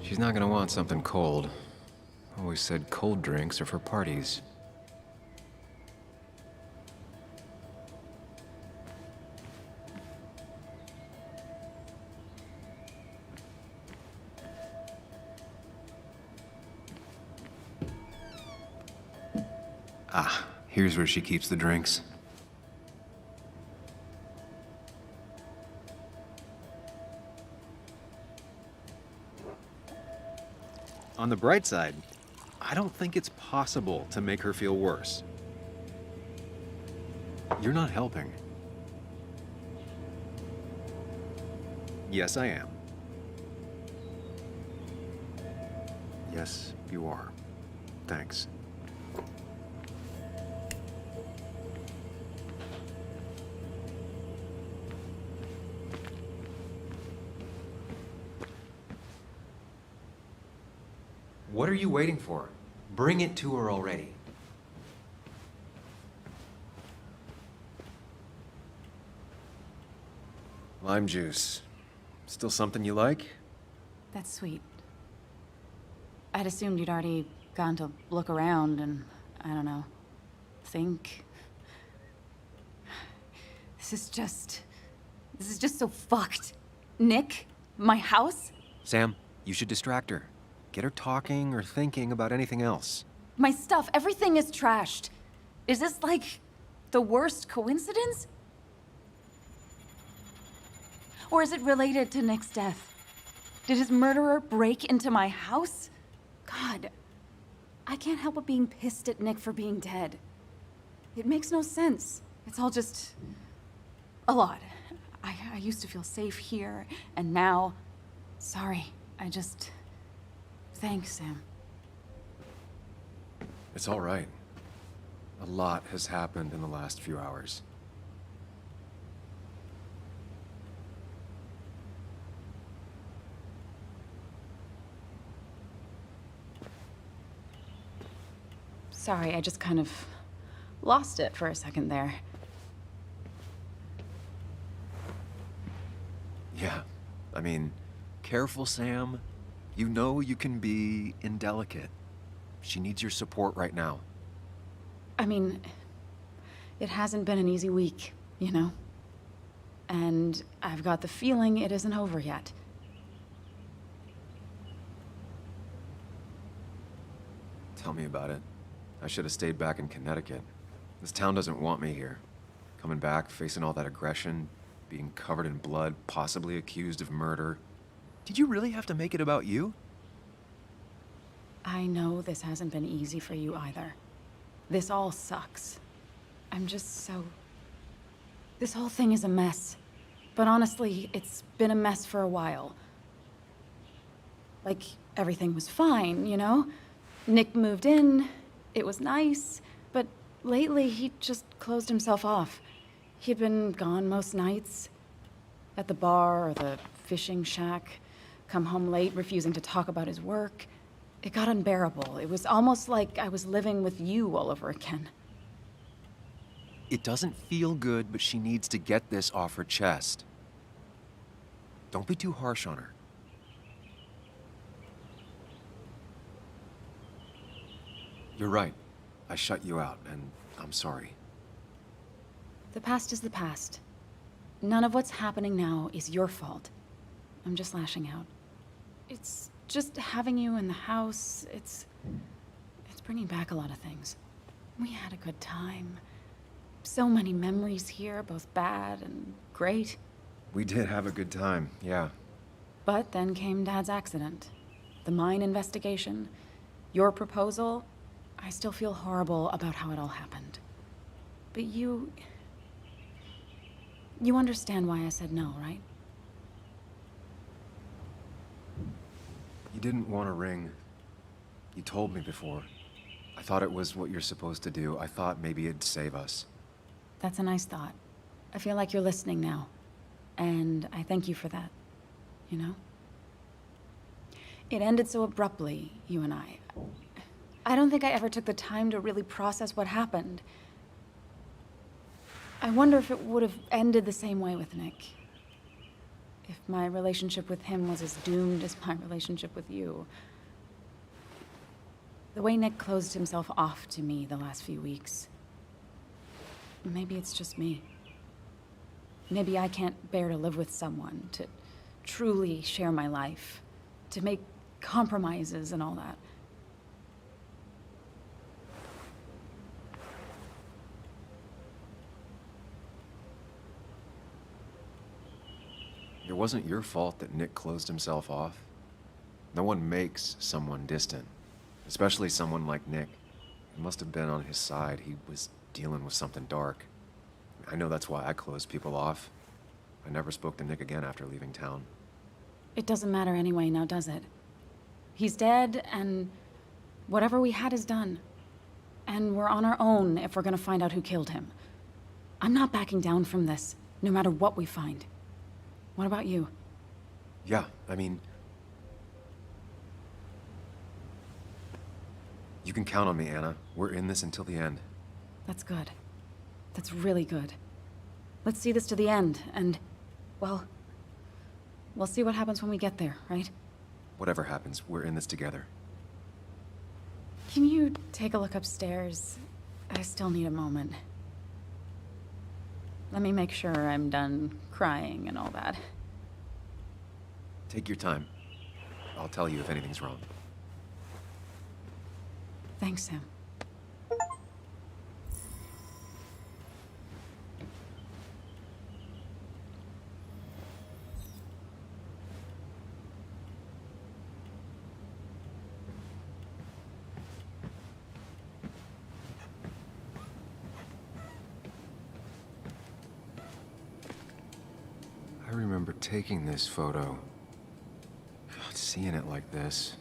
She's not gonna want something cold. Always said cold drinks are for parties. Ah, here's where she keeps the drinks. On the bright side, I don't think it's possible to make her feel worse. You're not helping. Yes, I am. Yes, you are. Thanks. What are you waiting for? Bring it to her already. Lime juice. Still something you like? That's sweet. I'd assumed you'd already gone to look around and, I don't know, think. This is just so fucked. Nick? My house? Sam, you should distract her. Get her talking or thinking about anything else. My stuff, everything is trashed. Is this like the worst coincidence? Or is it related to Nick's death? Did his murderer break into my house? God, I can't help but being pissed at Nick for being dead. It makes no sense. It's all just a lot. I used to feel safe here, and now, sorry, thanks, Sam. It's all right. A lot has happened in the last few hours. Sorry, I just kind of lost it for a second there. Yeah, I mean, careful, Sam. You know you can be indelicate. She needs your support right now. I mean, it hasn't been an easy week, you know? And I've got the feeling it isn't over yet. Tell me about it. I should have stayed back in Connecticut. This town doesn't want me here. Coming back, facing all that aggression, being covered in blood, possibly accused of murder. Did you really have to make it about you? I know this hasn't been easy for you either. This all sucks. I'm just so... This whole thing is a mess. But honestly, it's been a mess for a while. Like, everything was fine, you know? Nick moved in, it was nice, but lately he just closed himself off. He'd been gone most nights. At the bar or the fishing shack. Come home late, refusing to talk about his work. It got unbearable. It was almost like I was living with you all over again. It doesn't feel good, but she needs to get this off her chest. Don't be too harsh on her. You're right. I shut you out, and I'm sorry. The past is the past. None of what's happening now is your fault. I'm just lashing out. It's just having you in the house, it's bringing back a lot of things. We had a good time. So many memories here, both bad and great. We did have a good time, yeah. But then came Dad's accident. The mine investigation. Your proposal. I still feel horrible about how it all happened. But you understand why I said no, right? You didn't want a ring. You told me before. I thought it was what you're supposed to do. I thought maybe it'd save us. That's a nice thought. I feel like you're listening now. And I thank you for that. You know? It ended so abruptly, you and I. I don't think I ever took the time to really process what happened. I wonder if it would have ended the same way with Nick. If my relationship with him was as doomed as my relationship with you. The way Nick closed himself off to me the last few weeks. Maybe it's just me. Maybe I can't bear to live with someone, to truly share my life, to make compromises and all that. It wasn't your fault that Nick closed himself off. No one makes someone distant, especially someone like Nick. It must have been on his side. He was dealing with something dark. I know that's why I closed people off. I never spoke to Nick again after leaving town. It doesn't matter anyway, now does it? He's dead, and whatever we had is done. And we're on our own if we're gonna find out who killed him. I'm not backing down from this, no matter what we find. What about you? Yeah, I mean... You can count on me, Anna. We're in this until the end. That's good. That's really good. Let's see this to the end, and, well, we'll see what happens when we get there, right? Whatever happens, we're in this together. Can you take a look upstairs? I still need a moment. Let me make sure I'm done crying and all that. Take your time. I'll tell you if anything's wrong. Thanks, Sam. I remember taking this photo. God, seeing it like this.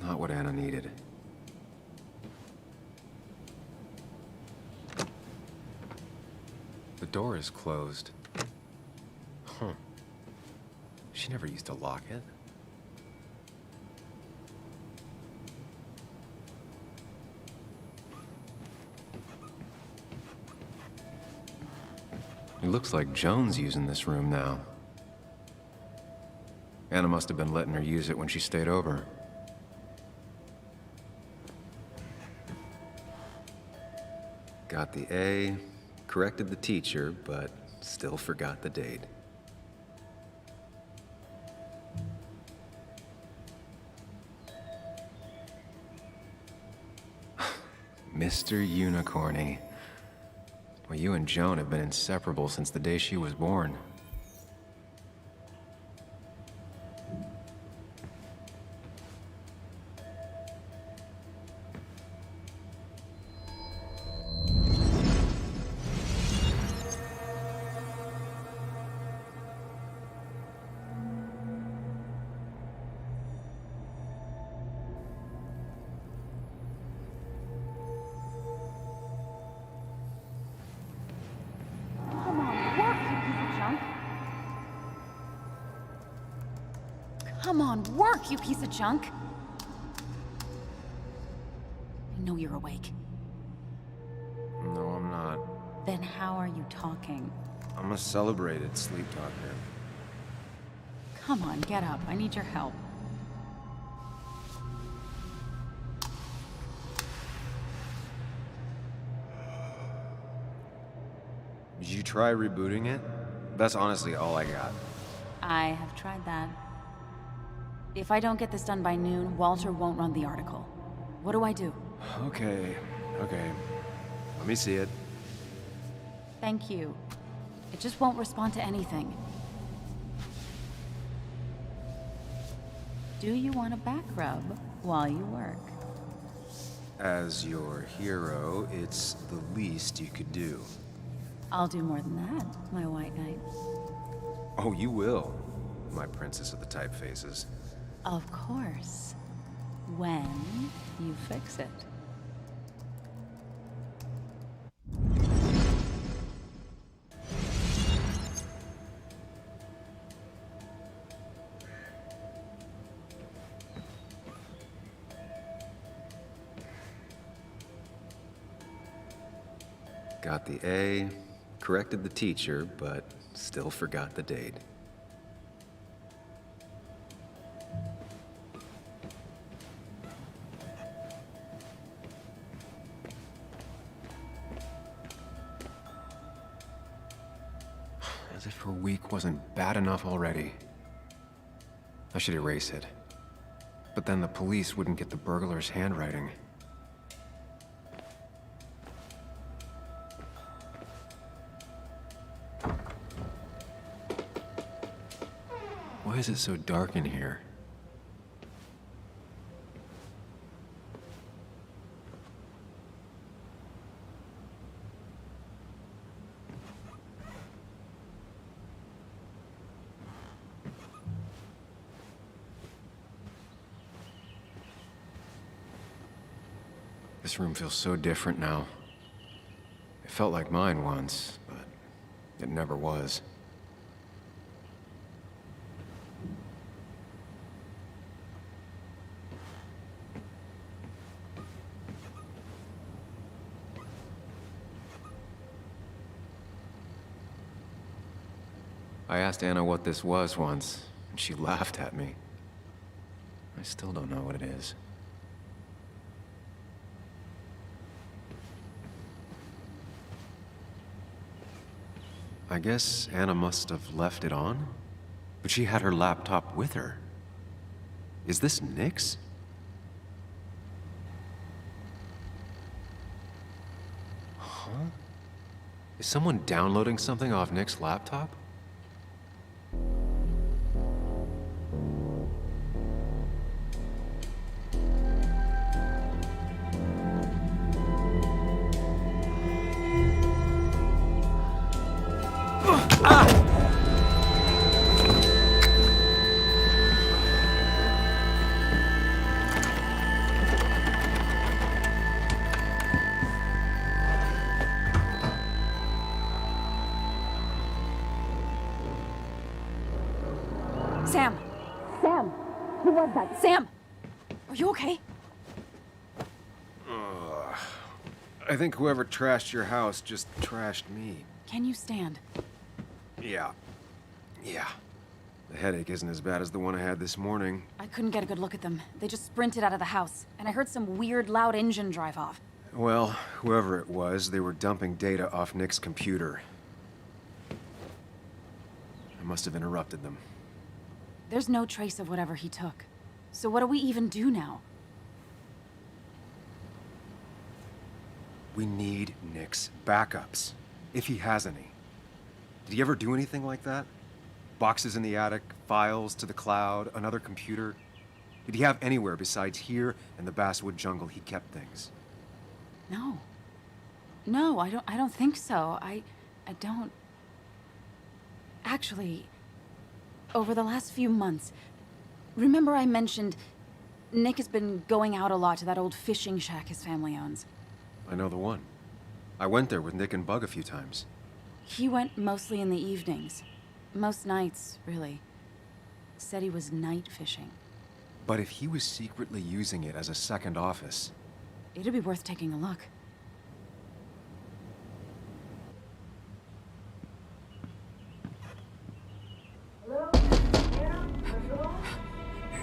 Not what Anna needed. The door is closed. Huh. She never used to lock it. It looks like Joan's using this room now. Anna must have been letting her use it when she stayed over. Got the A, corrected the teacher, but still forgot the date. Mr. Unicorny. Well, you and Joan have been inseparable since the day she was born. Come on, work, you piece of junk! I know you're awake. No, I'm not. Then how are you talking? I'm a celebrated sleep talker. Come on, get up. I need your help. Did you try rebooting it? That's honestly all I got. I have tried that. If I don't get this done by noon, Walter won't run the article. What do I do? Okay. Let me see it. Thank you. It just won't respond to anything. Do you want a back rub while you work? As your hero, it's the least you could do. I'll do more than that, my white knight. Oh, you will, my princess of the typefaces. Of course. When you fix it. Got the A, Corrected the teacher, but still forgot the date. As if her week wasn't bad enough already. I should erase it. But then the police wouldn't get the burglar's handwriting. Why is it so dark in here? This room feels so different now. It felt like mine once, but it never was. I asked Anna what this was once, and she laughed at me. I still don't know what it is. I guess Anna must have left it on, but she had her laptop with her. Is this Nick's? Huh? Is someone downloading something off Nick's laptop? Sam! Sam! Who was that? Sam! Are you okay? I think whoever trashed your house just trashed me. Can you stand? Yeah. The headache isn't as bad as the one I had this morning. I couldn't get a good look at them. They just sprinted out of the house, and I heard some weird, loud engine drive off. Well, whoever it was, they were dumping data off Nick's computer. I must have interrupted them. There's no trace of whatever he took. So what do we even do now? We need Nick's backups, if he has any. Did he ever do anything like that? Boxes in the attic, files to the cloud, another computer? Did he have anywhere besides here and the Basswood jungle he kept things? No. No, I don't think so. I don't... Actually, over the last few months, remember I mentioned Nick has been going out a lot to that old fishing shack his family owns. I know the one. I went there with Nick and Bug a few times. He went mostly in the evenings. Most nights, really. Said he was night fishing. But if he was secretly using it as a second office... It'd be worth taking a look.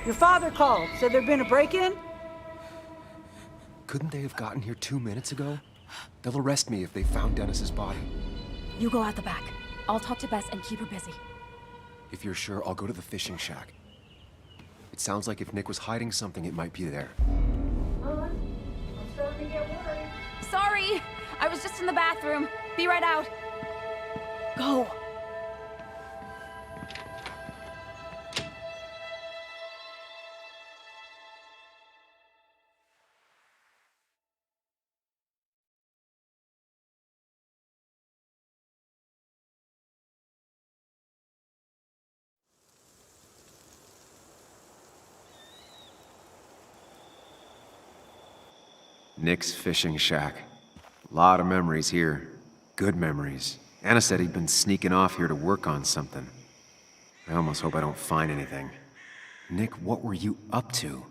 Your father called. Said there'd been a break-in? Couldn't they have gotten here 2 minutes ago? They'll arrest me if they found Dennis's body. You go out the back. I'll talk to Bess and keep her busy. If you're sure, I'll go to the fishing shack. It sounds like if Nick was hiding something, it might be there. I'm starting to get worried. Sorry! I was just in the bathroom. Be right out. Go. Nick's fishing shack. Lot of memories here. Good memories. Anna said he'd been sneaking off here to work on something. I almost hope I don't find anything. Nick, what were you up to?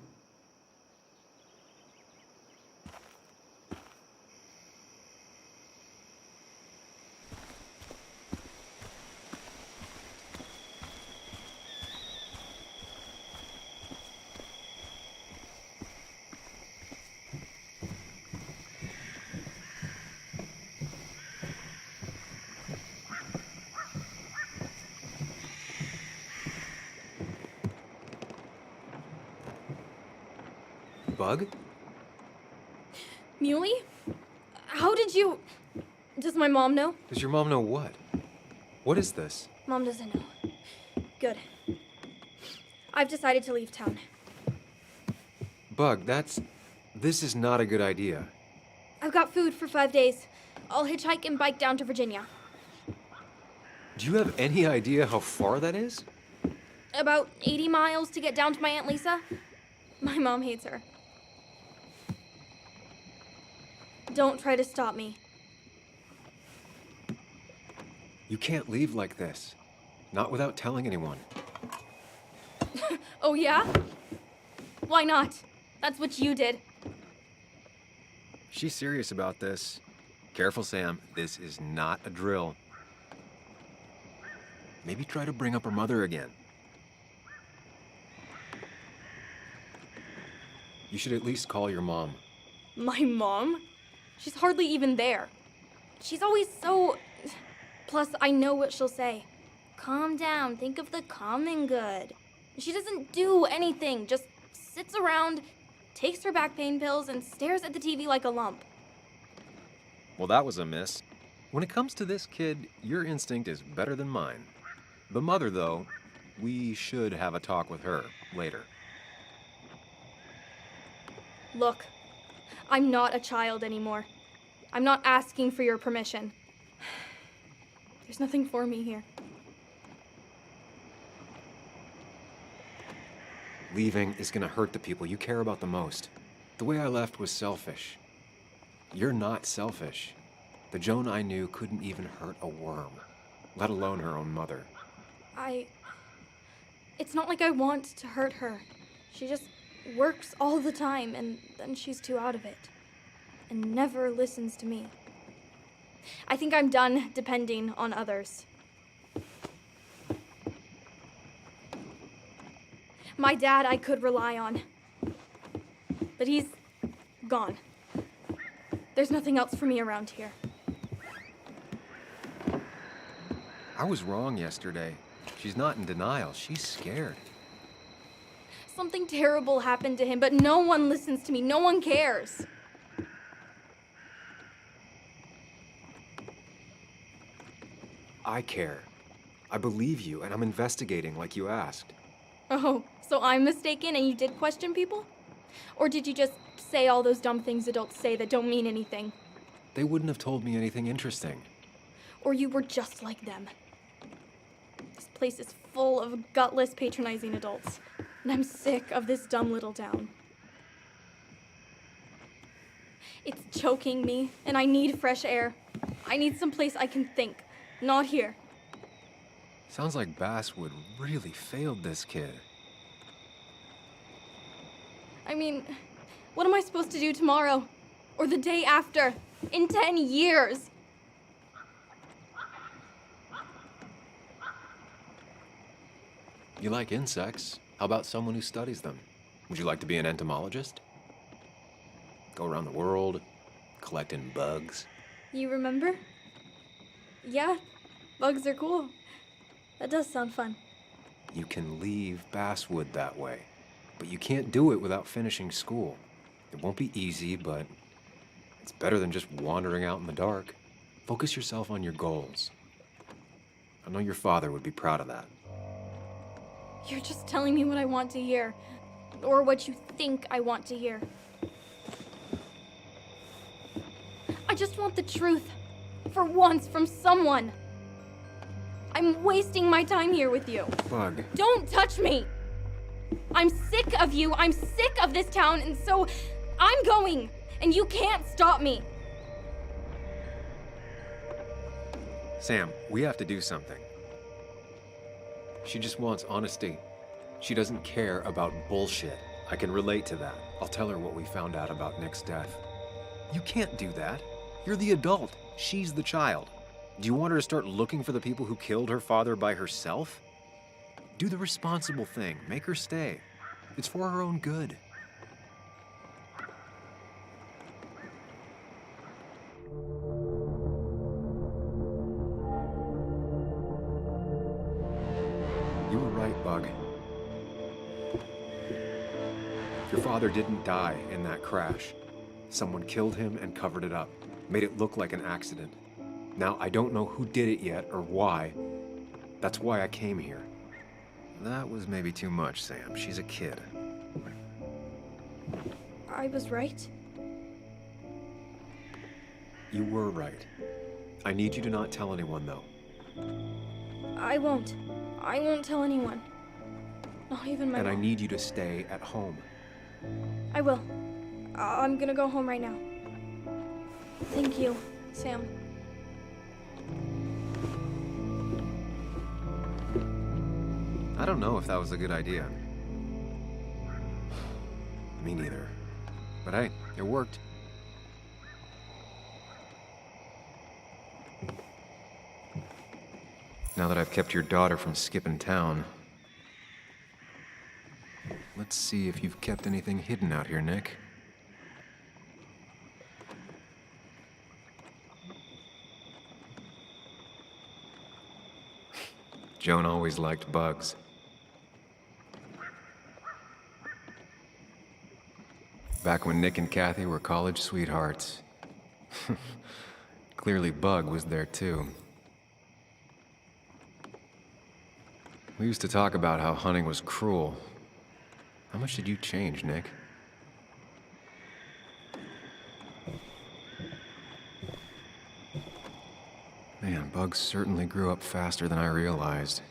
Bug? Muley? How did you... Does my mom know? Does your mom know what? What is this? Mom doesn't know. Good. I've decided to leave town. Bug, this is not a good idea. I've got food for 5 days. I'll hitchhike and bike down to Virginia. Do you have any idea how far that is? About 80 miles to get down to my Aunt Lisa. My mom hates her. Don't try to stop me. You can't leave like this. Not without telling anyone. Oh, yeah? Why not? That's what you did. She's serious about this. Careful, Sam. This is not a drill. Maybe try to bring up her mother again. You should at least call your mom. My mom? She's hardly even there. She's always so... Plus, I know what she'll say. Calm down. Think of the common good. She doesn't do anything. Just sits around, takes her back pain pills, and stares at the TV like a lump. Well, that was a miss. When it comes to this kid, your instinct is better than mine. The mother, though, we should have a talk with her later. Look, I'm not a child anymore. I'm not asking for your permission. There's nothing for me here. Leaving is gonna hurt the people you care about the most. The way I left was selfish. You're not selfish. The Joan I knew couldn't even hurt a worm, let alone her own mother. It's not like I want to hurt her. She just works all the time, and then she's too out of it. And never listens to me. I think I'm done depending on others. My dad I could rely on. But he's gone. There's nothing else for me around here. I was wrong yesterday. She's not in denial. She's scared. Something terrible happened to him, but no one listens to me. No one cares. I care. I believe you, and I'm investigating like you asked. Oh, so I'm mistaken and you did question people? Or did you just say all those dumb things adults say that don't mean anything? They wouldn't have told me anything interesting. Or you were just like them? This place is full of gutless, patronizing adults, and I'm sick of this dumb little town. It's choking me, and I need fresh air. I need someplace I can think, not here. Sounds like Basswood really failed this kid. I mean, what am I supposed to do tomorrow? Or the day after? In 10 years? You like insects. How about someone who studies them? Would you like to be an entomologist? Go around the world, collecting bugs. You remember? Yeah, bugs are cool. That does sound fun. You can leave Basswood that way, but you can't do it without finishing school. It won't be easy, but it's better than just wandering out in the dark. Focus yourself on your goals. I know your father would be proud of that. You're just telling me what I want to hear. Or what you think I want to hear. I just want the truth. For once, from someone. I'm wasting my time here with you. Bug. Don't touch me! I'm sick of you, I'm sick of this town, and so I'm going, and you can't stop me. Sam, we have to do something. She just wants honesty. She doesn't care about bullshit. I can relate to that. I'll tell her what we found out about Nick's death. You can't do that. You're the adult. She's the child. Do you want her to start looking for the people who killed her father by herself? Do the responsible thing. Make her stay. It's for her own good. You were right, Bug. Your father didn't die in that crash. Someone killed him and covered it up, made it look like an accident. Now, I don't know who did it yet or why. That's why I came here. That was maybe too much, Sam. She's a kid. I was right. You were right. I need you to not tell anyone, though. I won't. I won't tell anyone. Not even my And I mom. need you to stay at home. I will. I'm gonna go home right now. Thank you, Sam. I don't know if that was a good idea. Me neither. But hey, it worked. Now that I've kept your daughter from skipping town, let's see if you've kept anything hidden out here, Nick. Joan always liked bugs. Back when Nick and Kathy were college sweethearts. Clearly Bug was there too. We used to talk about how hunting was cruel. How much did you change, Nick? Man, Bug certainly grew up faster than I realized.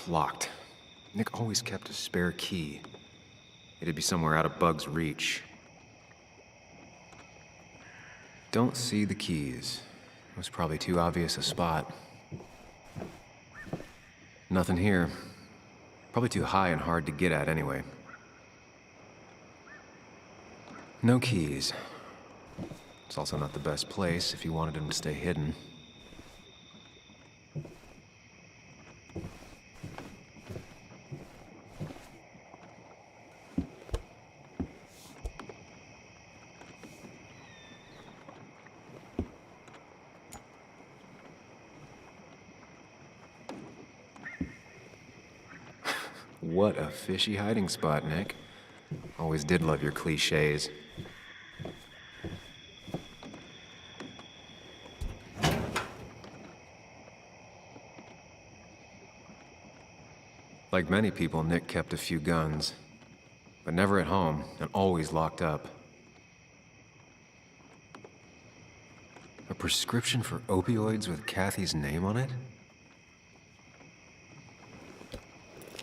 Locked. Nick always kept a spare key. It'd be somewhere out of Bug's reach. Don't see the keys. It was probably too obvious a spot. Nothing here. Probably too high and hard to get at anyway. No keys. It's also not the best place if you wanted him to stay hidden. What a fishy hiding spot, Nick. Always did love your cliches. Like many people, Nick kept a few guns, but never at home and always locked up. A prescription for opioids with Kathy's name on it?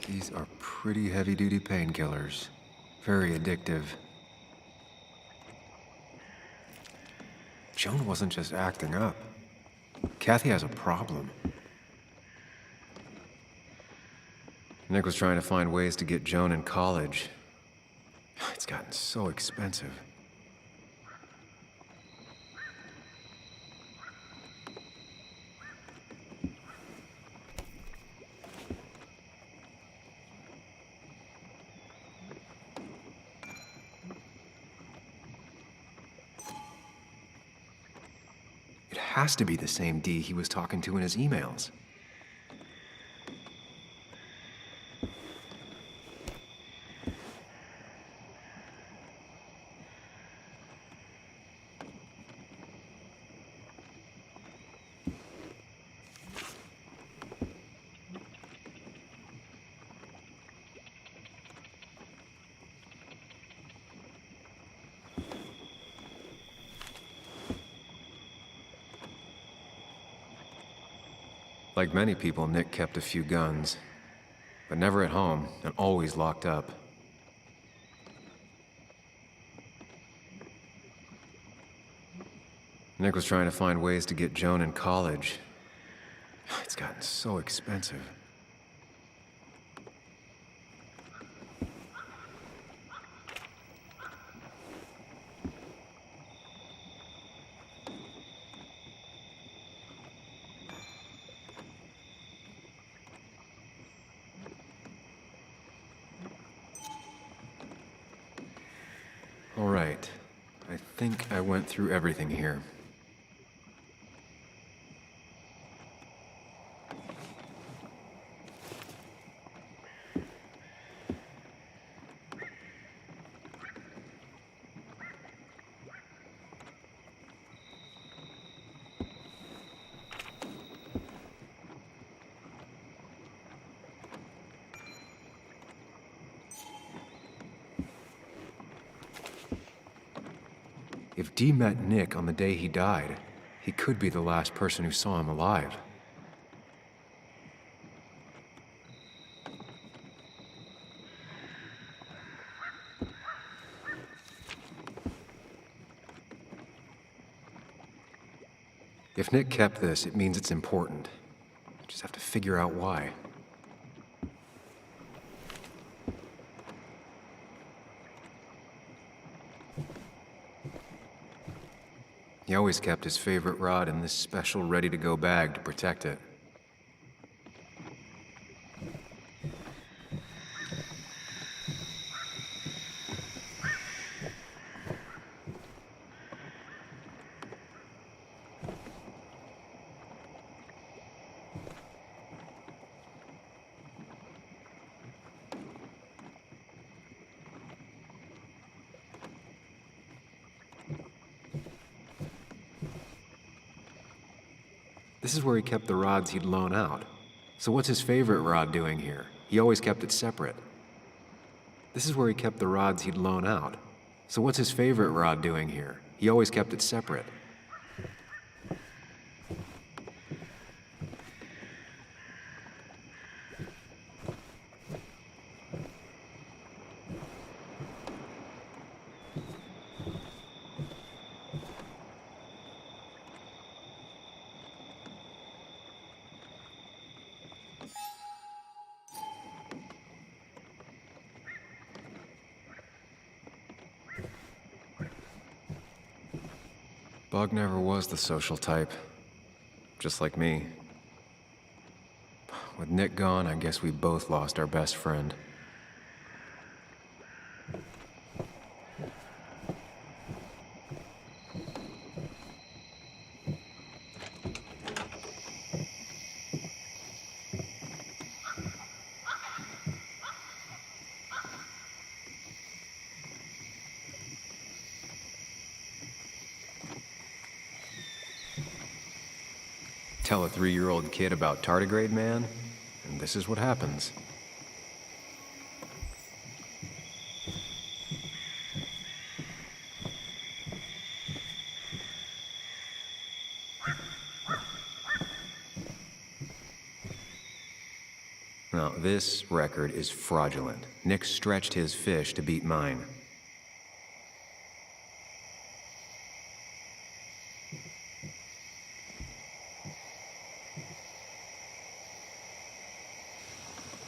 These are pretty heavy-duty painkillers. Very addictive. Joan wasn't just acting up. Kathy has a problem. Nick was trying to find ways to get Joan in college. It's gotten so expensive. It has to be the same D he was talking to in his emails. Like many people, Nick kept a few guns, but never at home and always locked up. Nick was trying to find ways to get Joan in college. It's gotten so expensive. All right, think I went through everything here. If Dee met Nick on the day he died, he could be the last person who saw him alive. If Nick kept this, it means it's important. Just have to figure out why. He always kept his favorite rod in this special ready-to-go bag to protect it. This is where he kept the rods he'd loan out. So what's his favorite rod doing here? He always kept it separate. This is where he kept the rods he'd loan out. So what's his favorite rod doing here? He always kept it separate. Bug never was the social type. Just like me. With Nick gone, I guess we both lost our best friend. Tell a 3-year-old kid about tardigrade man, and this is what happens. Now, this record is fraudulent. Nick stretched his fish to beat mine.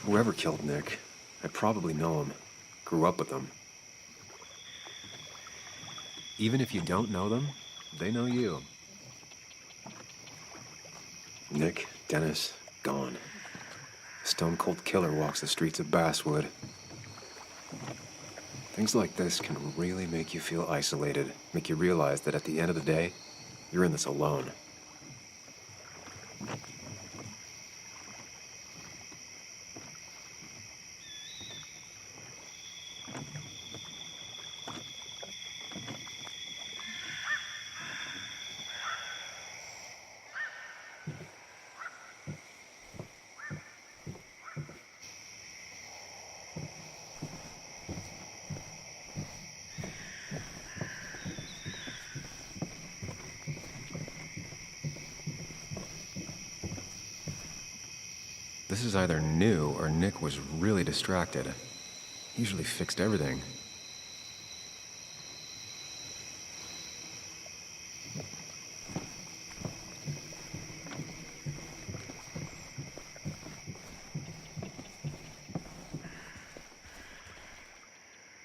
Whoever killed Nick, I probably know him. Grew up with them. Even if you don't know them, they know you. Nick, Dennis, gone. A stone-cold killer walks the streets of Basswood. Things like this can really make you feel isolated, make you realize that at the end of the day, you're in this alone. This is either new or Nick was really distracted. He usually fixed everything.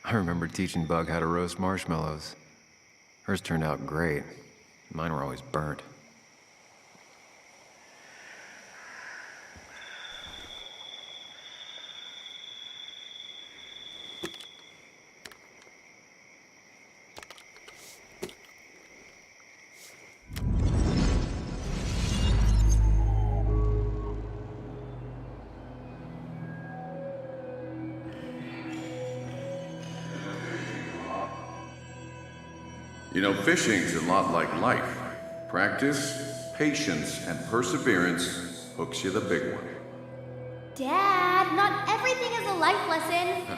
I remember teaching Bug how to roast marshmallows. Hers turned out great. Mine were always burnt. You know, fishing's a lot like life. Practice, patience, and perseverance hooks you the big one. Dad, not everything is a life lesson.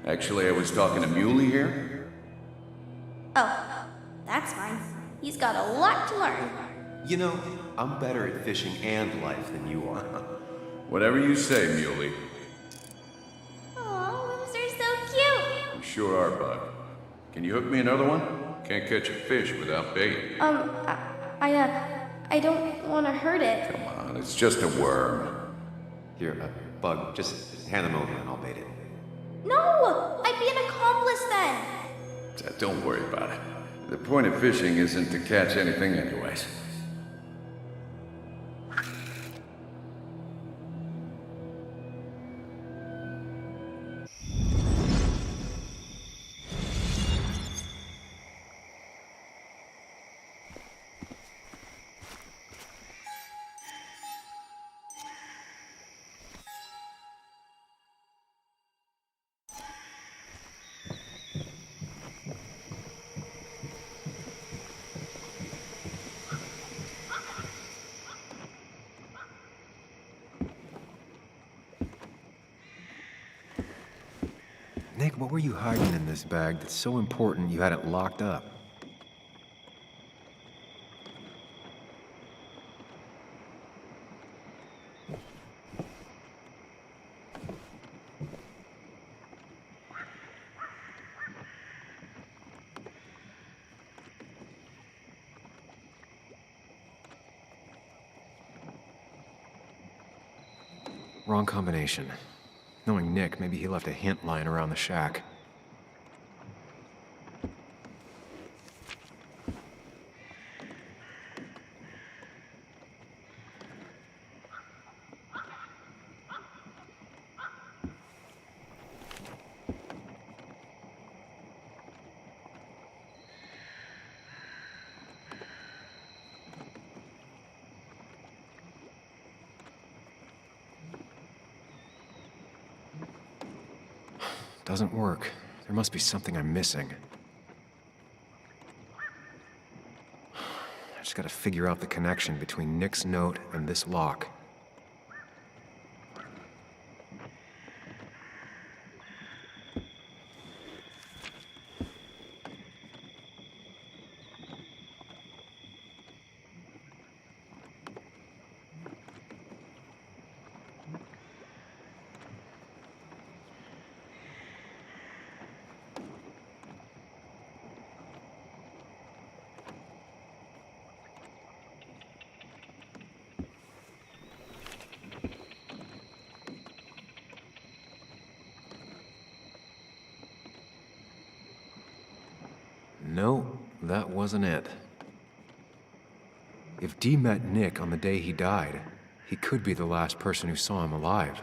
Actually, I was talking to Muley here. Oh, that's fine. He's got a lot to learn. You know, I'm better at fishing and life than you are. Whatever you say, Muley. Aw, limbs are so cute. You sure are, Bug. Can you hook me another one? Can't catch a fish without bait. I don't want to hurt it. Come on, it's just a worm. Here, Bug, just hand them over and I'll bait it. No! I'd be an accomplice then. Don't worry about it. The point of fishing isn't to catch anything anyways. Nick, what were you hiding in this bag that's so important you had it locked up? Wrong combination. Knowing Nick, maybe he left a hint lying around the shack. Doesn't work. There must be something I'm missing. I just gotta figure out the connection between Nick's note and this lock. No, that wasn't it. If Dee met Nick on the day he died, he could be the last person who saw him alive.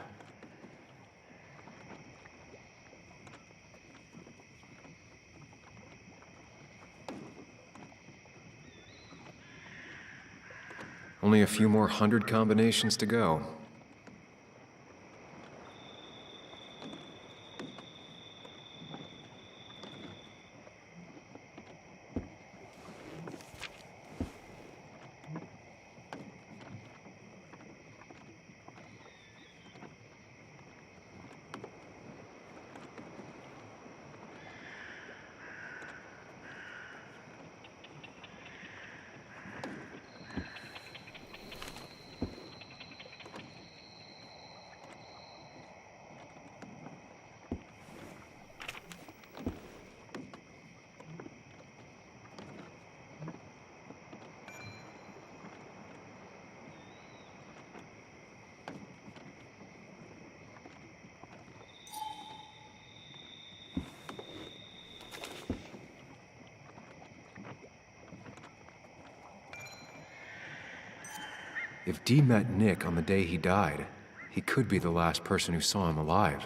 Only a few more 100 combinations to go. If Dee met Nick on the day he died, he could be the last person who saw him alive.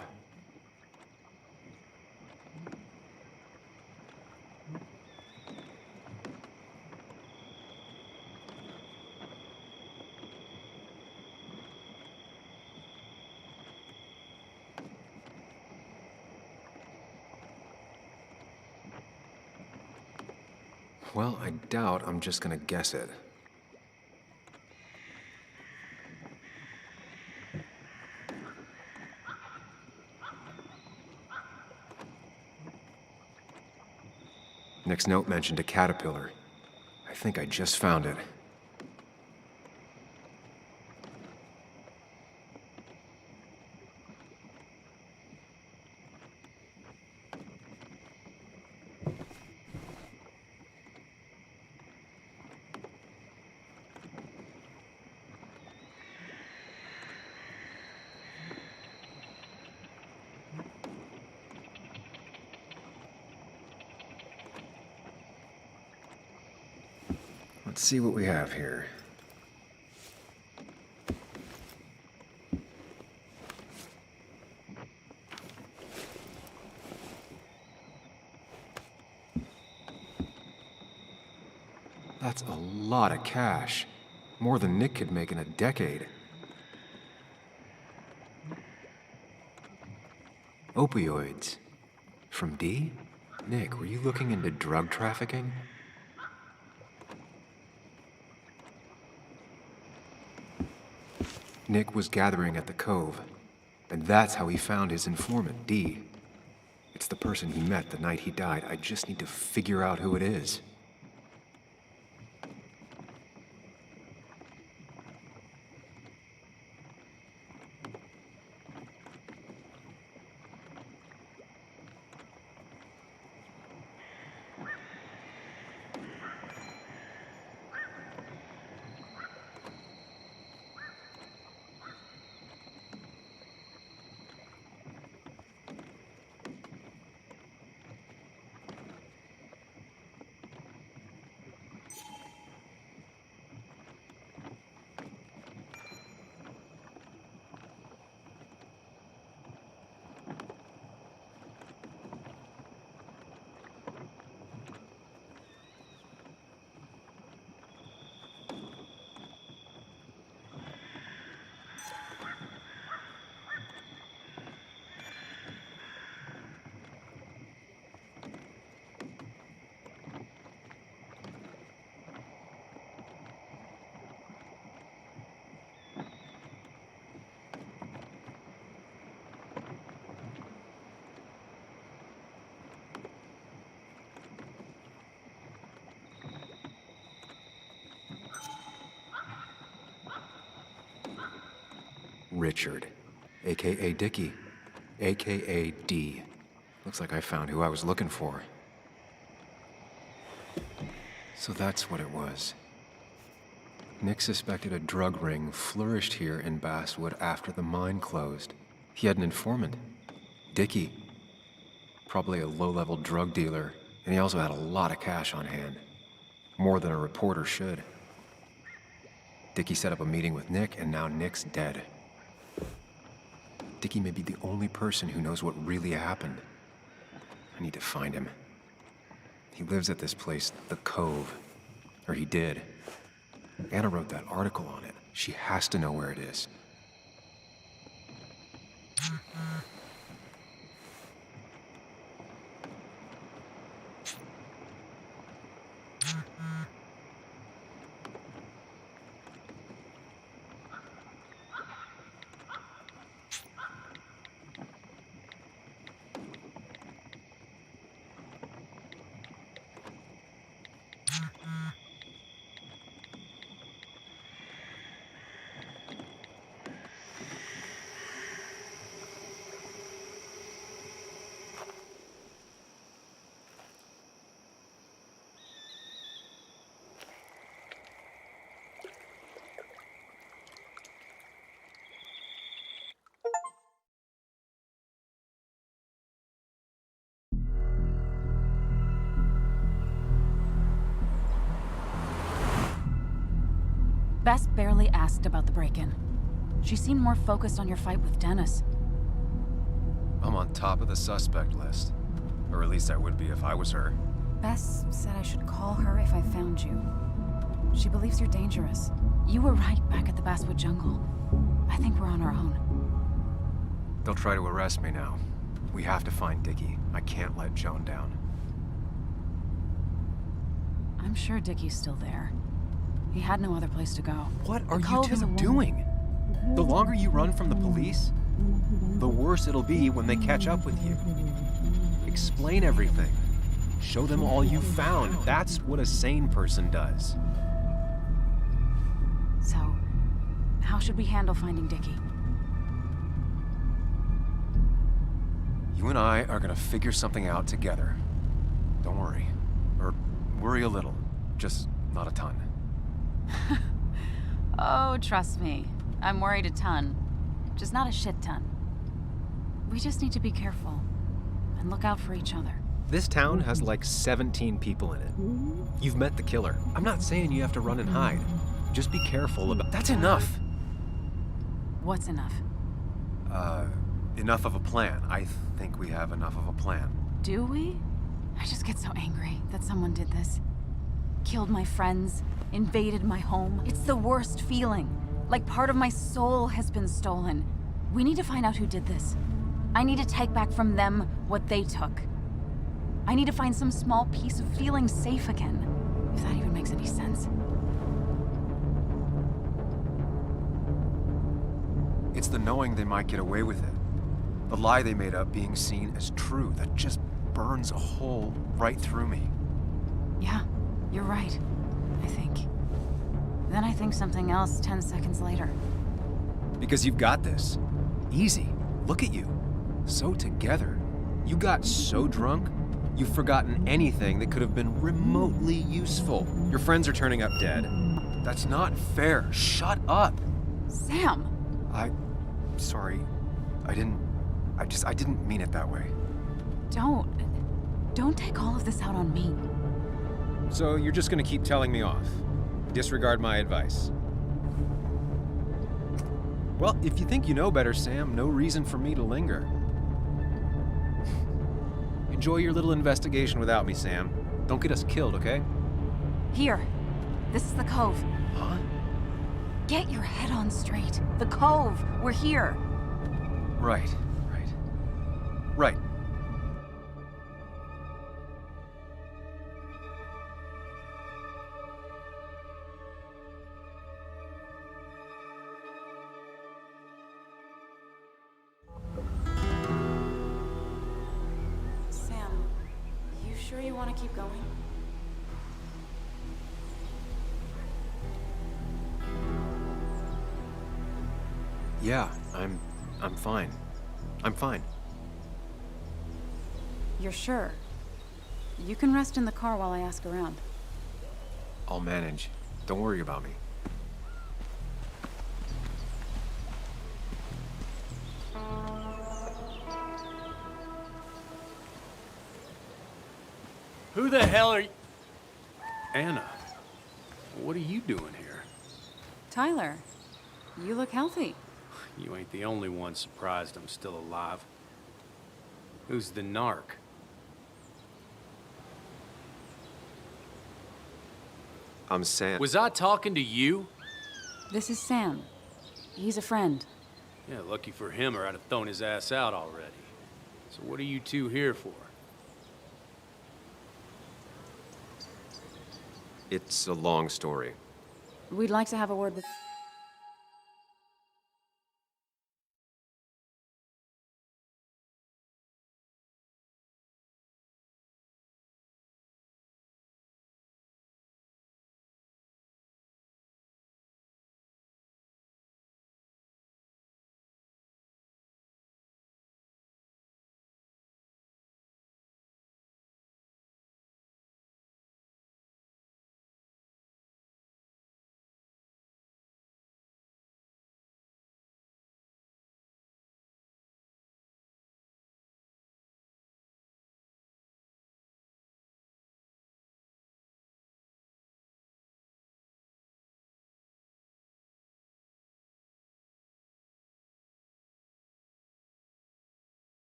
Well, I doubt I'm just gonna guess it. Nick's note mentioned a caterpillar. I think I just found it. Let's see what we have here. That's a lot of cash. More than Nick could make in a decade. Opioids. From D? Nick, were you looking into drug trafficking? Nick was gathering at the Cove, and that's how he found his informant, D. It's the person he met the night he died. I just need to figure out who it is. Richard, aka Dickie, aka D. Looks like I found who I was looking for. So that's what it was. Nick suspected a drug ring flourished here in Basswood after the mine closed. He had an informant, Dickie. Probably a low-level drug dealer, and he also had a lot of cash on hand. More than a reporter should. Dickie set up a meeting with Nick, and now Nick's dead. Dickie may be the only person who knows what really happened. I need to find him. He lives at this place, the Cove. Or he did. Anna wrote that article on it. She has to know where it is. Bess barely asked about the break-in. She seemed more focused on your fight with Dennis. I'm on top of the suspect list. Or at least I would be if I was her. Bess said I should call her if I found you. She believes you're dangerous. You were right back at the Basswood jungle. I think we're on our own. They'll try to arrest me now. We have to find Dickie. I can't let Joan down. I'm sure Dickie's still there. He had no other place to go. What are The you Cove is two a doing? The longer you run from the police, the worse it'll be when they catch up with you. Explain everything. Show them all you found. That's what a sane person does. So, how should we handle finding Dickie? You and I are gonna figure something out together. Don't worry. Or worry a little. Just not a ton. Oh, trust me. I'm worried a ton. Just not a shit ton. We just need to be careful and look out for each other. This town has like 17 people in it. You've met the killer. I'm not saying you have to run and hide. Just be careful about... That's enough! What's enough? Enough of a plan. I think we have enough of a plan. Do we? I just get so angry that someone did this. Killed my friends, invaded my home. It's the worst feeling. Like part of my soul has been stolen. We need to find out who did this. I need to take back from them what they took. I need to find some small piece of feeling safe again. If that even makes any sense. It's the knowing they might get away with it. The lie they made up being seen as true that just burns a hole right through me. Yeah, you're right. I think. Then I think something else 10 seconds later. Because you've got this. Easy. Look at you. So together. You got so drunk, you've forgotten anything that could have been remotely useful. Your friends are turning up dead. That's not fair. Shut up. Sam! Sorry. I didn't mean it that way. Don't take all of this out on me. So you're just gonna keep telling me off? Disregard my advice? Well, if you think you know better, Sam, no reason for me to linger. Enjoy your little investigation without me, Sam. Don't get us killed, okay? Here. This is the Cove. Huh? Get your head on straight. The Cove. We're here. Right. Right. Sam, you sure you want to keep going? Yeah, I'm fine. I'm fine. You're sure? You can rest in the car while I ask around. I'll manage. Don't worry about me. Who the hell are you? Anna, what are you doing here? Tyler, you look healthy. You ain't the only one surprised I'm still alive. Who's the narc? I'm Sam. Was I talking to you? This is Sam. He's a friend. Yeah, lucky for him or I'd have thrown his ass out already. So what are you two here for? It's a long story. We'd like to have a word with...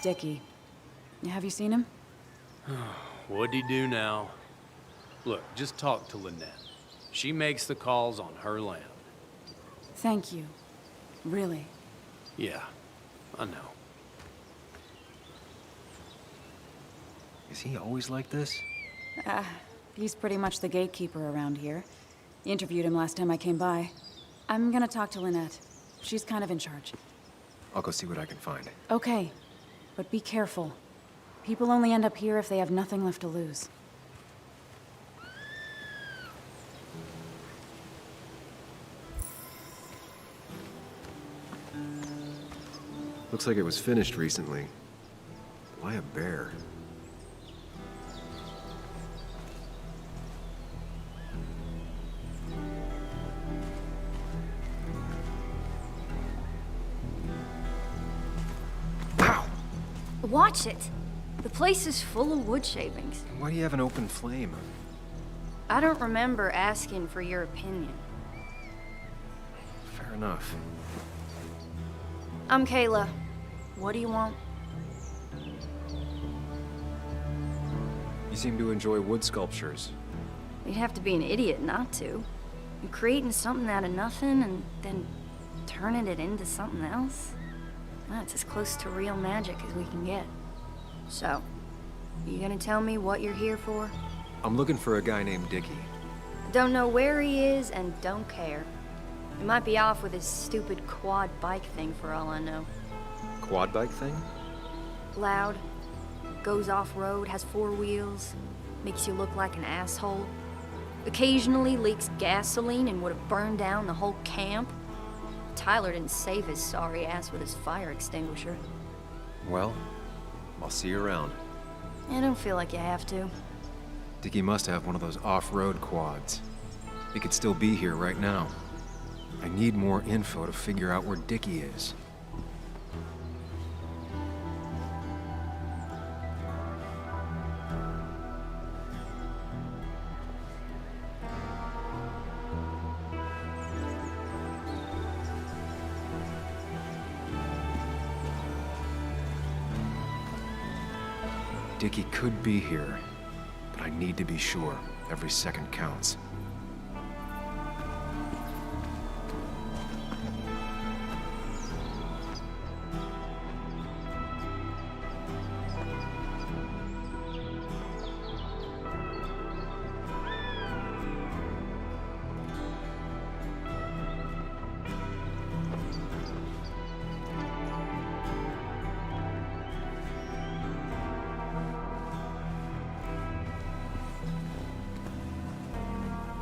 Dickie. Have you seen him? What'd he do now? Look, just talk to Lynette. She makes the calls on her land. Thank you. Really. Yeah, I know. Is he always like this? He's pretty much the gatekeeper around here. Interviewed him last time I came by. I'm gonna talk to Lynette. She's kind of in charge. I'll go see what I can find. Okay, but be careful. People only end up here if they have nothing left to lose. Looks like it was finished recently. Why a bear? Watch it. The place is full of wood shavings. Why do you have an open flame? I don't remember asking for your opinion. Fair enough. I'm Kayla. What do you want? You seem to enjoy wood sculptures. You'd have to be an idiot not to. You're creating something out of nothing and then turning it into something else. That's as close to real magic as we can get. So, you gonna tell me what you're here for? I'm looking for a guy named Dickie. Don't know where he is and don't care. He might be off with his stupid quad bike thing for all I know. Quad bike thing? Loud, goes off-road, has 4 wheels, makes you look like an asshole. Occasionally leaks gasoline and would have burned down the whole camp. Tyler didn't save his sorry ass with his fire extinguisher. Well, I'll see you around. I don't feel like you have to. Dickie must have one of those off-road quads. He could still be here right now. I need more info to figure out where Dickie is. Dickie could be here, but I need to be sure. Every second counts.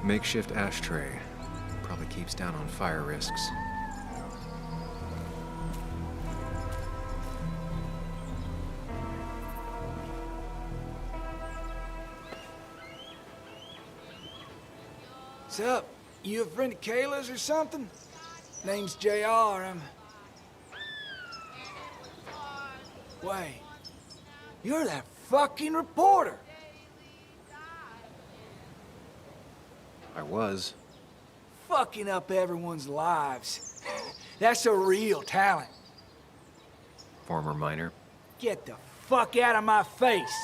Makeshift ashtray. Probably keeps down on fire risks. What's up? You a friend of Kayla's or something? Name's JR. Wait. You're that fucking reporter. I was. Fucking up everyone's lives. That's a real talent. Former miner. Get the fuck out of my face.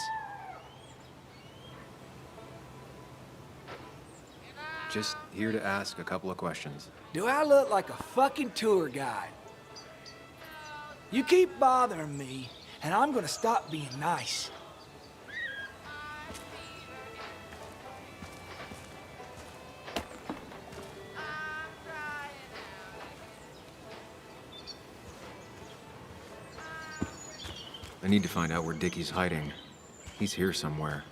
Just here to ask a couple of questions. Do I look like a fucking tour guide? You keep bothering me, and I'm gonna stop being nice. I need to find out where Dickie's hiding. He's here somewhere.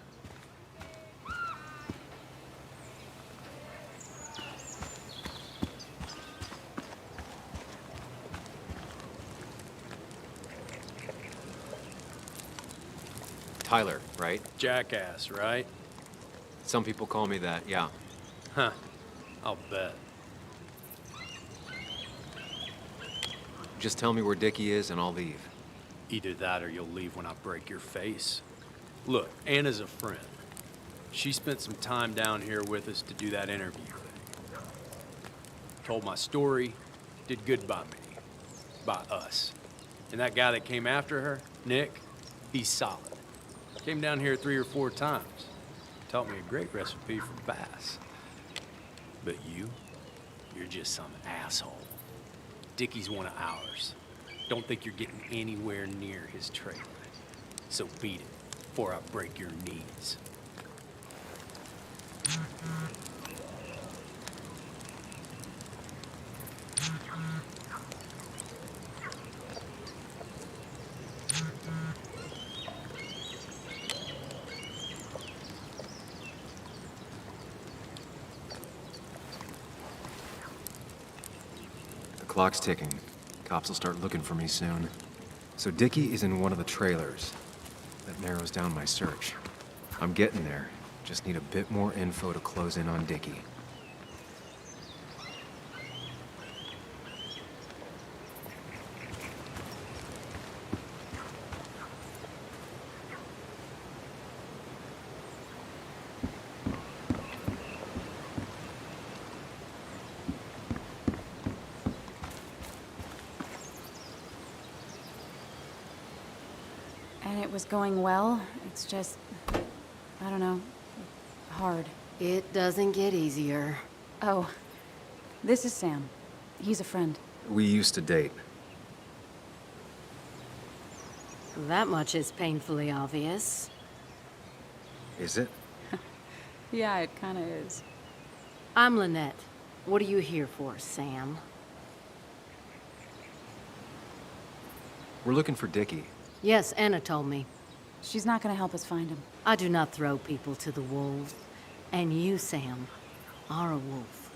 Tyler, right? Jackass, right? Some people call me that, yeah. Huh. I'll bet. Just tell me where Dickie is and I'll leave. Either that or you'll leave when I break your face. Look, Anna's a friend. She spent some time down here with us to do that interview thing. Told my story, did good by me. By us. And that guy that came after her, Nick, he's solid. Came down here 3 or 4 times. Taught me a great recipe for bass. But you're just some asshole. Dickie's one of ours. Don't think you're getting anywhere near his trailer. So beat it, before I break your knees. The clock's ticking. Cops will start looking for me soon. So Dickie is in one of the trailers. That narrows down my search. I'm getting there. Just need a bit more info to close in on Dickie. And it was going well. It's just, I don't know, hard. It doesn't get easier. Oh, this is Sam. He's a friend. We used to date. That much is painfully obvious. Is it? Yeah, it kind of is. I'm Lynette. What are you here for, Sam? We're looking for Dickie. Yes, Anna told me. She's not going to help us find him. I do not throw people to the wolves. And you, Sam, are a wolf.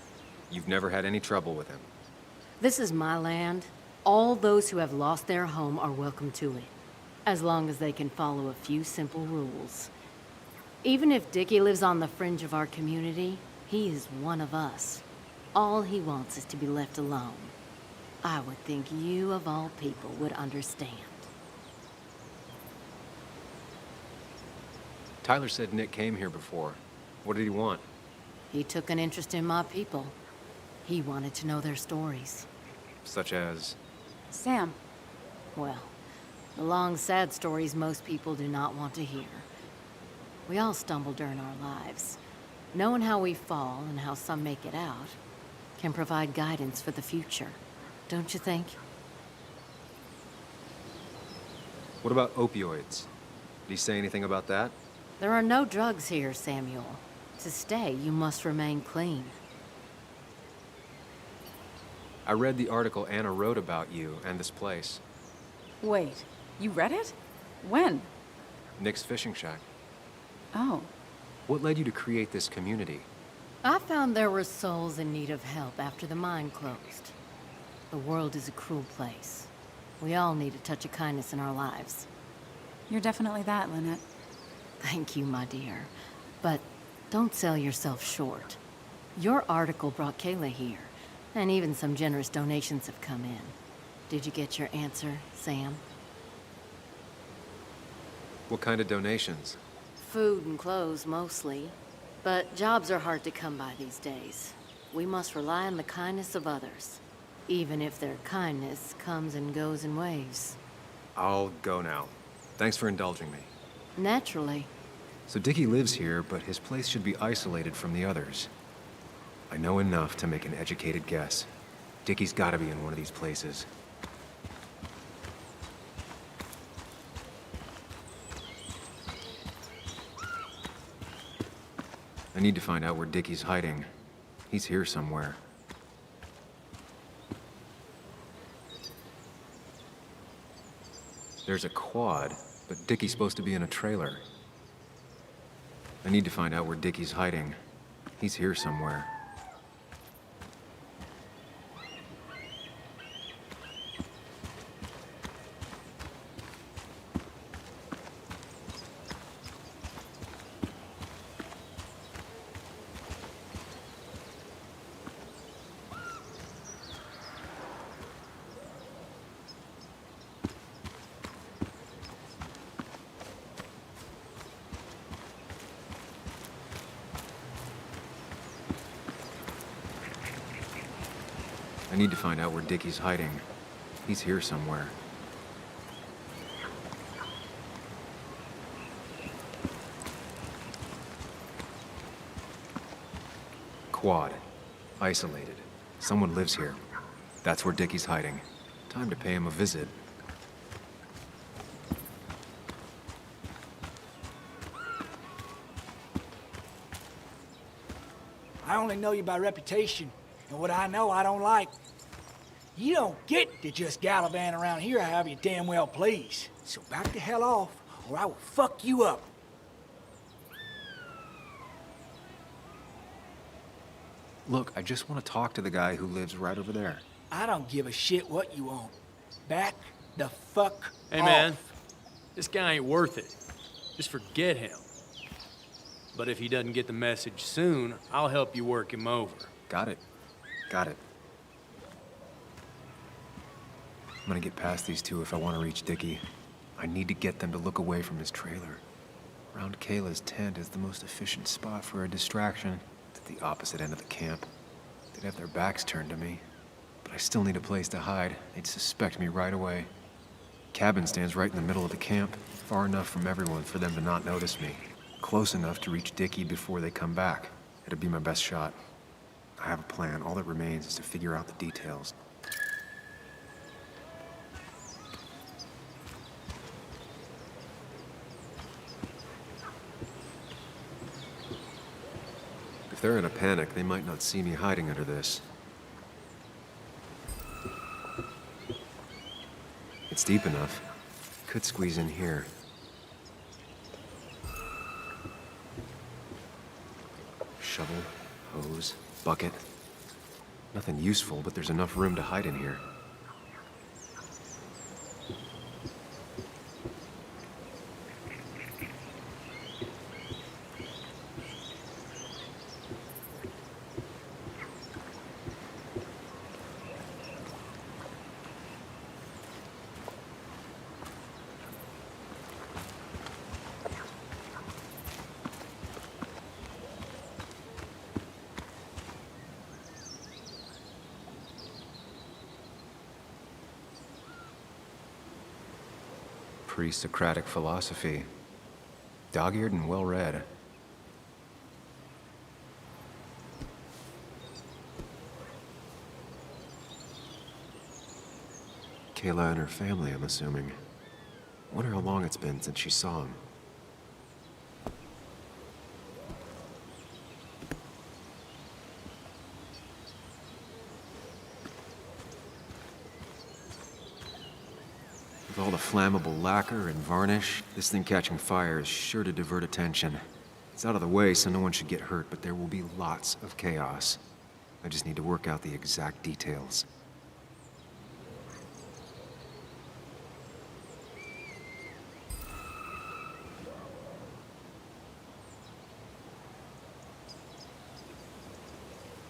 You've never had any trouble with him. This is my land. All those who have lost their home are welcome to it, as long as they can follow a few simple rules. Even if Dickie lives on the fringe of our community, he is one of us. All he wants is to be left alone. I would think you, of all people, would understand. Tyler said Nick came here before. What did he want? He took an interest in my people. He wanted to know their stories. Such as? Sam. Well, the long, sad stories most people do not want to hear. We all stumble during our lives. Knowing how we fall and how some make it out can provide guidance for the future, don't you think? What about opioids? Did he say anything about that? There are no drugs here, Samuel. To stay, you must remain clean. I read the article Anna wrote about you and this place. Wait, you read it? When? Nick's Fishing Shack. Oh. What led you to create this community? I found there were souls in need of help after the mine closed. The world is a cruel place. We all need a touch of kindness in our lives. You're definitely that, Lynette. Thank you, my dear. But don't sell yourself short. Your article brought Kayla here, and even some generous donations have come in. Did you get your answer, Sam? What kind of donations? Food and clothes, mostly. But jobs are hard to come by these days. We must rely on the kindness of others, even if their kindness comes and goes in waves. I'll go now. Thanks for indulging me. Naturally. So Dickie lives here, but his place should be isolated from the others. I know enough to make an educated guess. Dickie's gotta be in one of these places. I need to find out where Dickie's hiding. He's here somewhere. There's a quad, but Dickie's supposed to be in a trailer. I need to find out where Dickie's hiding. He's here somewhere. I need to find out where Dickie's hiding. He's here somewhere. quad. Isolated. Someone lives here. That's where Dickie's hiding. Time to pay him a visit. I only know you by reputation, and what I know I don't like. You don't get to just gallivant around here however you damn well please. So back the hell off, or I will fuck you up. Look, I just want to talk to the guy who lives right over there. I don't give a shit what you want. Back the fuck Hey, off. man. This guy ain't worth it. Just forget him. But if he doesn't get the message soon, I'll help you work him over. Got it. Got it. I'm gonna get past these two if I want to reach Dickie. I need to get them to look away from his trailer. Around Kayla's tent is the most efficient spot for a distraction. It's at the opposite end of the camp. They'd have their backs turned to me. But I still need a place to hide. They'd suspect me right away. Cabin stands right in the middle of the camp, far enough from everyone for them to not notice me. Close enough to reach Dickie before they come back. It'd be my best shot. I have a plan. All that remains is to figure out the details. If they're in a panic, they might not see me hiding under this. It's deep enough. Could squeeze in here. Shovel, hose, bucket. Nothing useful, but there's enough room to hide in here. Pre-Socratic philosophy. Dog-eared and well-read. Kayla and her family, I'm assuming. Wonder how long it's been since she saw him. With all the flammable lacquer and varnish, this thing catching fire is sure to divert attention. It's out of the way, so no one should get hurt, but there will be lots of chaos. I just need to work out the exact details.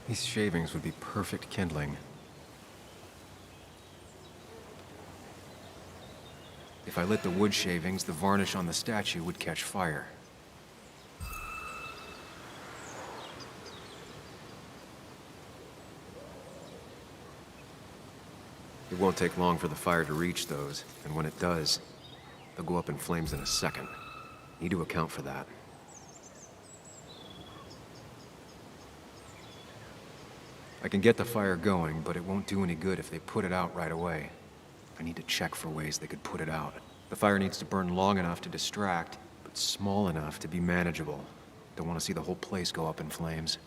These shavings would be perfect kindling. If I lit the wood shavings, the varnish on the statue would catch fire. It won't take long for the fire to reach those, and when it does, they'll go up in flames in a second. Need to account for that. I can get the fire going, but it won't do any good if they put it out right away. I need to check for ways they could put it out. The fire needs to burn long enough to distract, but small enough to be manageable. Don't want to see the whole place go up in flames.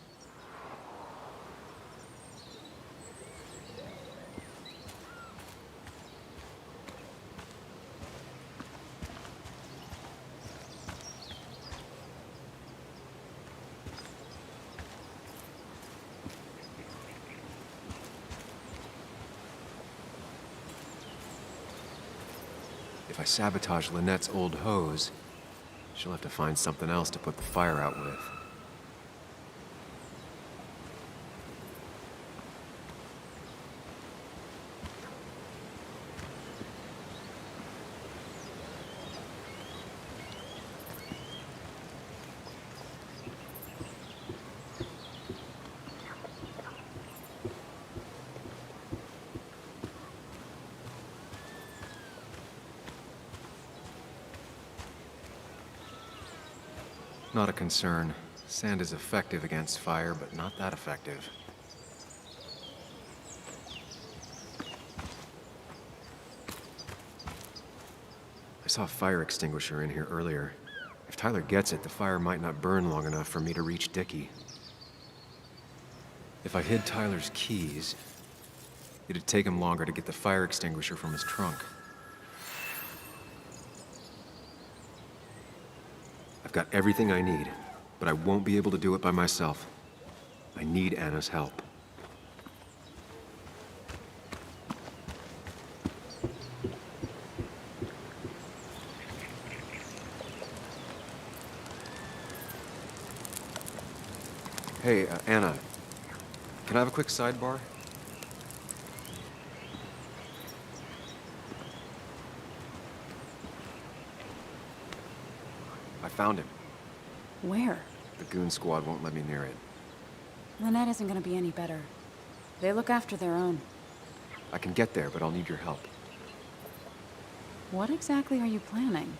If I sabotage Lynette's old hose, she'll have to find something else to put the fire out with. Not a concern. Sand is effective against fire, but not that effective. I saw a fire extinguisher in here earlier. If Tyler gets it, the fire might not burn long enough for me to reach Dickie. If I hid Tyler's keys, it'd take him longer to get the fire extinguisher from his trunk. I've got everything I need, but I won't be able to do it by myself. I need Anna's help. Hey, Anna, can I have a quick sidebar? I found him. Where? The goon squad won't let me near it. Lynette isn't gonna be any better. They look after their own. I can get there, but I'll need your help. What exactly are you planning?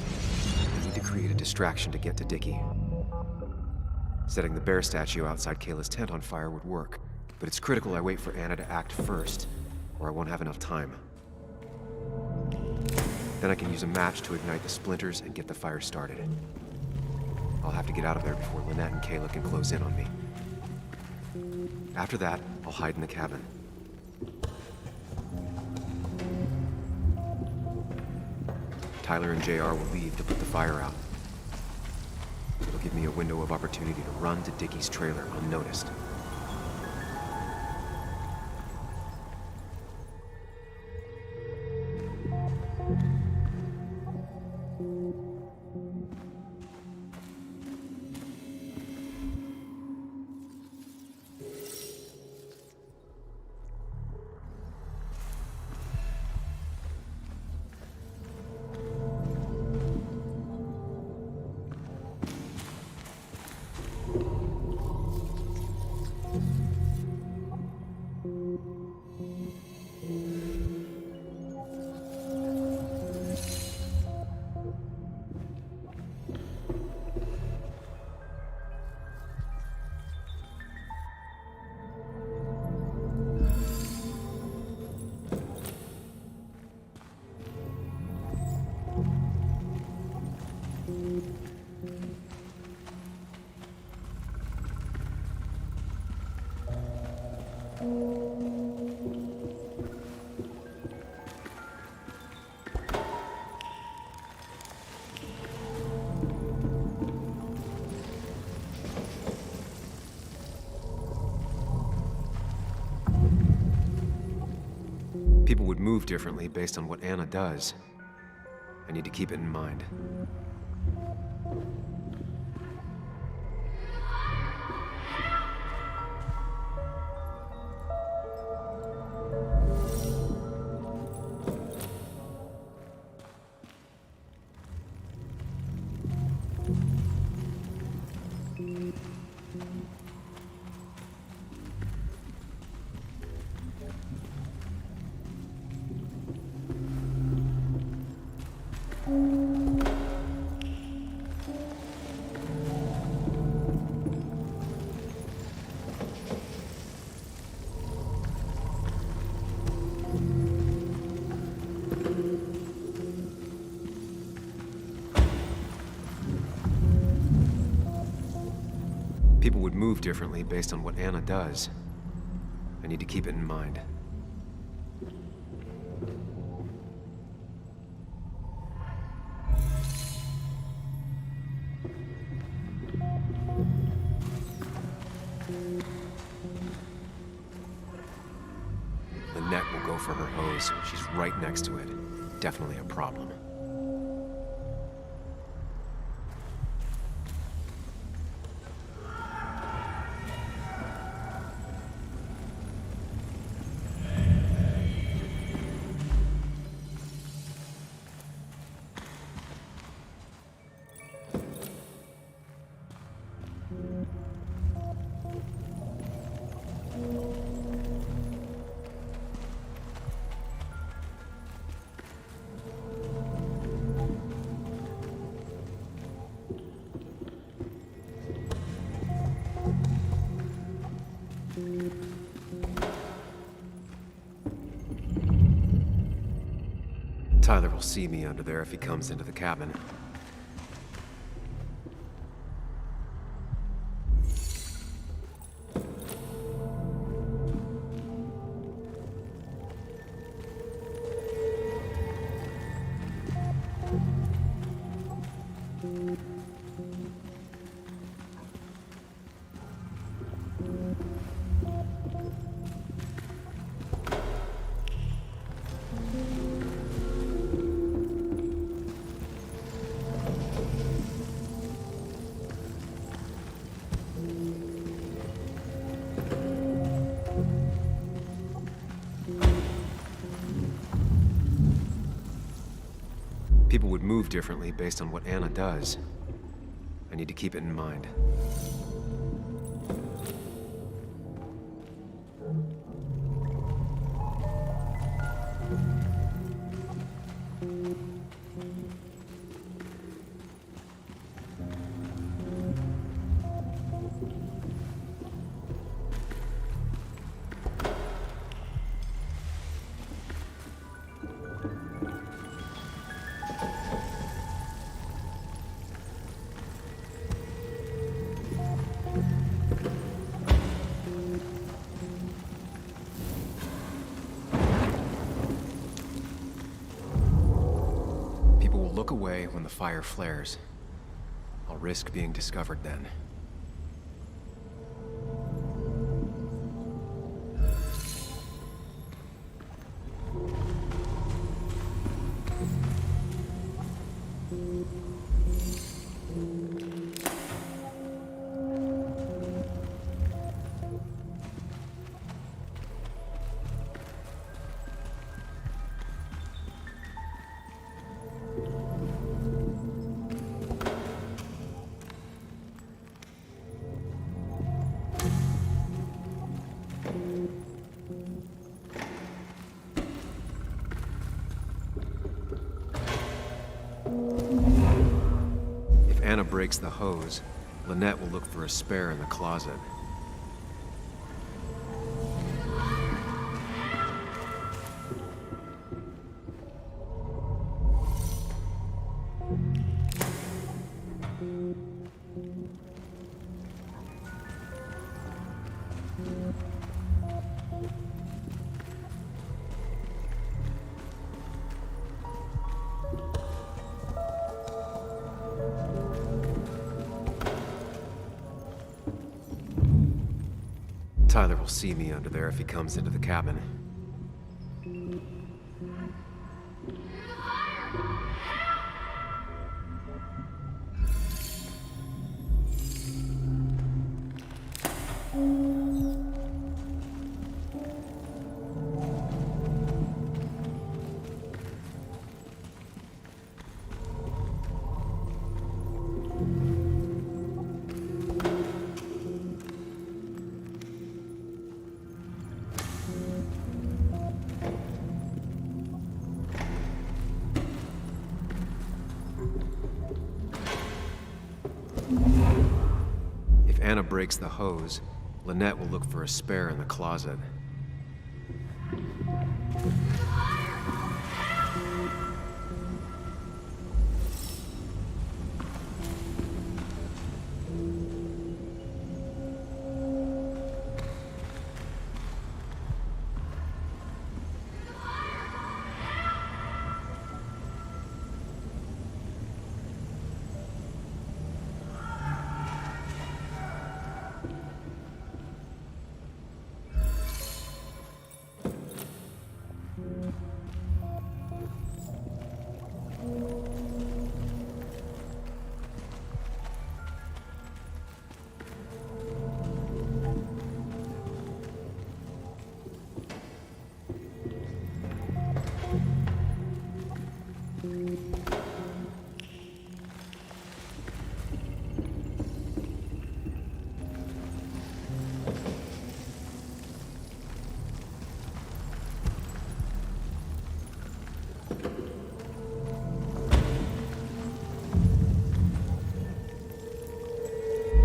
I need to create a distraction to get to Dickie. Setting the bear statue outside Kayla's tent on fire would work, but it's critical I wait for Anna to act first, or I won't have enough time. Then I can use a match to ignite the splinters and get the fire started. I'll have to get out of there before Lynette and Kayla can close in on me. After that, I'll hide in the cabin. Tyler and JR will leave to put the fire out. It'll give me a window of opportunity to run to Dickie's trailer unnoticed. People would move differently based on what Anna does. I need to keep it in mind. People would move differently based on what Anna does. I need to keep it in mind. Lynette will go for her hose. She's right next to it. Definitely a problem. Tyler will see me under there if he comes into the cabin. People would move differently based on what Anna does. I need to keep it in mind. Look away when the fire flares. I'll risk being discovered then. If Anna breaks the hose, Lynette will look for a spare in the closet. Tyler will see me under there if he comes into the cabin. If Anna breaks the hose, Lynette will look for a spare in the closet.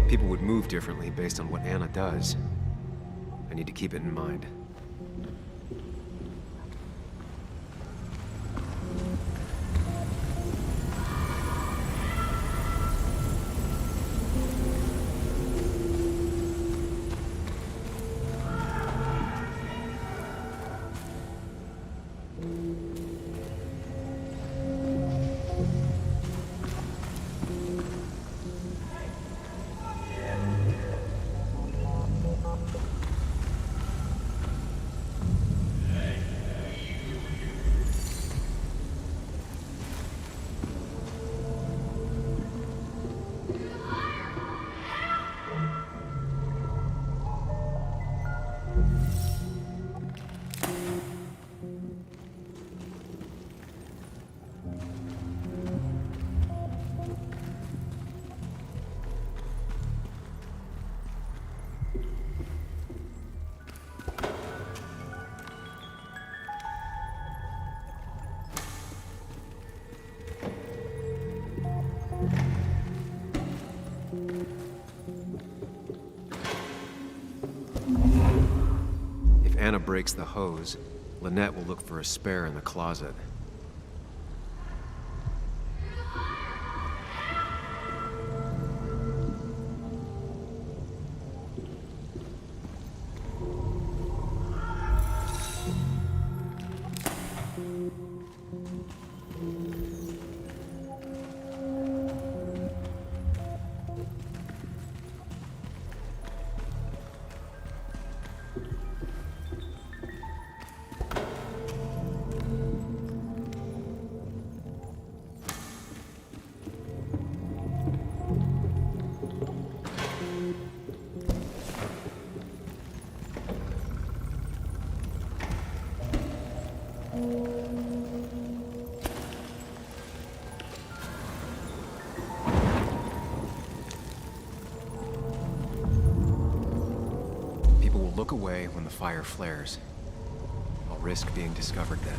People would move differently based on what Anna does. I need to keep it in mind. breaks the hose, Lynette will look for a spare in the closet. People will look away when the fire flares. I'll risk being discovered then.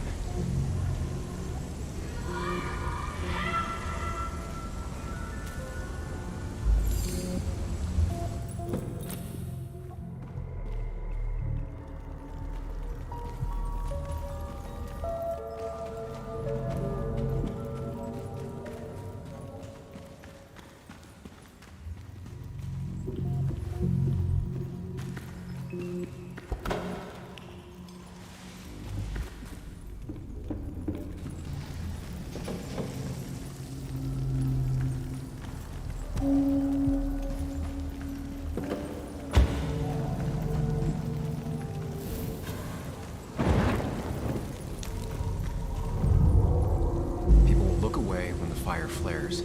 People will look away when the fire flares.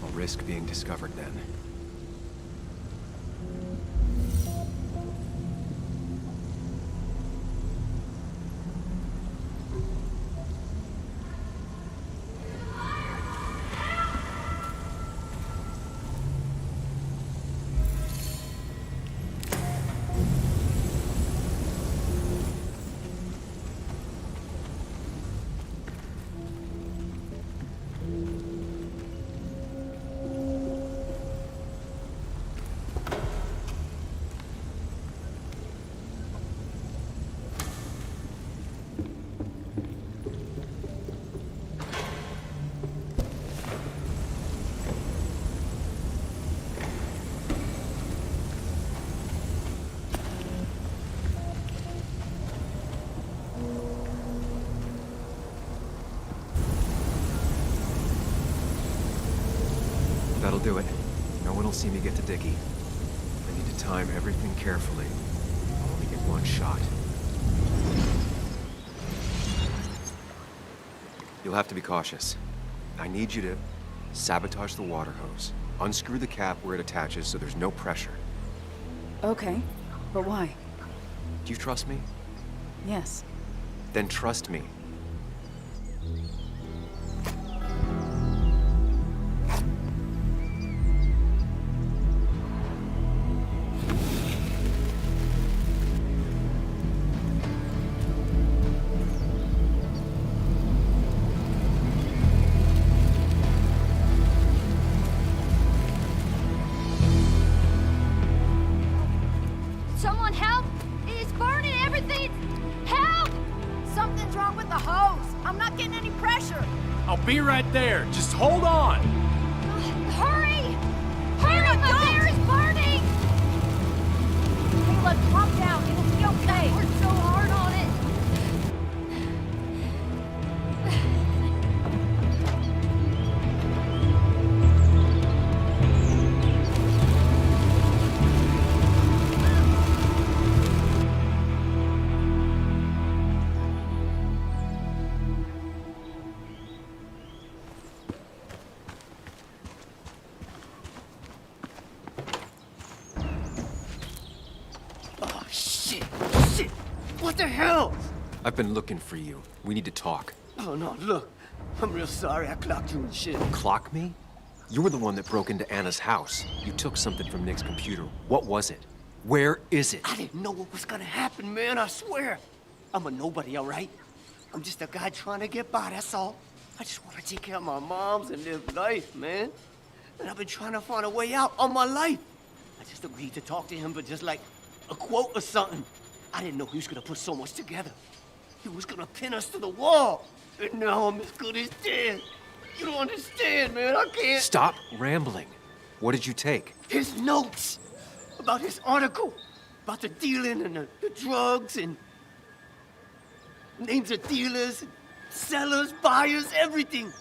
I'll risk being discovered then. That'll do it. No one will see me get to Dickie. I need to time everything carefully. I'll only get one shot. You'll have to be cautious. I need you to sabotage the water hose. Unscrew the cap where it attaches so there's no pressure. Okay, but why? Do you trust me? Yes. Then trust me. Someone help! It's burning everything! Help! Something's wrong with the hose. I'm not getting any pressure. I'll be right there. Just hold on. Hurry! Hurry! My bear is burning! Caleb, calm down. It'll be okay. I worked so hard on it. Shit! What the hell? I've been looking for you. We need to talk. Oh no, look. I'm real sorry I clocked you and shit. Clock me? You were the one that broke into Anna's house. You took something from Nick's computer. What was it? Where is it? I didn't know what was gonna happen, man, I swear. I'm a nobody, all right? I'm just a guy trying to get by, that's all. I just want to take care of my moms and live life, man. And I've been trying to find a way out all my life. I just agreed to talk to him for just like a quote or something. I didn't know he was gonna put so much together. He was gonna pin us to the wall. And now I'm as good as dead. You don't understand, man. I can't. Stop rambling. What did you take? His notes about his article, about the dealing and the drugs and names of dealers, sellers, buyers, everything.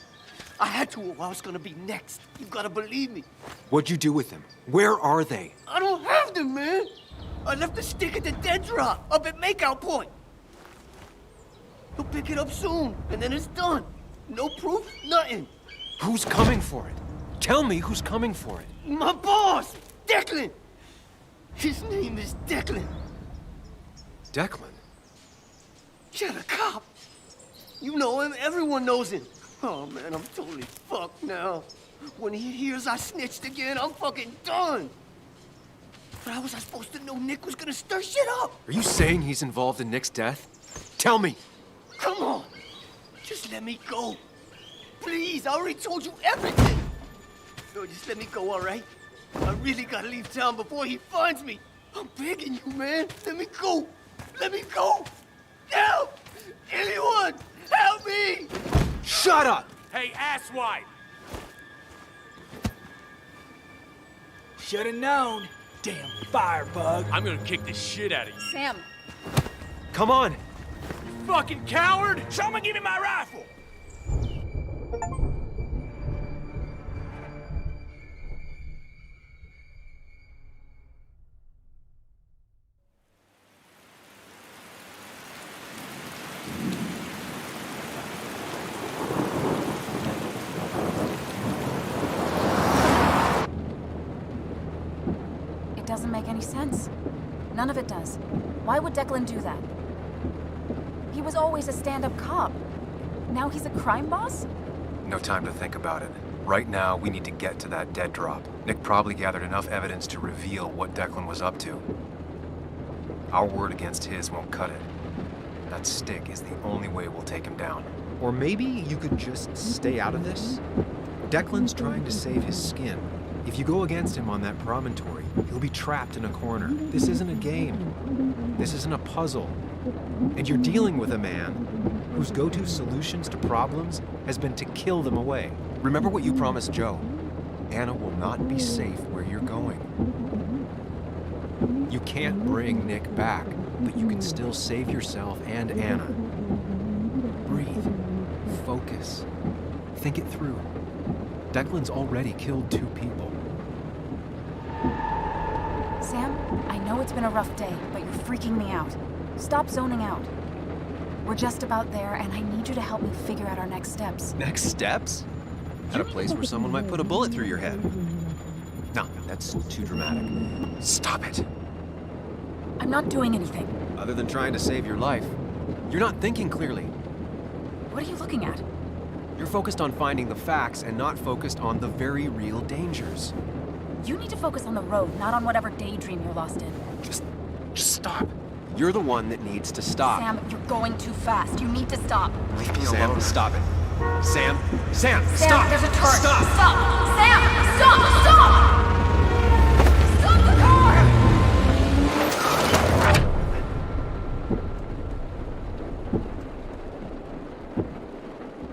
I had to, or I was gonna be next. You gotta believe me. What'd you do with them? Where are they? I don't have them, man. I left the stick at the dead drop up at Makeout Point. He'll pick it up soon, and then it's done. No proof, nothing. Who's coming for it? Tell me who's coming for it. My boss, Declan. His name is Declan. Declan? Yeah, the cop. You know him, everyone knows him. Oh man, I'm totally fucked now. When he hears I snitched again, I'm fucking done. But how was I supposed to know Nick was gonna stir shit up? Are you saying he's involved in Nick's death? Tell me. Come on. Just let me go. Please, I already told you everything. No, just let me go, all right? I really gotta leave town before he finds me. I'm begging you, man. Let me go. Let me go. Help! Anyone! Help me! Shut up! Hey, asswipe! Should've known. Damn firebug. I'm gonna kick the shit out of you. Sam, Come on! You fucking coward! Someone give me my rifle! it doesn't make any sense. None of it does. Why would Declan do that? He was always a stand-up cop. Now he's a crime boss? No time to think about it. Right now, we need to get to that dead drop. Nick probably gathered enough evidence to reveal what Declan was up to. Our word against his won't cut it. That stick is the only way we'll take him down. Or maybe you could just stay out of this? Declan's trying to save his skin. If you go against him on that promontory, he'll be trapped in a corner. This isn't a game. This isn't a puzzle. And you're dealing with a man whose go-to solutions to problems has been to kill them away. Remember what you promised Joe. Anna will not be safe where you're going. You can't bring Nick back, but you can still save yourself and Anna. Breathe. Focus. Think it through. Declan's already killed 2 people. Sam, I know it's been a rough day, but you're freaking me out. Stop zoning out. We're just about there, and I need you to help me figure out our next steps. Next steps? At a place where someone might put a bullet through your head. No, that's too dramatic. Stop it. I'm not doing anything. Other than trying to save your life, you're not thinking clearly. What are you looking at? You're focused on finding the facts and not focused on the very real dangers. You need to focus on the road, not on whatever daydream you're lost in. Just stop. You're the one that needs to stop. Sam, you're going too fast. You need to stop. Leave me alone. Stop it. Sam, Sam, stop! There's a turret. Stop! Stop! Sam, stop! Stop! Stop the car!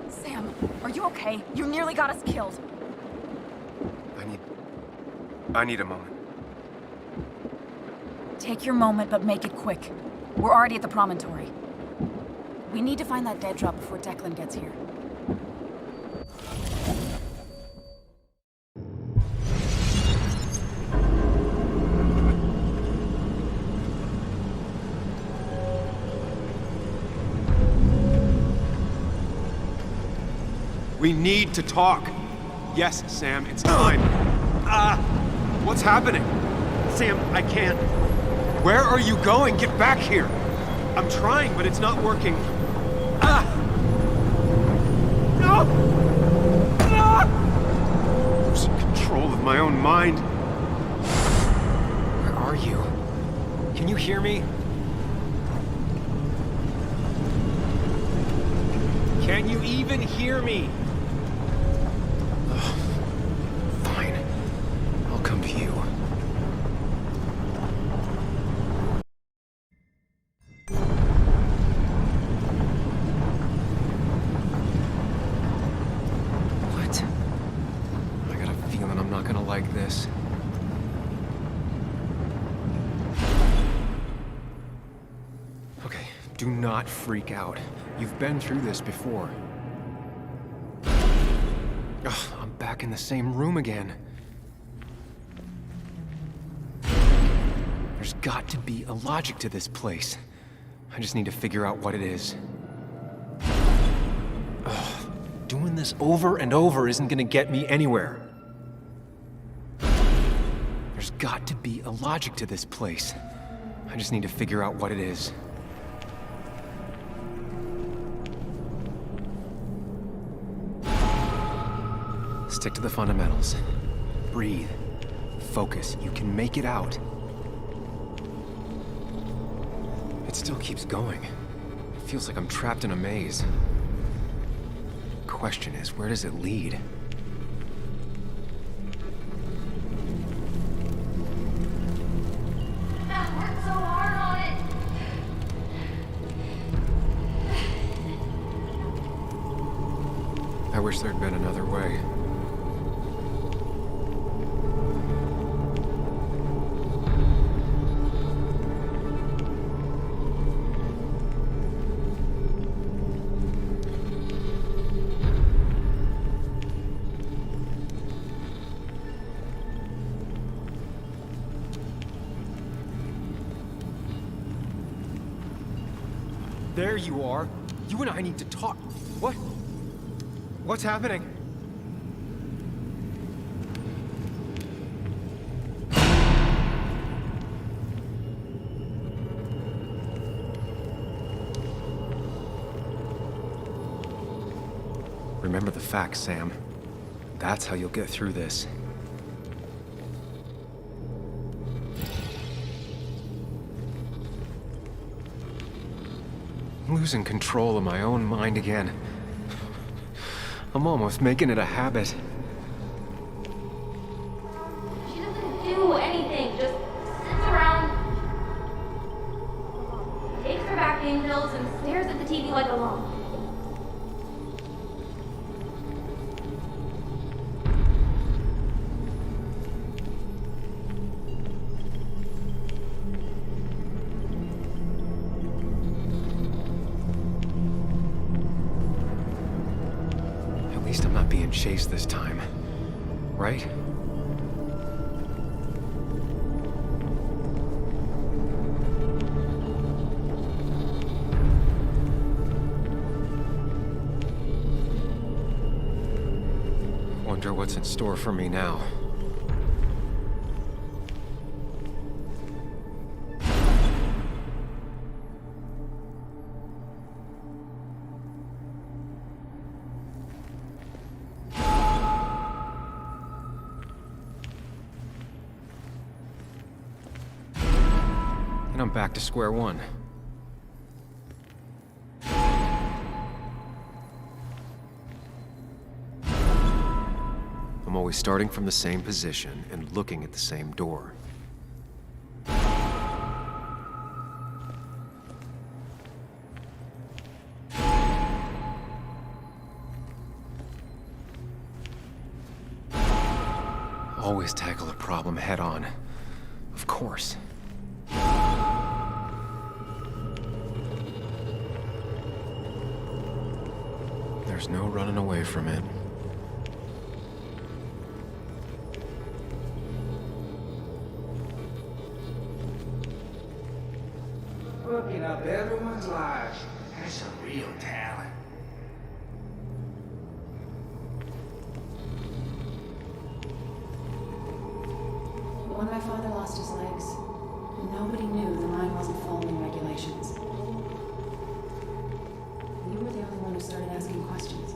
Sam, are you okay? You nearly got us killed. I need a moment. Take your moment, but make it quick. We're already at the promontory. We need to find that dead drop before Declan gets here. We need to talk. Yes, Sam, it's time. What's happening? Sam, I can't. Where are you going? Get back here. I'm trying, but it's not working. No! Losing control of my own mind. Where are you? Can you hear me? Can you even hear me? Fine. I'll come to you. like this. Okay, do not freak out. You've been through this before. Ugh, I'm back in the same room again. There's got to be a logic to this place. I just need to figure out what it is. Ugh, doing this over and over isn't gonna get me anywhere. There's got to be a logic to this place. I just need to figure out what it is. Stick to the fundamentals. Breathe. Focus. You can make it out. It still keeps going. It feels like I'm trapped in a maze. Question is, where does it lead? I worked so hard on it. I wish there'd been another way. There you are. You and I need to talk. What? What's happening? Remember the facts, Sam. That's how you'll get through this. I'm losing control of my own mind again. I'm almost making it a habit. She doesn't do anything, just sits around, takes her back pills, and stares at the TV like a lump. At least I'm not being chased this time, right? Wonder what's in store for me now. And I'm back to square one. I'm always starting from the same position and looking at the same door. Always tackle a problem head on. Of course. There's no running away from it. Fucking up everyone's lives. That's some real talent. When my father lost his legs, nobody knew the mine wasn't following regulations. You were the only one who started asking questions.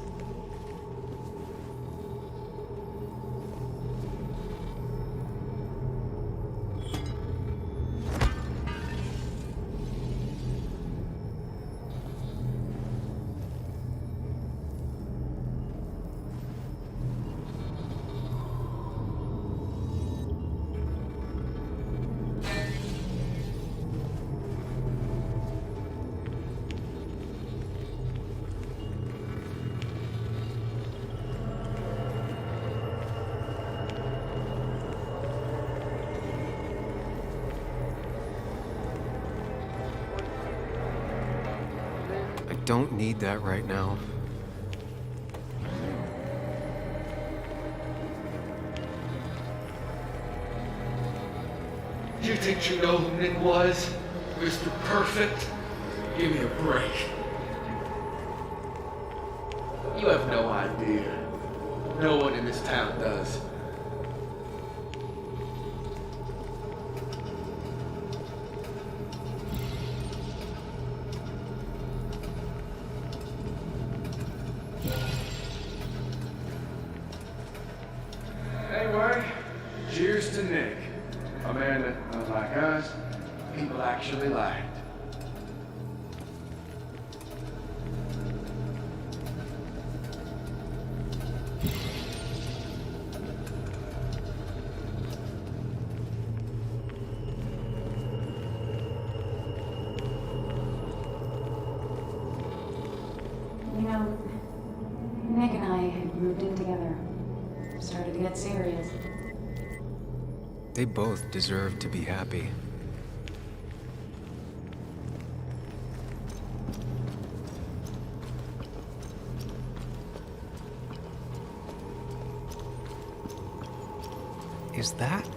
don't need that right now. You think you know who Nick was? Mr. Perfect? Give me a break. You have no idea. No one in this town does. Anyway, cheers to Nick. A man that, unlike us, people actually liked. You know, Nick and I had moved in together. Started to get serious. They both deserve to be happy. Is that?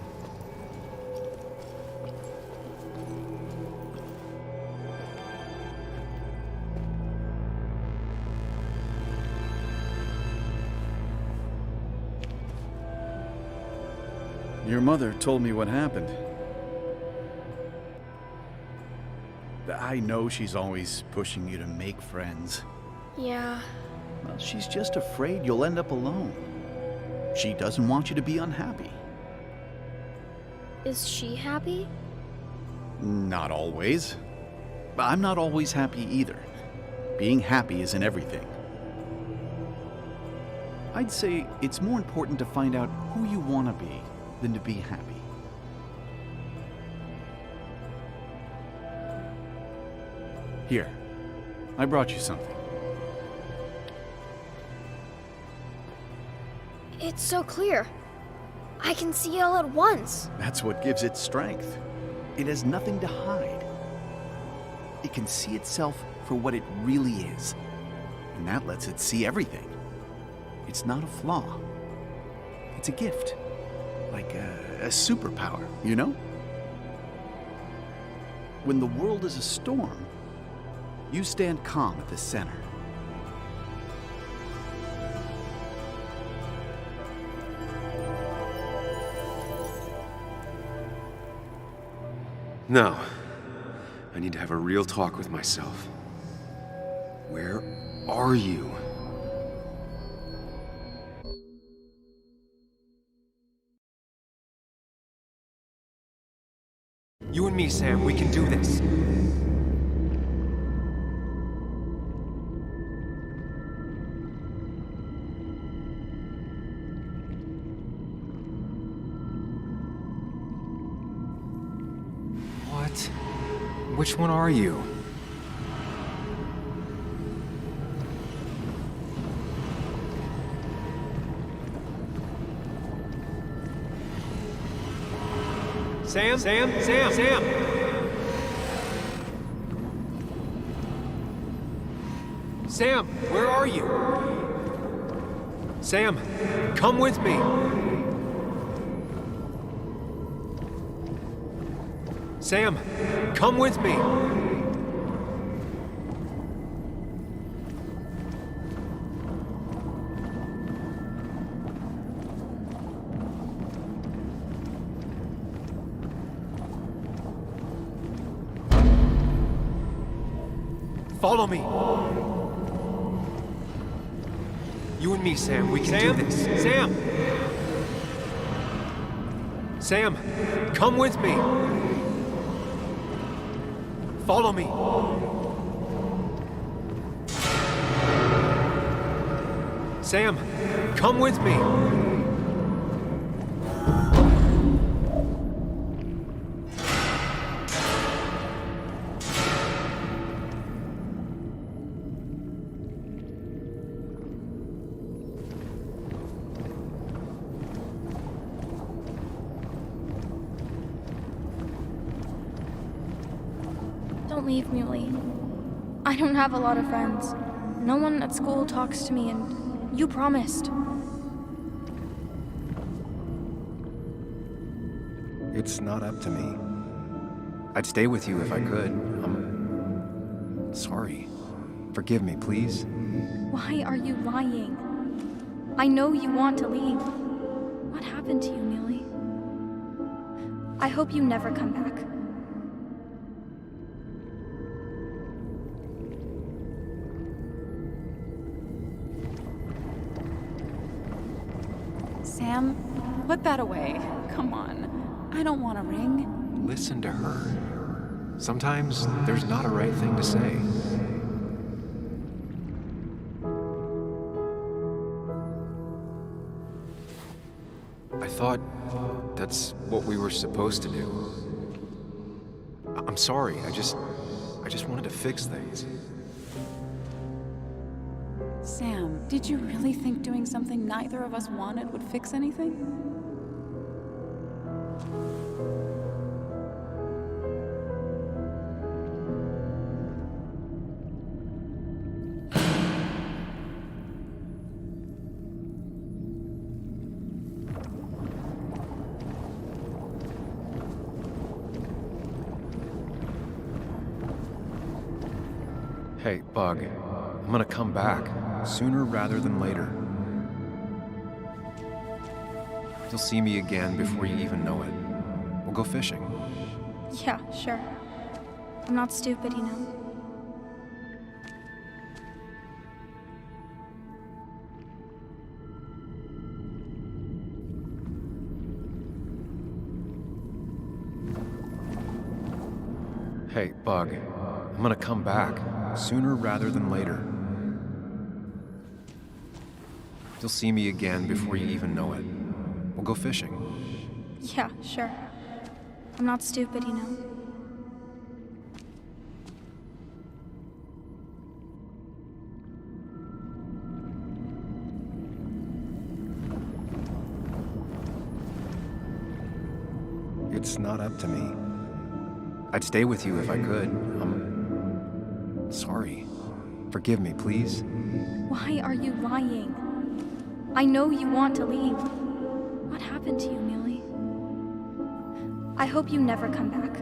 Your mother told me what happened. I know she's always pushing you to make friends. Yeah. Well, she's just afraid you'll end up alone. She doesn't want you to be unhappy. Is she happy? Not always. I'm not always happy either. Being happy isn't everything. I'd say it's more important to find out who you want to be than to be happy. Here, I brought you something. It's so clear. I can see it all at once. That's what gives it strength. It has nothing to hide. It can see itself for what it really is. And that lets it see everything. It's not a flaw. It's a gift. Like a superpower, you know? When the world is a storm, you stand calm at the center. No. I need to have a real talk with myself. Where are you? You and me, Sam, we can do this. What? Which one are you? Sam? Sam? Sam? Sam! Sam, where are you? Sam, come with me. Sam, come with me. Follow me. You and me, Sam, we can do this. Sam! Sam, come with me. Follow me. Sam, come with me. Don't leave me, Lee. I don't have a lot of friends. No one at school talks to me, and you promised. It's not up to me. I'd stay with you if I could. I'm sorry. Forgive me, please. Why are you lying? I know you want to leave. What happened to you, Neely? I hope you never come back. Sam, put that away. Come on. I don't want a ring. Listen to her. Sometimes there's not a right thing to say. I thought that's what we were supposed to do. I'm sorry. I just wanted to fix things. Sam, did you really think doing something neither of us wanted would fix anything? Hey, Bug. I'm gonna come back. Sooner rather than later. You'll see me again before you even know it. We'll go fishing. Yeah, sure. I'm not stupid, you know. Hey, Bug. I'm gonna come back. Sooner rather than later. You'll see me again before you even know it. We'll go fishing. Yeah, sure. I'm not stupid, you know. It's not up to me. I'd stay with you if I could. I'm sorry. Forgive me, please. Why are you lying? I know you want to leave. What happened to you, Neely? I hope you never come back.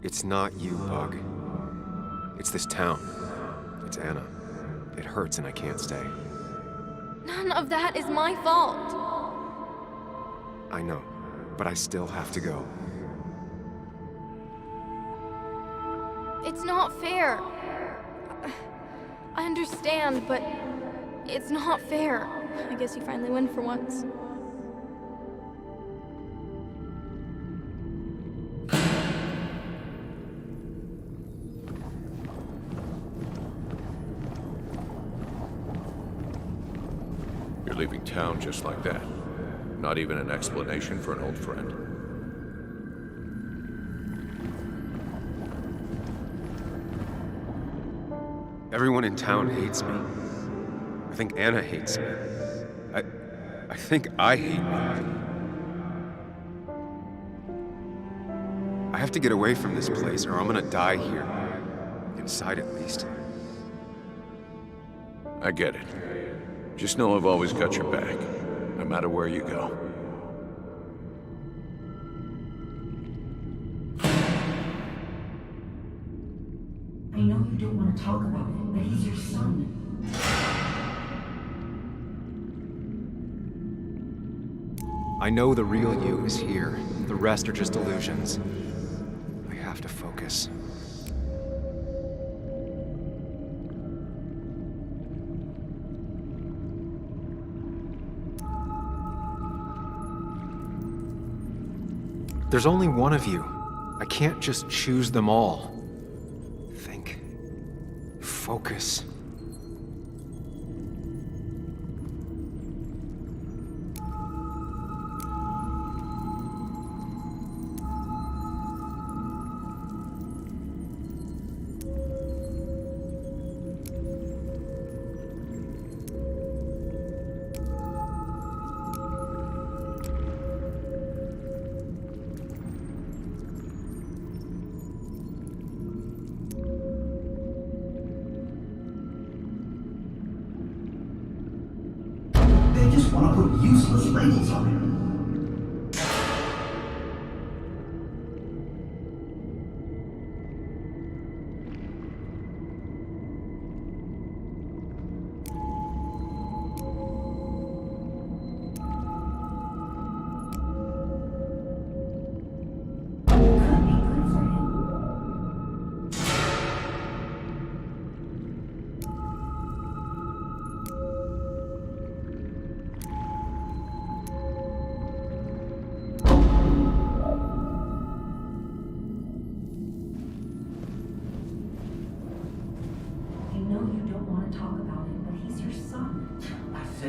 It's not you, Bug. It's this town. It's Anna. It hurts and I can't stay. None of that is my fault. I know, but I still have to go. It's not fair. I understand, but it's not fair. I guess you finally win for once. You're leaving town just like that. Not even an explanation for an old friend. Everyone in town hates me. I think Anna hates me. I think I hate me. I have to get away from this place or I'm gonna die here. Inside at least. I get it. Just know I've always got your back, no matter where you go. I know you don't want to talk about it, but he's your son. I know the real you is here. The rest are just illusions. I have to focus. There's only one of you. I can't just choose them all. Think. Focus. useless labels on it.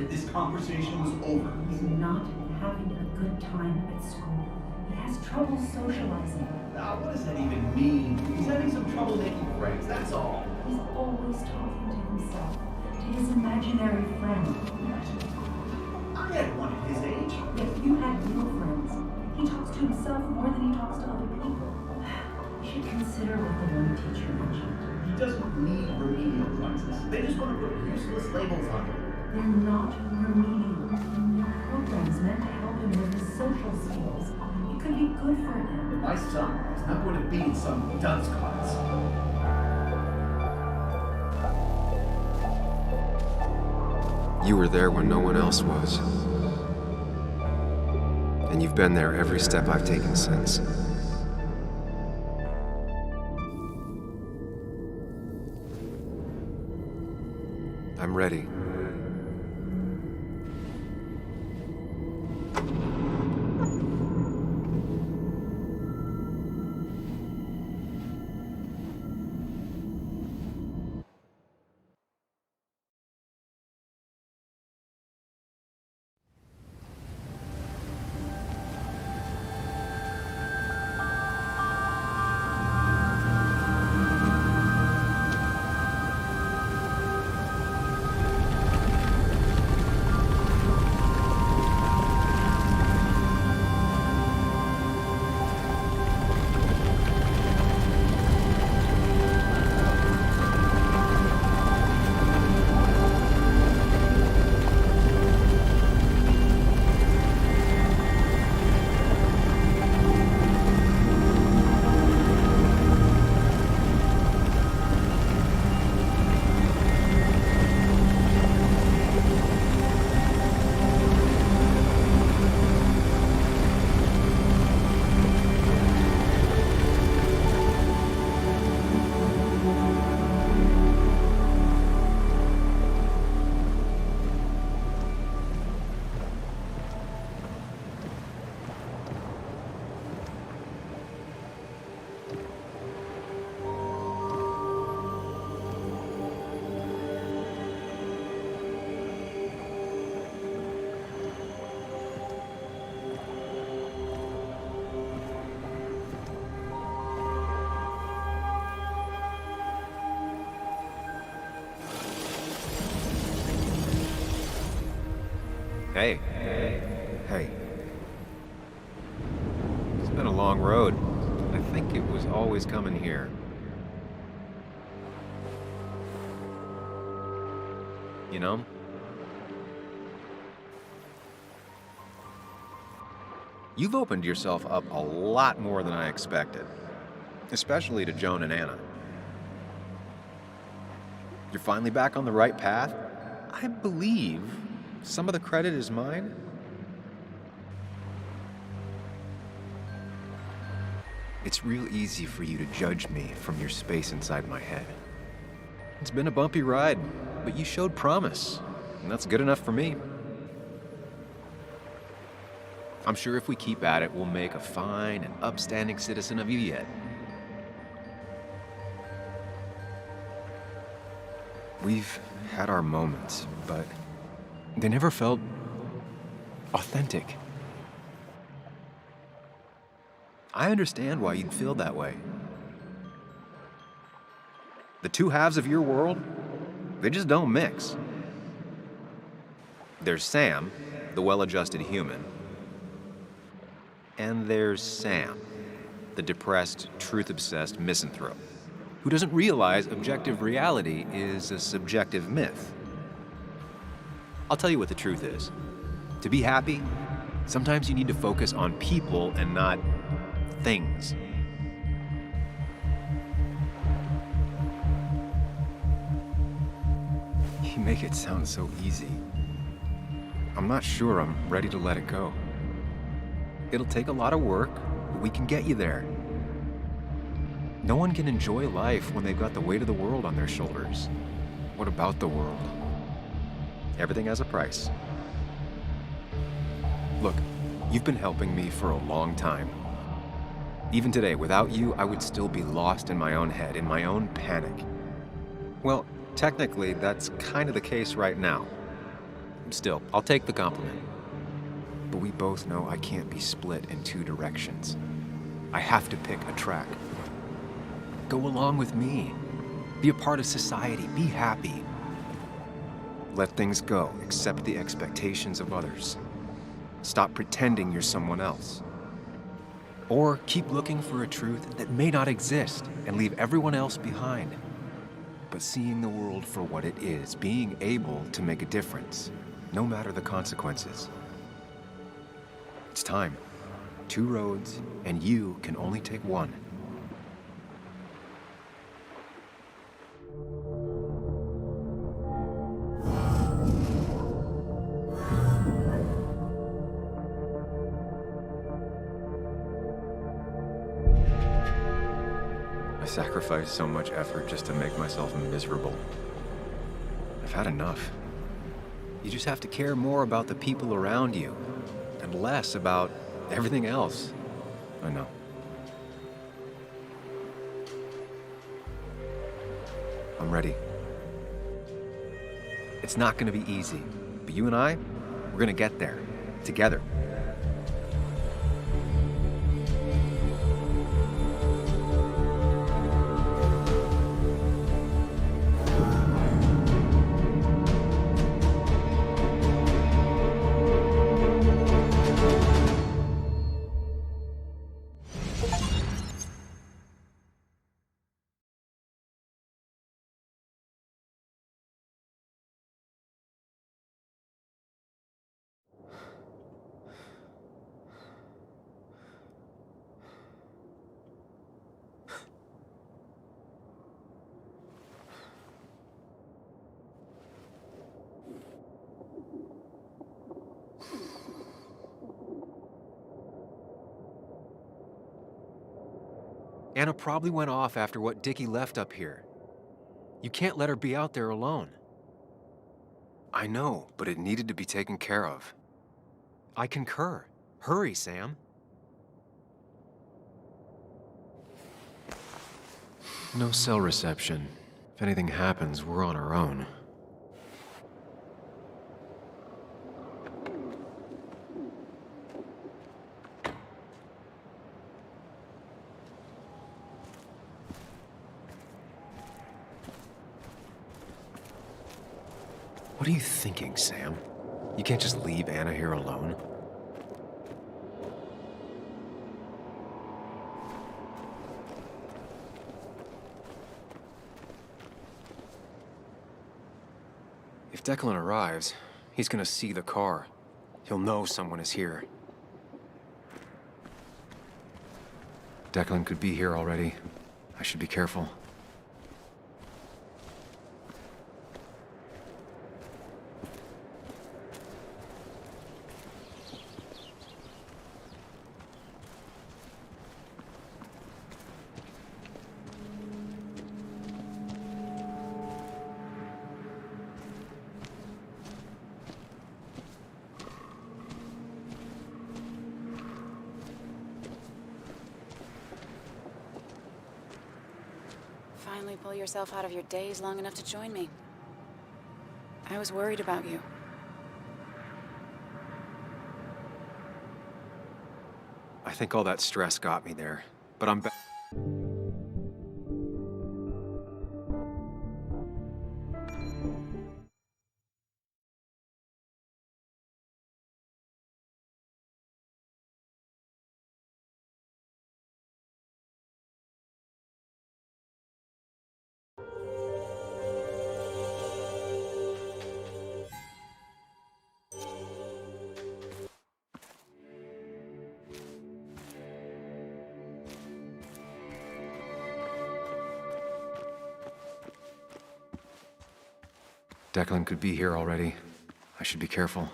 This conversation was over. He's not having a good time at school. He has trouble socializing. Now, what does that even mean? He's having some trouble making friends, that's all. He's always talking to himself, to his imaginary friend. I had one at his age. If you had real friends, he talks to himself more than he talks to other people. You should consider what the one teacher mentioned. He doesn't need remedial classes. They just want to put useless labels on him. They're not remedial. They're programs meant to help him with his social skills. It could be good for him. My son is not going to be in some dunce class. You were there when no one else was. And you've been there every step I've taken since. I'm ready. Hey. Hey. It's been a long road. I think it was always coming here. You know? You've opened yourself up a lot more than I expected. Especially to Joan and Anna. You're finally back on the right path? I believe some of the credit is mine. It's real easy for you to judge me from your space inside my head. It's been a bumpy ride, but you showed promise, and that's good enough for me. I'm sure if we keep at it, we'll make a fine and upstanding citizen of you yet. We've had our moments, but they never felt authentic. I understand why you'd feel that way. The two halves of your world, they just don't mix. There's Sam, the well-adjusted human, and there's Sam, the depressed, truth-obsessed misanthrope, who doesn't realize objective reality is a subjective myth. I'll tell you what the truth is. To be happy, sometimes you need to focus on people and not things. You make it sound so easy. I'm not sure I'm ready to let it go. It'll take a lot of work, but we can get you there. No one can enjoy life when they've got the weight of the world on their shoulders. What about the world? Everything has a price. Look, you've been helping me for a long time. Even today, without you, I would still be lost in my own head, in my own panic. Well, technically, that's kind of the case right now. Still, I'll take the compliment. But we both know I can't be split in two directions. I have to pick a track. Go along with me. Be a part of society. Be happy. Let things go. Accept the expectations of others. Stop pretending you're someone else. Or keep looking for a truth that may not exist and leave everyone else behind. But seeing the world for what it is, being able to make a difference, no matter the consequences. It's time. 2 roads, and you can only take one. I sacrificed so much effort just to make myself miserable. I've had enough. You just have to care more about the people around you and less about everything else. I know. I'm ready. It's not gonna be easy, but you and I, we're gonna get there, together. Anna probably went off after what Dickie left up here. You can't let her be out there alone. I know, but it needed to be taken care of. I concur. Hurry, Sam. No cell reception. If anything happens, we're on our own. What are you thinking, Sam? You can't just leave Anna here alone. If Declan arrives, he's gonna see the car. He'll know someone is here. Declan could be here already. I should be careful. Finally pull yourself out of your daze long enough to join me. I was worried about you. I think all that stress got me there, but I'm back. Declan could be here already. I should be careful.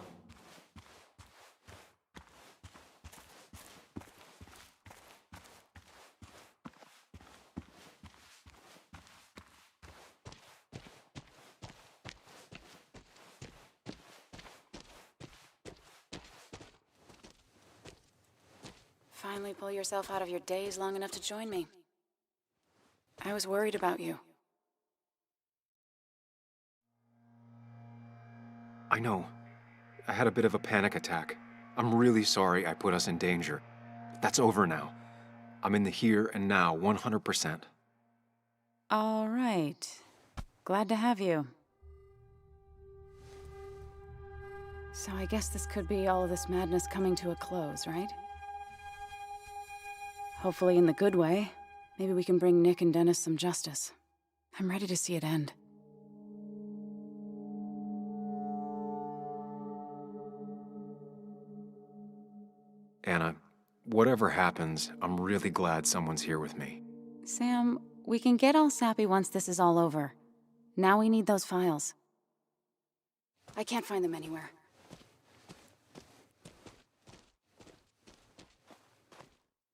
Finally pull yourself out of your daze long enough to join me. I was worried about you. I know. I had a bit of a panic attack. I'm really sorry I put us in danger. That's over now. I'm in the here and now, 100%. All right. Glad to have you. So I guess this could be all of this madness coming to a close, right? Hopefully in the good way. Maybe we can bring Nick and Dennis some justice. I'm ready to see it end. Anna, whatever happens, I'm really glad someone's here with me. Sam, we can get all sappy once this is all over. Now we need those files. I can't find them anywhere.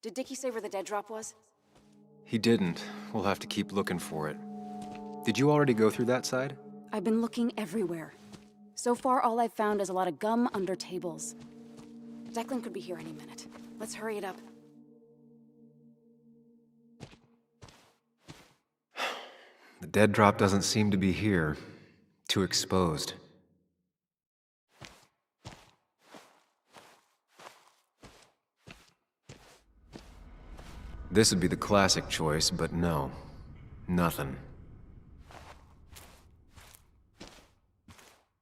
Did Dickie say where the dead drop was? He didn't. We'll have to keep looking for it. Did you already go through that side? I've been looking everywhere. So far, all I've found is a lot of gum under tables. Declan could be here any minute. Let's hurry it up. The dead drop doesn't seem to be here. Too exposed. This would be the classic choice, but no. Nothing.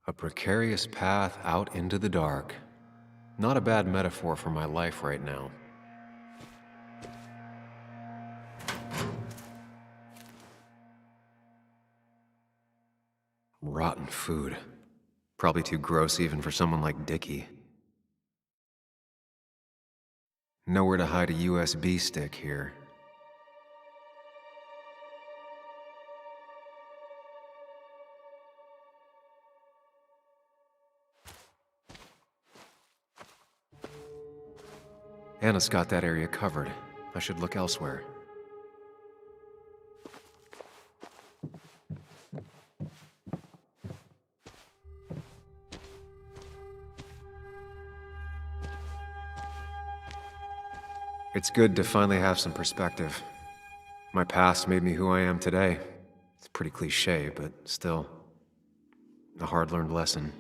A precarious path out into the dark. Not a bad metaphor for my life right now. Rotten food. Probably too gross even for someone like Dickie. Nowhere to hide a USB stick here. Anna's got that area covered. I should look elsewhere. It's good to finally have some perspective. My past made me who I am today. It's pretty cliche, but still, a hard-learned lesson.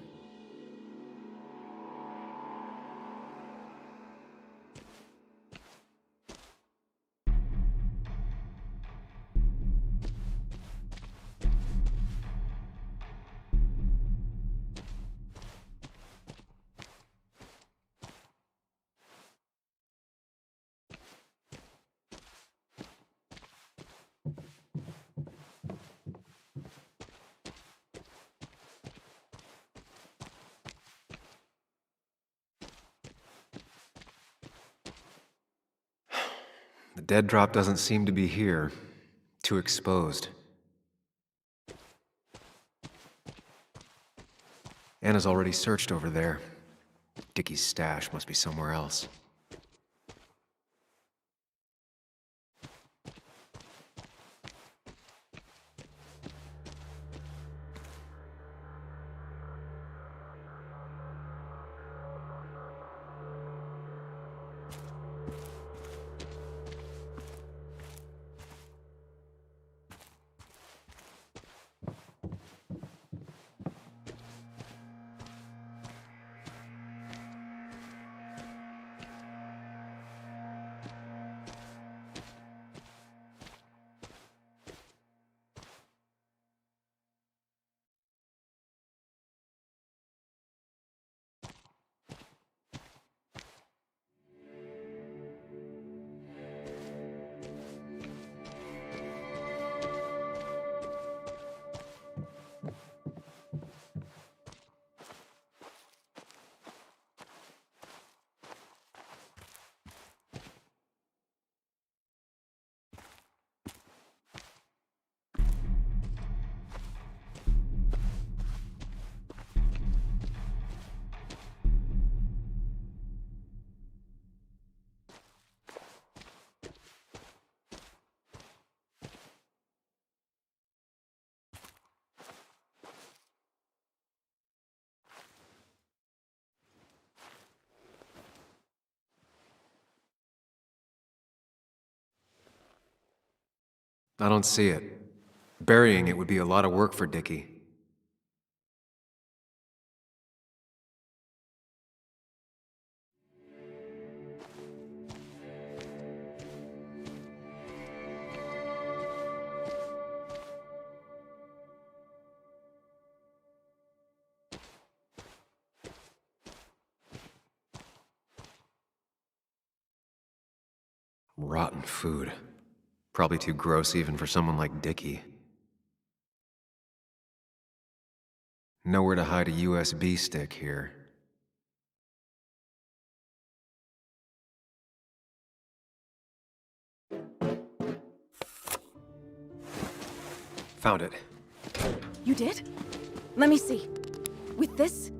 The dead drop doesn't seem to be here. Too exposed. Anna's already searched over there. Dickie's stash must be somewhere else. I don't see it. Burying it would be a lot of work for Dickie. Rotten food. Probably too gross even for someone like Dickie. Nowhere to hide a USB stick here. Found it. You did? Let me see. With this,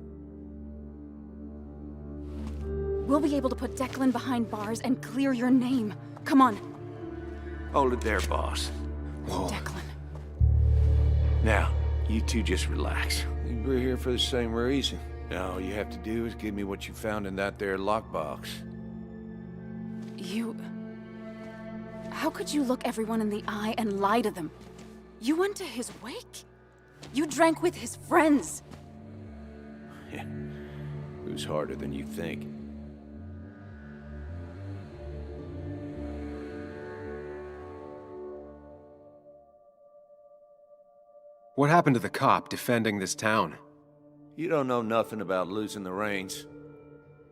we'll be able to put Declan behind bars and clear your name. Come on. Hold it there, boss. Whoa. Declan. Now, you two just relax. We're here for the same reason. Now, all you have to do is give me what you found in that there lockbox. You... How could you look everyone in the eye and lie to them? You went to his wake. You drank with his friends. Who's harder than you think? What happened to the cop defending this town? You don't know nothing about losing the reins.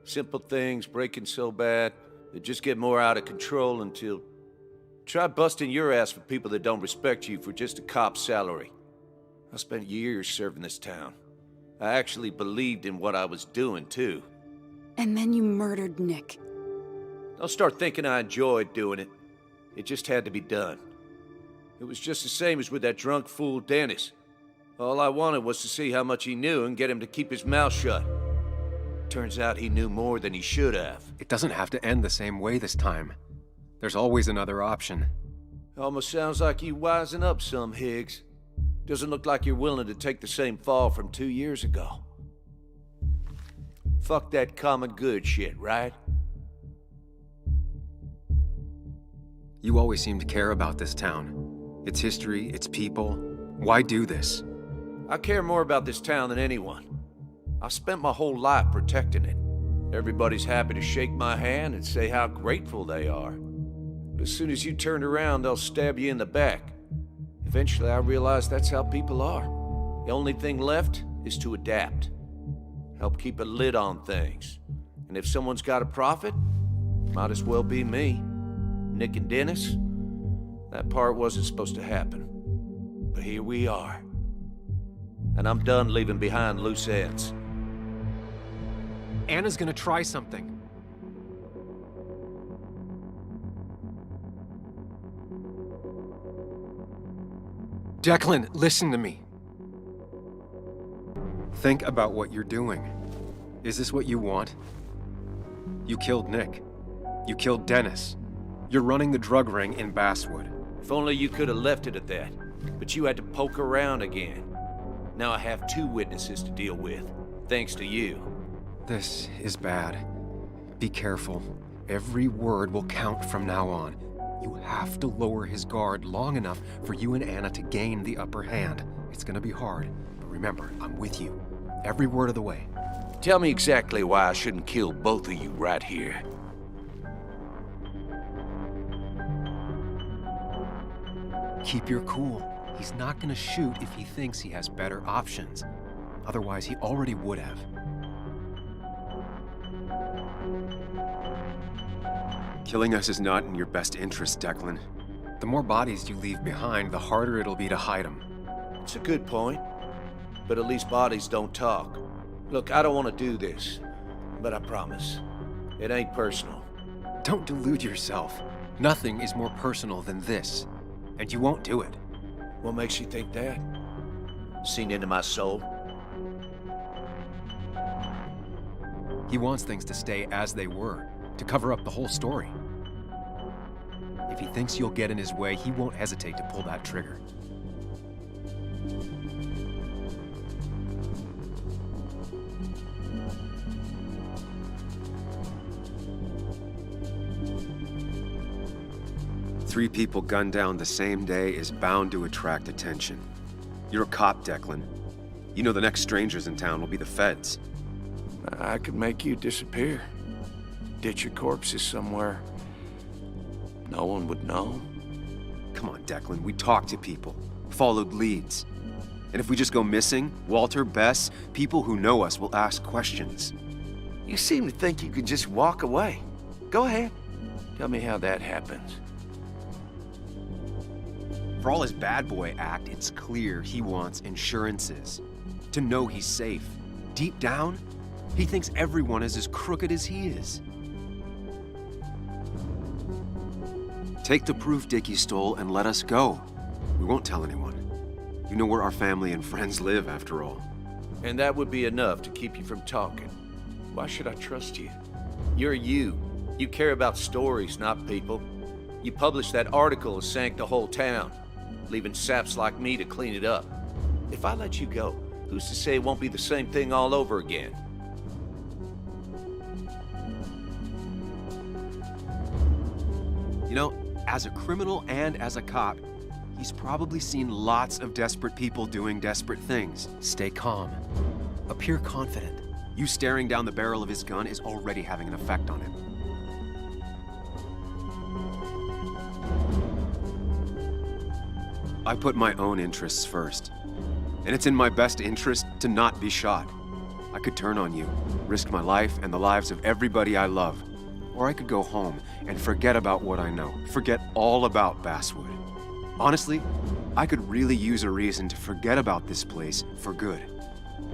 Simple things breaking so bad, they just get more out of control until... Try busting your ass for people that don't respect you for just a cop's salary. I spent years serving this town. I actually believed in what I was doing, too. And then you murdered Nick. Don't start thinking I enjoyed doing it. It just had to be done. It was just the same as with that drunk fool Dennis. All I wanted was to see how much he knew and get him to keep his mouth shut. Turns out he knew more than he should have. It doesn't have to end the same way this time. There's always another option. Almost sounds like you wising up some, Higgs. Doesn't look like you're willing to take the same fall from 2 years ago. Fuck that common good shit, right? You always seem to care about this town. Its history, its people. Why do this? I care more about this town than anyone. I've spent my whole life protecting it. Everybody's happy to shake my hand and say how grateful they are. But as soon as you turn around, they'll stab you in the back. Eventually, I realized that's how people are. The only thing left is to adapt. Help keep a lid on things. And if someone's got a profit, might as well be me. Nick and Dennis, that part wasn't supposed to happen. But here we are. And I'm done leaving behind loose ends. Anna's gonna try something. Declan, listen to me. Think about what you're doing. Is this what you want? You killed Nick. You killed Dennis. You're running the drug ring in Basswood. If only you could have left it at that. But you had to poke around again. Now I have 2 witnesses to deal with, thanks to you. This is bad. Be careful. Every word will count from now on. You have to lower his guard long enough for you and Anna to gain the upper hand. It's gonna be hard, but remember, I'm with you. Every word of the way. Tell me exactly why I shouldn't kill both of you right here. Keep your cool. He's not gonna shoot if he thinks he has better options. Otherwise, he already would have. Killing us is not in your best interest, Declan. The more bodies you leave behind, the harder it'll be to hide them. It's a good point. But at least bodies don't talk. Look, I don't want to do this. But I promise. It ain't personal. Don't delude yourself. Nothing is more personal than this. And you won't do it. What makes you think that? Seen into my soul? He wants things to stay as they were, to cover up the whole story. If he thinks you'll get in his way, he won't hesitate to pull that trigger. 3 people gunned down the same day is bound to attract attention. You're a cop, Declan. You know the next strangers in town will be the feds. I could make you disappear. Ditch your corpses somewhere. No one would know. Come on, Declan, we talked to people, followed leads. And if we just go missing, Walter, Bess, people who know us will ask questions. You seem to think you could just walk away. Go ahead. Tell me how that happens. For all his bad boy act, it's clear he wants insurances. To know he's safe. Deep down, he thinks everyone is as crooked as he is. Take the proof Dickie stole and let us go. We won't tell anyone. You know where our family and friends live, after all. And that would be enough to keep you from talking. Why should I trust you? You're you. You care about stories, not people. You published that article that sank the whole town, leaving saps like me to clean it up. If I let you go, who's to say it won't be the same thing all over again? You know, as a criminal and as a cop, he's probably seen lots of desperate people doing desperate things. Stay calm. Appear confident. You staring down the barrel of his gun is already having an effect on him. I put my own interests first. And it's in my best interest to not be shot. I could turn on you, risk my life and the lives of everybody I love. Or I could go home and forget about what I know. Forget all about Basswood. Honestly, I could really use a reason to forget about this place for good.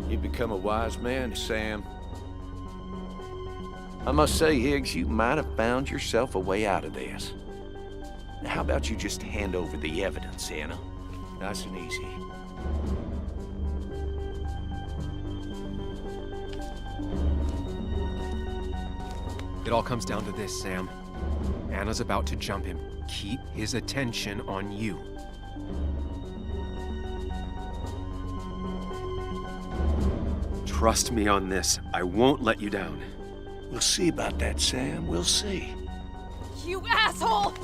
You've become a wise man, Sam. I must say, Higgs, you might have found yourself a way out of this. Now, how about you just hand over the evidence, Anna? Nice and easy. It all comes down to this, Sam. Anna's about to jump him. Keep his attention on you. Trust me on this. I won't let you down. We'll see about that, Sam. We'll see. You asshole!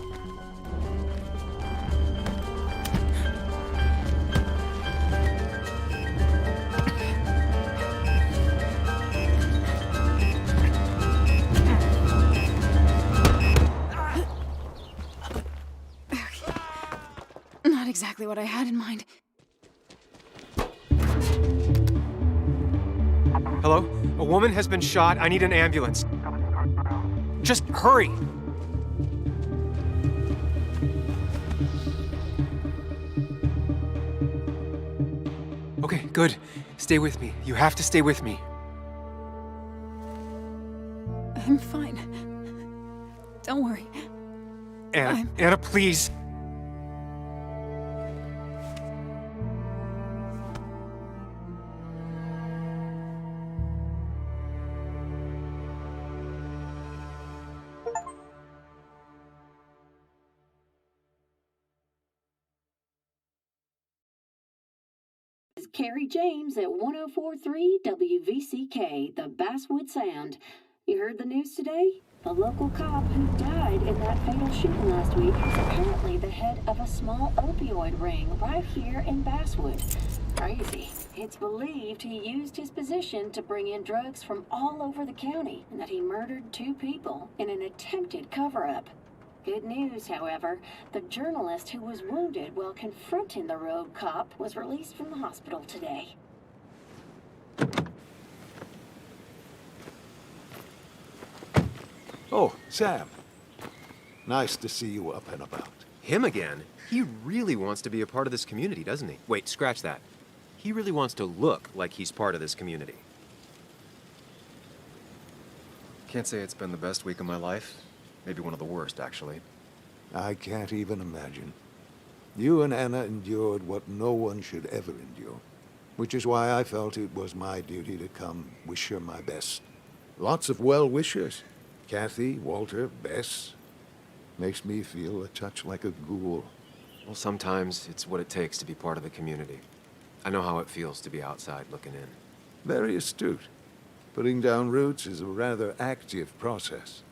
Not exactly what I had in mind. Hello? A woman has been shot. I need an ambulance. Just hurry! Okay, good. Stay with me. You have to stay with me. I'm fine. Don't worry. Anna, Anna, please. Carrie James at 104.3 WVCK, the Basswood Sound. You heard the news today? The local cop who died in that fatal shooting last week is apparently the head of a small opioid ring right here in Basswood. Crazy. It's believed he used his position to bring in drugs from all over the county and that he murdered 2 people in an attempted cover-up. Good news, however, the journalist who was wounded while confronting the rogue cop was released from the hospital today. Oh, Sam. Nice to see you up and about. Him again? He really wants to be a part of this community, doesn't he? Wait, scratch that. He really wants to look like he's part of this community. Can't say it's been the best week of my life. Maybe one of the worst, actually. I can't even imagine. You and Anna endured what no one should ever endure, which is why I felt it was my duty to come wish her my best. Lots of well-wishers. Kathy, Walter, Bess. Makes me feel a touch like a ghoul. Well, sometimes it's what it takes to be part of the community. I know how it feels to be outside looking in. Very astute. Putting down roots is a rather active process.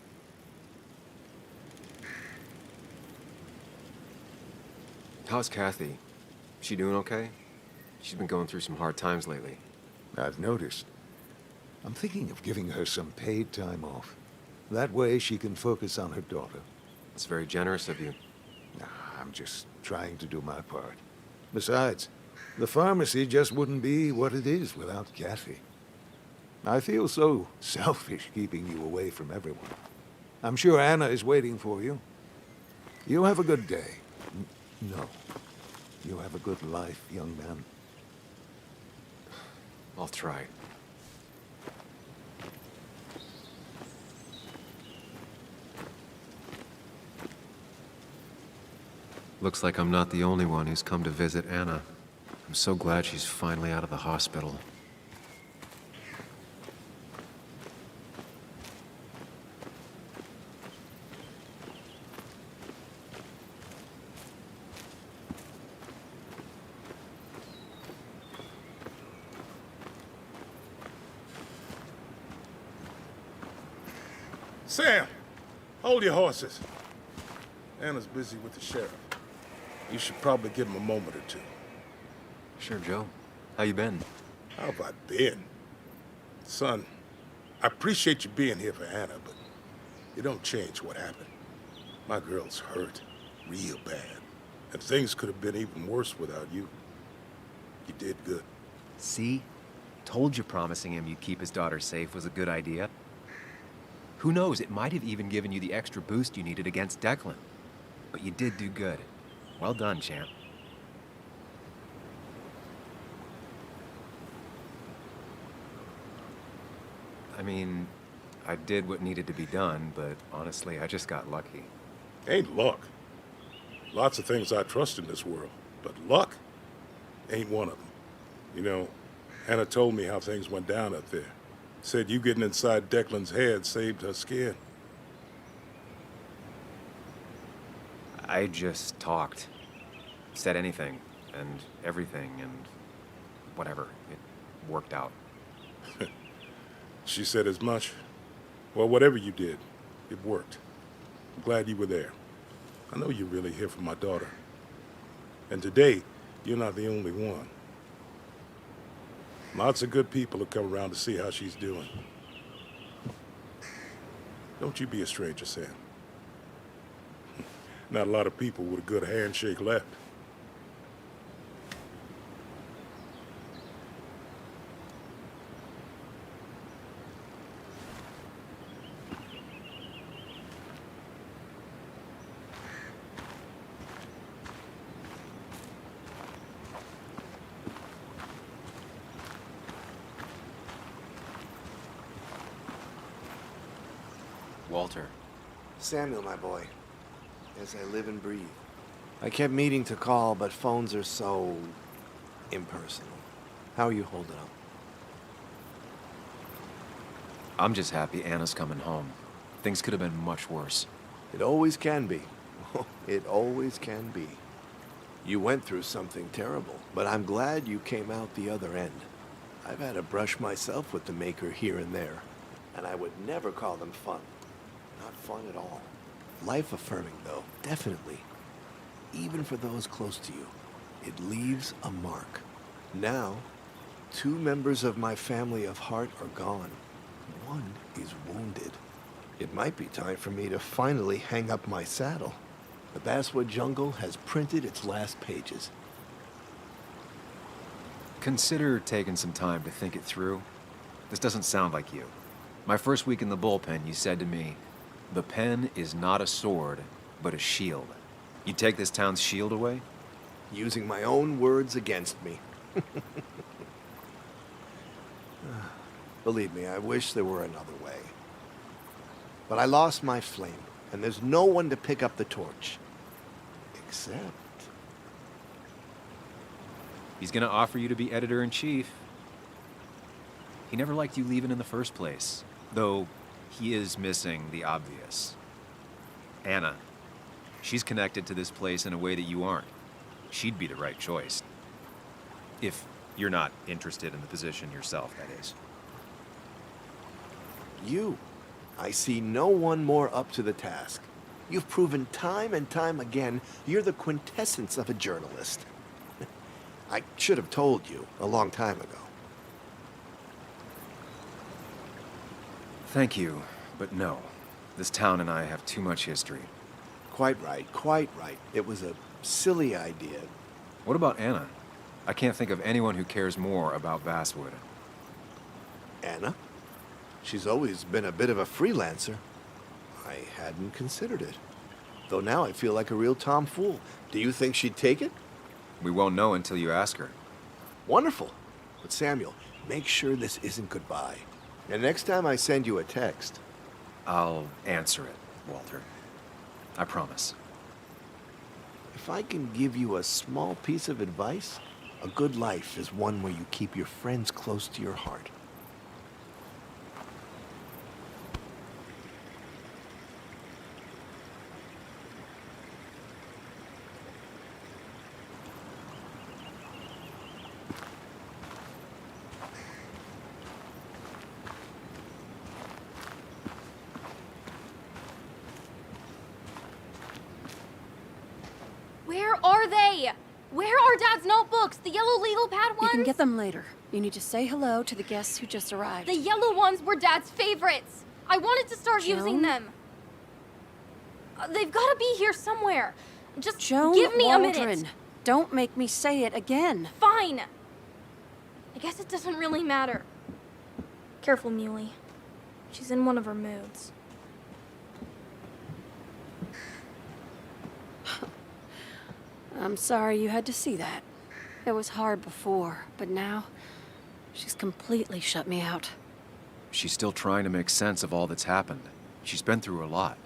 How's Kathy? She doing okay? She's been going through some hard times lately. I've noticed. I'm thinking of giving her some paid time off. That way she can focus on her daughter. It's very generous of you. I'm just trying to do my part. Besides, the pharmacy just wouldn't be what it is without Kathy. I feel so selfish keeping you away from everyone. I'm sure Anna is waiting for you. You have a good day. No. You have a good life, young man. I'll try. Looks like I'm not the only one who's come to visit Anna. I'm so glad she's finally out of the hospital. Sam, hold your horses. Anna's busy with the sheriff. You should probably give him a moment or two. Sure, Joe. How you been? How have I been? Son, I appreciate you being here for Anna, but it don't change what happened. My girl's hurt, real bad. And things could have been even worse without you. You did good. See? Told you promising him you'd keep his daughter safe was a good idea. Who knows, it might have even given you the extra boost you needed against Declan. But you did do good. Well done, champ. I mean, I did what needed to be done, but honestly, I just got lucky. Ain't luck. Lots of things I trust in this world, but luck ain't one of them. You know, Anna told me how things went down up there. Said you getting inside Declan's head saved her skin. I just talked. Said anything, and everything, and whatever. It worked out. She said as much. Well, whatever you did, it worked. I'm glad you were there. I know you're really here for my daughter. And today, you're not the only one. Lots of good people have come around to see how she's doing. Don't you be a stranger, Sam. Not a lot of people with a good handshake left. Walter. Samuel, my boy. As I live and breathe. I kept meaning to call, but phones are so impersonal. How are you holding up? I'm just happy Anna's coming home. Things could have been much worse. It always can be. It always can be. You went through something terrible, but I'm glad you came out the other end. I've had a brush myself with the Maker here and there, and I would never call them fun. Not fun at all. Life-affirming, though, definitely. Even for those close to you, it leaves a mark. Now, 2 members of my family of heart are gone. One is wounded. It might be time for me to finally hang up my saddle. The Basswood Jungle has printed its last pages. Consider taking some time to think it through. This doesn't sound like you. My first week in the bullpen, you said to me, "The pen is not a sword, but a shield." You take this town's shield away? Using my own words against me. Believe me, I wish there were another way. But I lost my flame, and there's no one to pick up the torch. Except... He's gonna offer you to be editor-in-chief. He never liked you leaving in the first place, though he is missing the obvious. Anna. She's connected to this place in a way that you aren't. She'd be the right choice. If you're not interested in the position yourself, that is. You. I see no one more up to the task. You've proven time and time again you're the quintessence of a journalist. I should have told you a long time ago. Thank you, but no. This town and I have too much history. Quite right, quite right. It was a silly idea. What about Anna? I can't think of anyone who cares more about Basswood. Anna? She's always been a bit of a freelancer. I hadn't considered it. Though now I feel like a real tomfool. Do you think she'd take it? We won't know until you ask her. Wonderful. But Samuel, make sure this isn't goodbye. And next time I send you a text... I'll answer it, Walter. I promise. If I can give you a small piece of advice, a good life is one where you keep your friends close to your heart. Where are they? Where are Dad's notebooks? The yellow legal pad ones? You can get them later. You need to say hello to the guests who just arrived. The yellow ones were Dad's favorites. I wanted to start using them. They've got to be here somewhere. Just Joan give me Waldron. a minute. Don't make me say it again. Fine. I guess it doesn't really matter. Careful, Muley. She's in one of her moods. I'm sorry you had to see that. It was hard before, but now she's completely shut me out. She's still trying to make sense of all that's happened. She's been through a lot.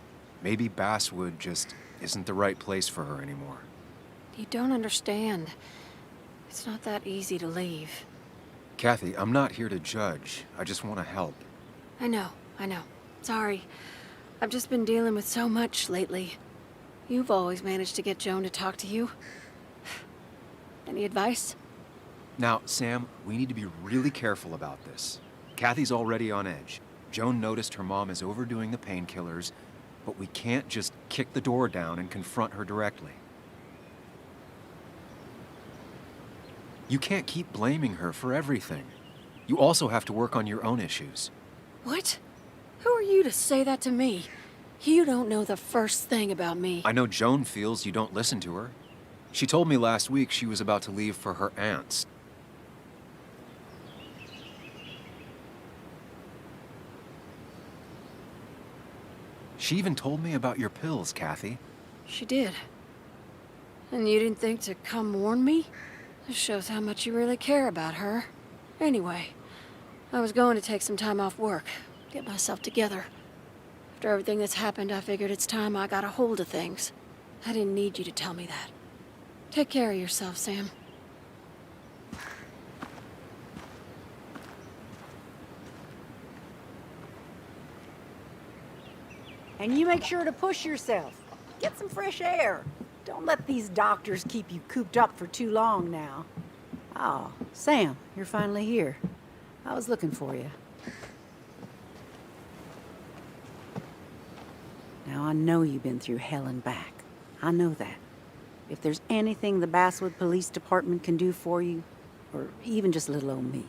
Maybe Basswood just isn't the right place for her anymore. You don't understand. It's not that easy to leave. Kathy, I'm not here to judge. I just want to help. I know. Sorry. I've just been dealing with so much lately. You've always managed to get Joan to talk to you. Any advice? Now, Sam, we need to be really careful about this. Kathy's already on edge. Joan noticed her mom is overdoing the painkillers, but we can't just kick the door down and confront her directly. You can't keep blaming her for everything. You also have to work on your own issues. What? Who are you to say that to me? You don't know the first thing about me. I know Joan feels you don't listen to her. She told me last week she was about to leave for her aunt's. She even told me about your pills, Kathy. She did. And you didn't think to come warn me? This shows how much you really care about her. Anyway, I was going to take some time off work, get myself together. After everything that's happened, I figured it's time I got a hold of things. I didn't need you to tell me that. Take care of yourself, Sam. And you make sure to push yourself. Get some fresh air. Don't let these doctors keep you cooped up for too long now. Oh, Sam, you're finally here. I was looking for you. Now, I know you've been through hell and back. I know that. If there's anything the Basswood Police Department can do for you, or even just little old me,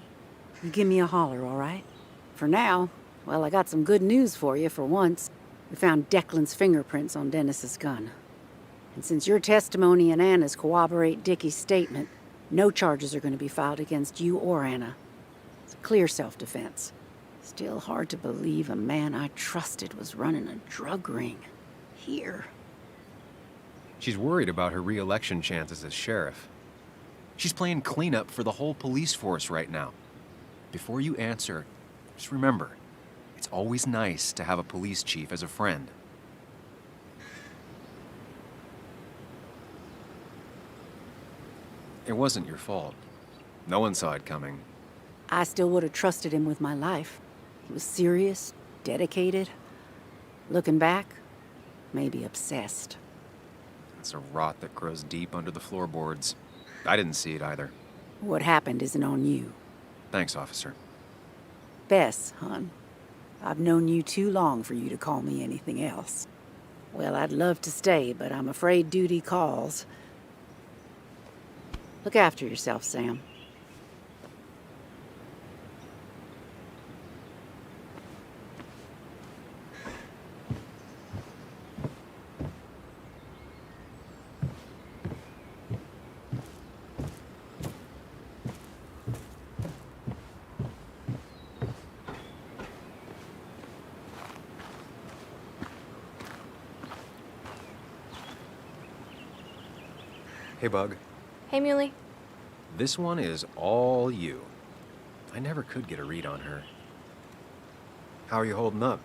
you give me a holler, all right? For now, well, I got some good news for you for once. We found Declan's fingerprints on Dennis's gun. And since your testimony and Anna's corroborate Dickie's statement, no charges are going to be filed against you or Anna. It's a clear self-defense. Still hard to believe a man I trusted was running a drug ring. Here. She's worried about her re-election chances as sheriff. She's playing cleanup for the whole police force right now. Before you answer, just remember, it's always nice to have a police chief as a friend. It wasn't your fault. No one saw it coming. I still would have trusted him with my life. He was serious, dedicated. Looking back, maybe obsessed. It's a rot that grows deep under the floorboards. I didn't see it either. What happened isn't on you. Thanks, officer. Bess, hon. I've known you too long for you to call me anything else. Well, I'd love to stay, but I'm afraid duty calls. Look after yourself, Sam. Hey, Bug. Hey, Muley. This one is all you. I never could get a read on her. How are you holding up?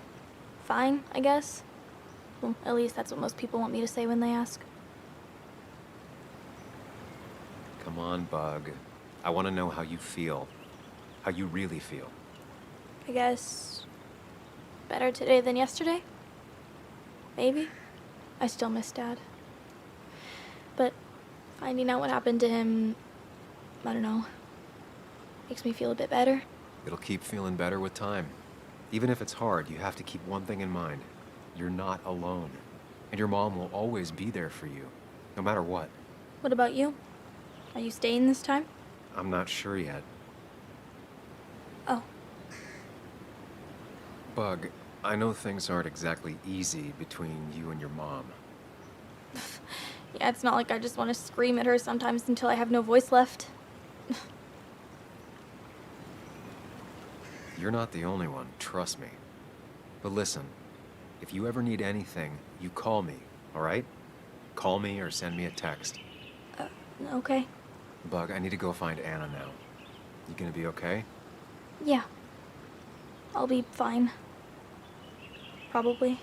Fine, I guess. Well, at least that's what most people want me to say when they ask. Come on, Bug. I want to know how you feel. How you really feel. I guess better today than yesterday? Maybe. I still miss Dad. But finding out what happened to him, I don't know, makes me feel a bit better. It'll keep feeling better with time. Even if it's hard, you have to keep one thing in mind. You're not alone. And your mom will always be there for you, no matter what. What about you? Are you staying this time? I'm not sure yet. Oh. Bug, I know things aren't exactly easy between you and your mom. Yeah, it's not like I just want to scream at her sometimes until I have no voice left. You're not the only one, trust me. But listen, if you ever need anything, you call me, all right? Call me or send me a text. Okay. Bug, I need to go find Anna now. You gonna be okay? Yeah. I'll be fine. Probably.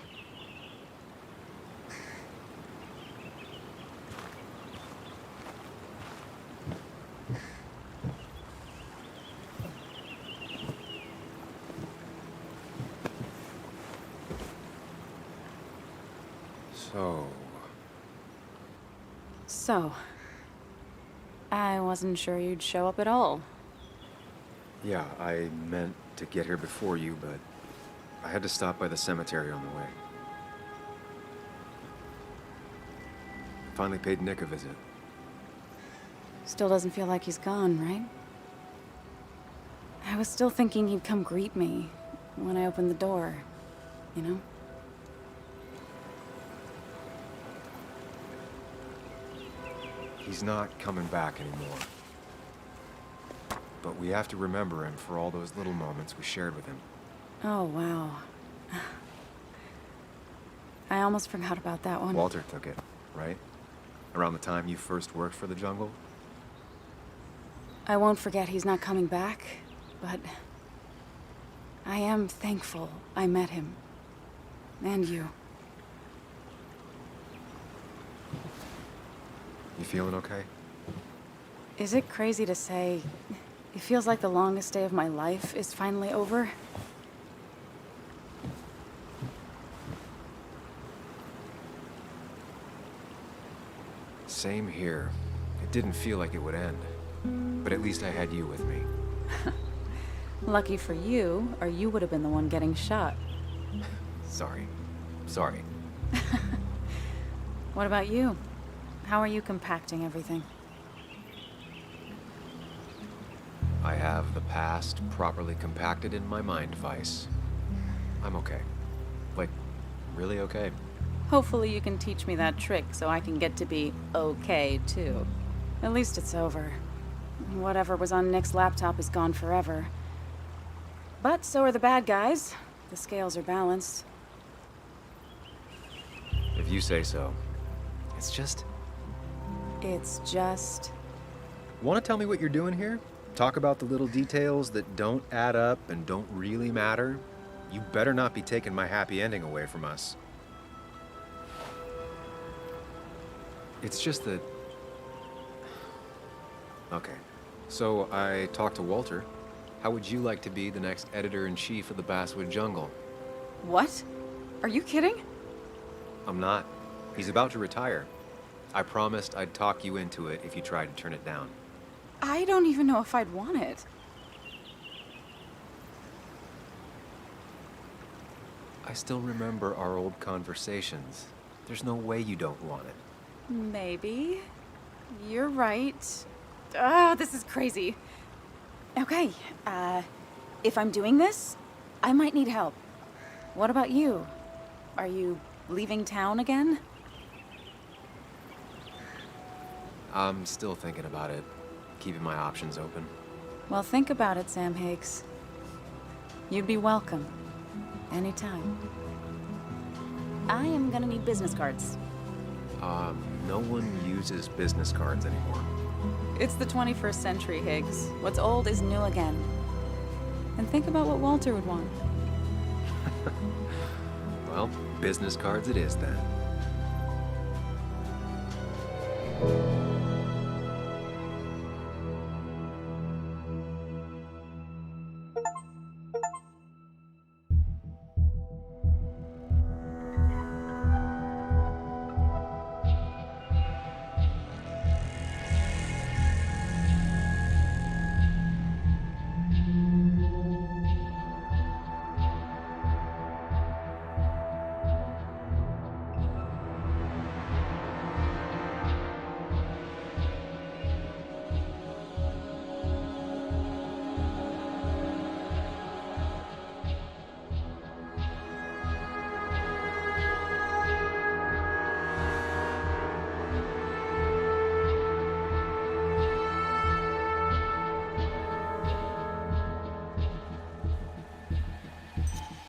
So, I wasn't sure you'd show up at all. Yeah, I meant to get here before you, but I had to stop by the cemetery on the way. Finally paid Nick a visit. Still doesn't feel like he's gone, right? I was still thinking he'd come greet me when I opened the door, you know? He's not coming back anymore. But we have to remember him for all those little moments we shared with him. Oh, wow. I almost forgot about that one. Walter took it, right? Around the time you first worked for the jungle? I won't forget he's not coming back, but I am thankful I met him. And you. You feeling okay? Is it crazy to say it feels like the longest day of my life is finally over? Same here. It didn't feel like it would end. But at least I had you with me. Lucky for you, or you would have been the one getting shot. Sorry. What about you? How are you compacting everything? I have the past properly compacted in my mind vice. I'm okay. Like, really okay. Hopefully you can teach me that trick so I can get to be okay, too. At least it's over. Whatever was on Nick's laptop is gone forever. But so are the bad guys. The scales are balanced. If you say so. It's just... Want to tell me what you're doing here? Talk about the little details that don't add up and don't really matter? You better not be taking my happy ending away from us. It's just that... Okay. So I talked to Walter. How would you like to be the next editor-in-chief of the Basswood Jungle? What? Are you kidding? I'm not. He's about to retire. I promised I'd talk you into it if you tried to turn it down. I don't even know if I'd want it. I still remember our old conversations. There's no way you don't want it. Maybe. You're right. Oh, this is crazy. Okay, if I'm doing this, I might need help. What about you? Are you leaving town again? I'm still thinking about it, keeping my options open. Well, think about it, Sam Higgs. You'd be welcome. Anytime. I am gonna need business cards. No one uses business cards anymore. It's the 21st century, Higgs. What's old is new again. And think about what Walter would want. Well, business cards it is then.